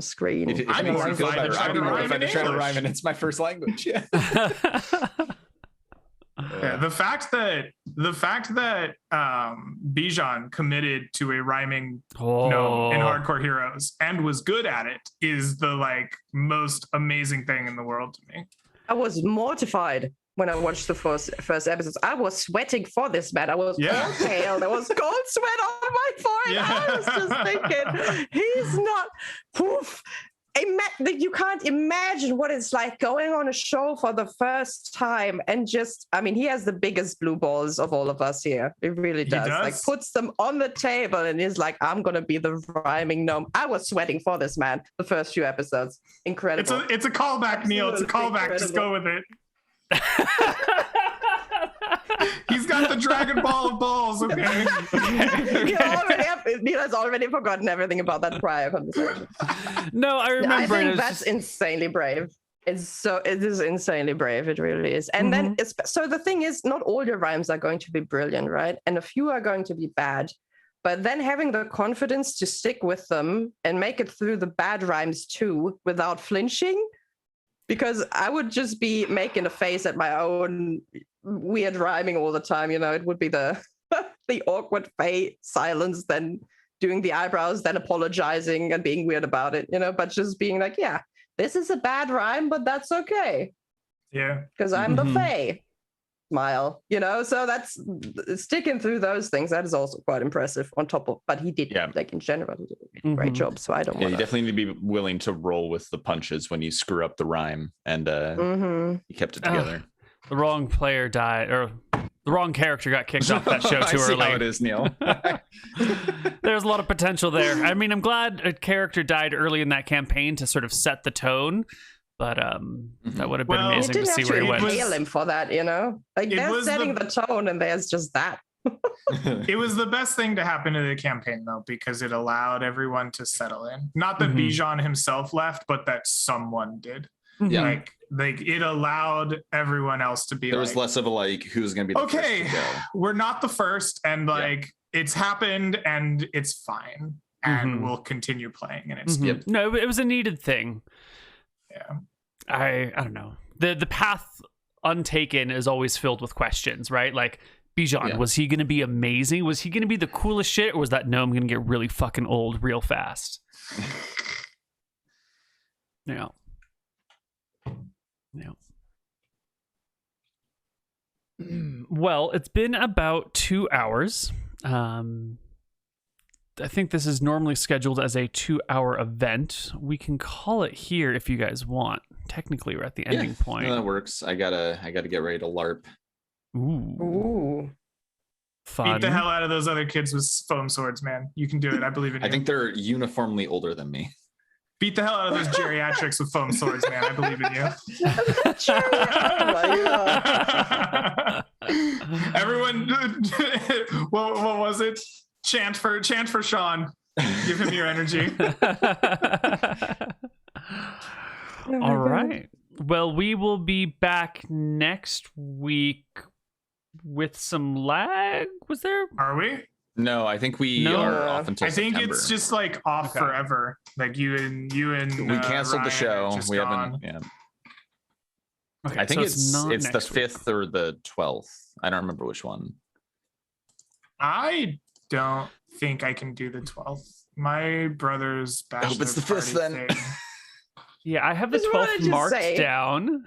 S4: screen.
S3: If I try to rhyme and it's my first language. Yeah.
S2: Yeah, the fact that Bijan committed to a rhyming gnome in Hardcore Heroes and was good at it is the most amazing thing in the world to me.
S4: I was mortified when I watched the first episodes. I was sweating for this man. I was all pale. There was cold sweat on my forehead.
S2: Yeah.
S4: I was just thinking, he's not. Poof. You can't imagine what it's like going on a show for the first time and just, I mean, he has the biggest blue balls of all of us here. He really does. Like, puts them on the table and is like, I'm going to be the rhyming gnome. I was sweating for this man the first few episodes. Incredible.
S2: It's a callback, Neal. It's a callback.
S4: Incredible.
S2: Just go with it. He's got the Dragon Ball of balls, okay?
S4: Neal has already forgotten everything about that prior conversation.
S1: No, I remember.
S4: I think that's insanely brave. It is insanely brave. It really is. And then, so the thing is, not all your rhymes are going to be brilliant, right? And a few are going to be bad. But then having the confidence to stick with them and make it through the bad rhymes too, without flinching, because I would just be making a face at my own weird rhyming all the time. You know, it would be the awkward silence, then doing the eyebrows, then apologizing and being weird about it, you know, but just being like, yeah, this is a bad rhyme, but that's okay.
S2: Yeah.
S4: Because I'm the Fae. Smile, you know, so that's sticking through those things. That is also quite impressive on top of, but he did, like in general, he did a great job. So I don't want
S3: you definitely need to be willing to roll with the punches when you screw up the rhyme, and he kept it together.
S1: The wrong player died, or the wrong character got kicked off that show too early.
S3: I see how it is, Neal.
S1: There's a lot of potential there. I mean, I'm glad a character died early in that campaign to sort of set the tone. But that would have been amazing to see where he went.
S4: Hail him for that, you know? Like, they're setting the tone, and there's just that.
S2: It was the best thing to happen to the campaign, though, because it allowed everyone to settle in. Not that Bijan himself left, but that someone did.
S3: Yeah.
S2: Like it allowed everyone else to be
S3: there was less of a like, who's going to be the first to go.
S2: We're not the first, and like it's happened, and it's fine, and we'll continue playing, and it's
S1: no, it was a needed thing.
S2: Yeah,
S1: I don't know. The path untaken is always filled with questions, right? Like, Bijan, was he going to be amazing? Was he going to be the coolest shit, or was that gnome going to get really fucking old real fast? Yeah. Well, it's been about 2 hours. I think this is normally scheduled as a 2-hour event. We can call it here if you guys want. Technically, we're at the ending point.
S3: No, that works. I gotta get ready to LARP.
S1: Ooh. Fun.
S2: Beat the hell out of those other kids with foam swords, man. You can do it. I believe in you.
S3: I think they're uniformly older than me.
S2: Beat the hell out of those geriatrics with foam swords, man. I believe in you. Everyone, what was it? Chant for Sean. Give him your energy.
S1: All right. Well, we will be back next week with some lag. Was there?
S2: Are we?
S3: No, I think we are off until September.
S2: I think it's just like off forever. Like you and
S3: we canceled
S2: Ryan
S3: the show. We
S2: gone.
S3: haven't. Yeah.
S1: Okay,
S3: I think
S1: so
S3: it's the 5th
S1: week.
S3: or the 12th. I don't remember which one.
S2: I don't think I can do the 12th. My brother's bachelor
S3: I hope it's the 5th then.
S1: Yeah, I have the 12th marked down.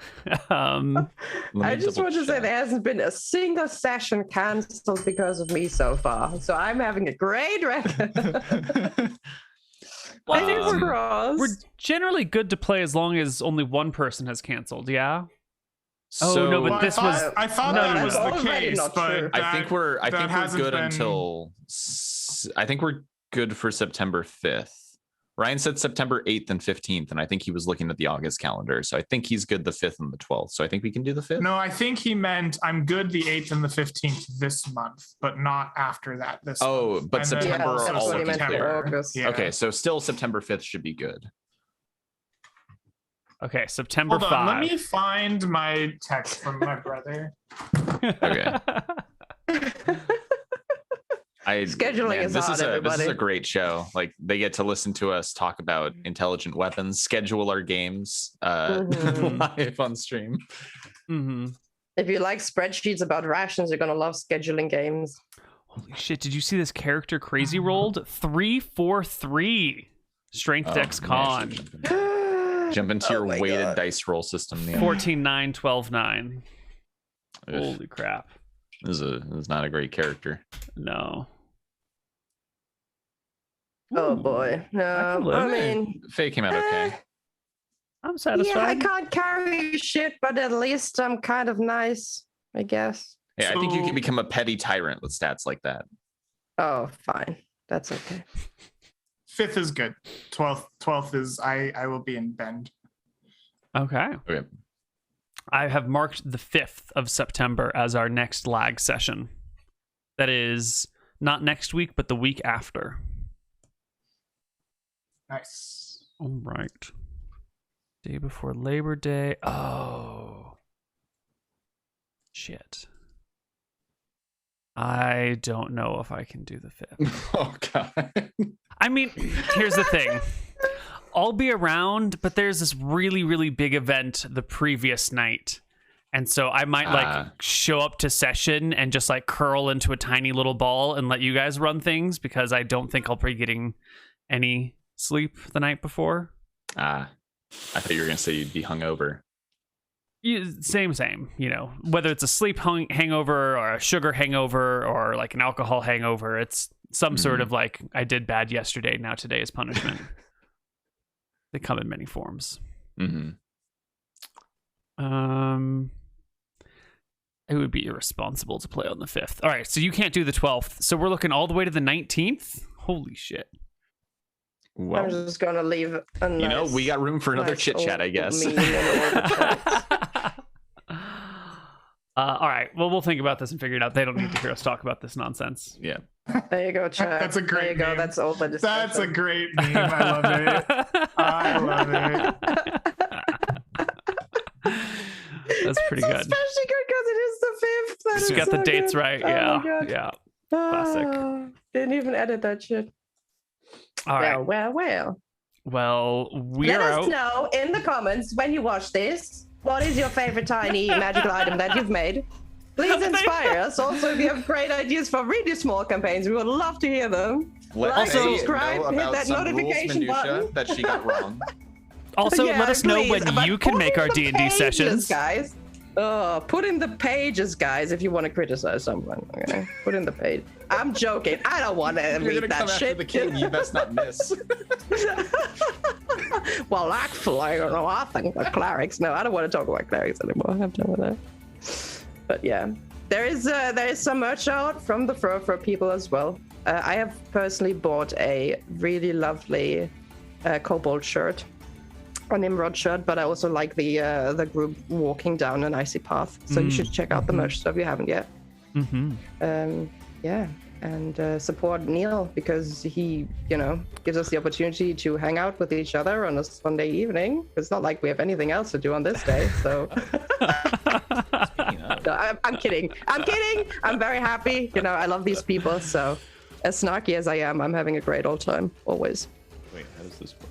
S4: I just want to say there hasn't been a single session cancelled because of me so far. So I'm having a great record.
S1: Well, I think we're generally good to play as long as only one person has canceled, yeah?
S3: So,
S1: no, but this was...
S2: I thought that was the case, but
S3: I think we're good
S2: been...
S3: until... I think we're good for September 5th. Ryan said September 8th and 15th, and I think he was looking at the August calendar. So I think he's good the 5th and the 12th. So I think we can do the 5th.
S2: No, I think he meant I'm good the 8th and the 15th this month, but not after that this month.
S3: But September are all looking clear.
S2: Yeah.
S3: Okay, so still September 5th should be good.
S1: Okay, September 5.
S2: Hold on, let me find my text from my brother.
S3: Okay.
S4: Scheduling is hard, everybody.
S3: This is a great show. Like, they get to listen to us talk about intelligent weapons, schedule our games live on stream.
S4: If you like spreadsheets about rations, you're gonna love scheduling games.
S1: Holy shit! Did you see this character crazy rolled 3-4-3 strength dex con?
S3: Jump into your
S4: my
S3: weighted
S4: God.
S3: dice roll system, Neal.
S1: 14, 9, 12, 9.
S3: Ugh,
S1: Holy crap.
S3: this is not a great character.
S1: No.
S4: Oh
S1: Ooh,
S4: boy.
S1: I
S4: No.
S1: can live.
S4: I mean,
S3: Faye came out okay.
S1: I'm
S4: yeah, I
S1: satisfied.
S4: can't carry shit, but at least I'm kind of nice, I guess.
S3: Yeah, I think you
S2: So-
S3: can become a petty tyrant with stats like that.
S4: Oh, fine. That's okay.
S2: 5th is good. 12th is I will be in Bend.
S1: Okay.
S3: Okay.
S1: I have marked the 5th of September as our next lag session. That is not next week, but the week after.
S2: Nice.
S1: All right. Day before Labor Day. Oh. Shit. I don't know if I can do the 5th.
S3: Oh god.
S1: I mean, here's the thing. I'll be around, but there's this really, really big event the previous night. And so I might like show up to session and just like curl into a tiny little ball and let you guys run things because I don't think I'll be getting any sleep the night before.
S3: I thought you were gonna say you'd be hungover.
S1: Same, you know, whether it's a sleep hangover or a sugar hangover or like an alcohol hangover, it's some sort of like I did bad yesterday, now today is punishment. They come in many forms.
S3: Mm-hmm.
S1: It would be irresponsible to play on the 5th. All right, so you can't do the 12th. So we're looking all the way to the 19th? Holy shit.
S4: I'm
S3: Well,
S4: just gonna leave a nice,
S3: you know, we got room for another
S4: nice
S3: chit chat, I
S4: old
S3: guess.
S4: meme in all the chats.
S1: All right, well, we'll think about this and figure it out. They don't need to hear us talk about this nonsense.
S3: Yeah.
S4: There you go, chat.
S2: That's a great
S4: There you go.
S2: meme.
S4: That's all the discussion.
S2: That's a great meme. I love it. I love it.
S1: That's pretty
S4: It's
S1: good.
S4: especially good because it is the 5th. That
S1: You
S4: is
S1: got the
S4: so
S1: dates
S4: good.
S1: right.
S4: Oh
S1: Yeah.
S4: my God.
S1: Yeah. Classic.
S4: Didn't even edit that shit.
S1: All right.
S4: Well.
S1: Well, we're
S4: Let us
S1: out.
S4: know in the comments when you watch this. What is your favorite tiny magical item that you've made? Please inspire us. Also, if you have great ideas for really small campaigns, we would love to hear them.
S3: Let
S4: Like,
S3: Faye
S4: subscribe,
S3: know
S4: hit
S3: about
S4: that
S3: some
S4: notification
S3: rules minutia
S4: button.
S3: that she got wrong.
S1: Also,
S4: Yeah,
S1: let us know
S4: please,
S1: when
S4: but
S1: you can
S4: put
S1: make
S4: in
S1: our
S4: the
S1: D&D
S4: pages,
S1: sessions.
S4: guys. Put in the pages, guys, if you want to criticize someone. Okay? Put in the page. I'm joking. I don't want to
S3: You're
S4: read
S3: gonna
S4: that
S3: come after
S4: shit.
S3: the king. You best not miss.
S4: Well, actually, I don't know. I think the clerics. No, I don't want to talk about clerics anymore. I'm done with that. But yeah, there is some merch out from the Fro people as well. I have personally bought a really lovely kobold shirt, a Nimrod shirt, but I also like the group walking down an icy path. So you should check out the merch stuff if you haven't yet. Yeah, and support Neal because he, gives us the opportunity to hang out with each other on a Sunday evening. It's not like we have anything else to do on this day, so. No, I'm kidding. I'm very happy. I love these people. So, as snarky as I am, I'm having a great old time always.
S3: Wait, how does this work?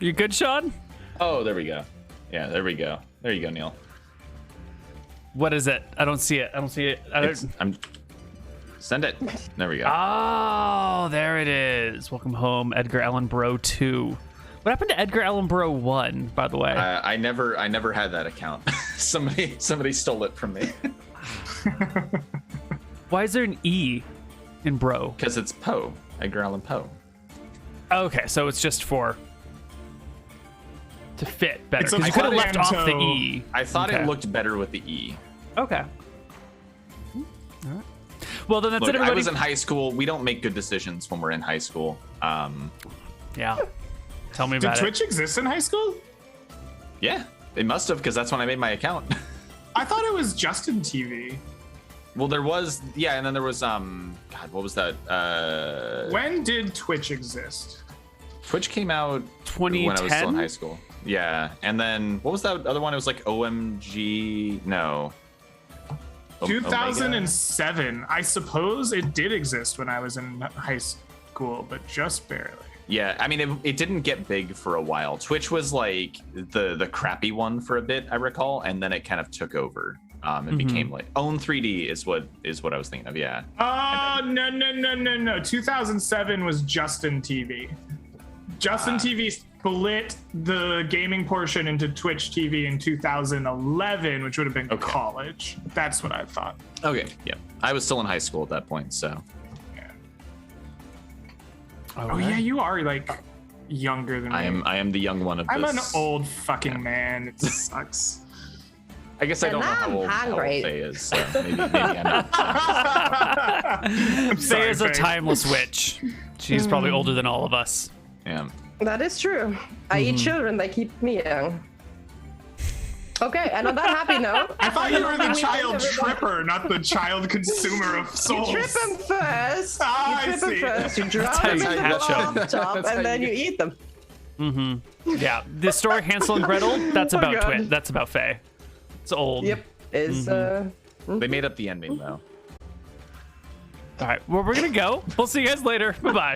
S1: You good, Sean?
S3: Oh, there we go. Yeah, there we go. There you go, Neal.
S1: What is it? I don't see it.
S3: Send it. There we go.
S1: Oh, there it is. Welcome home, Edgar Allan Bro 2. What happened to Edgar Allan Bro 1, by the way?
S3: I never had that account. somebody stole it from me.
S1: Why is there an E in Bro?
S3: Because it's Poe, Edgar Allan Poe.
S1: Okay, so it's just to fit better.
S2: It's a
S1: Because you could have left off the
S2: portmanteau.
S1: E.
S3: I thought
S1: Okay.
S3: it looked better with the E.
S1: Okay. All right. Well, then that's
S3: Look,
S1: it, everybody.
S3: I was in high school. We don't make good decisions when we're in high school.
S1: Yeah. Tell me
S2: Did
S1: about
S2: Twitch exist in high school?
S3: Yeah, it must have because that's when I made my account.
S2: I thought it was Justin TV.
S3: Well, there was, yeah, and then there was God, what was that?
S2: When did Twitch exist?
S3: Twitch came out
S1: 2010?
S3: when I was still in high school. Yeah, and then what was that other one? It was like OMG. No.
S2: 2007. I suppose it did exist when I was in high school, but just barely.
S3: Yeah, I mean, it didn't get big for a while. Twitch was like the crappy one for a bit, I recall, and then it kind of took over. It became like Own 3D is what I was thinking of. Yeah.
S2: Oh, no. 2007 was Justin TV. Justin TV split the gaming portion into Twitch TV in 2011, which would have been college. That's what I thought.
S3: Okay, yeah. I was still in high school at that point, so.
S2: Yeah.
S1: All
S2: Oh
S1: right.
S2: yeah, you are like younger than me.
S3: I am the young one of
S2: I'm an
S3: this.
S2: old fucking man. It sucks.
S3: I guess I don't know how
S4: I'm
S3: old
S4: hungry.
S3: Faye is, so maybe I'm not.
S2: I'm
S1: Faye
S2: sorry,
S1: is a
S2: Faye.
S1: timeless witch. She's probably older than all of us.
S3: Yeah.
S4: That is true. I eat children, they keep me young. Okay, and on that happy note,
S2: I thought you were the
S4: we
S2: child
S4: thank everybody-
S2: tripper, not the child consumer of
S4: You
S2: souls.
S4: trip them first.
S2: Ah, I
S4: You trip them
S2: see.
S4: first. You drop
S1: how
S4: them
S1: you
S4: in the
S1: hatch 'em.
S4: laptop,
S3: That's how
S4: and then
S3: you-
S4: you eat them.
S1: Yeah, the story Hansel and Gretel, that's
S4: Oh,
S1: about
S4: God.
S1: Twit. That's about Faye. It's old.
S4: Yep. Is
S3: They made up the ending, though.
S1: All right, well, we're going to go. We'll see you guys later. Bye-bye.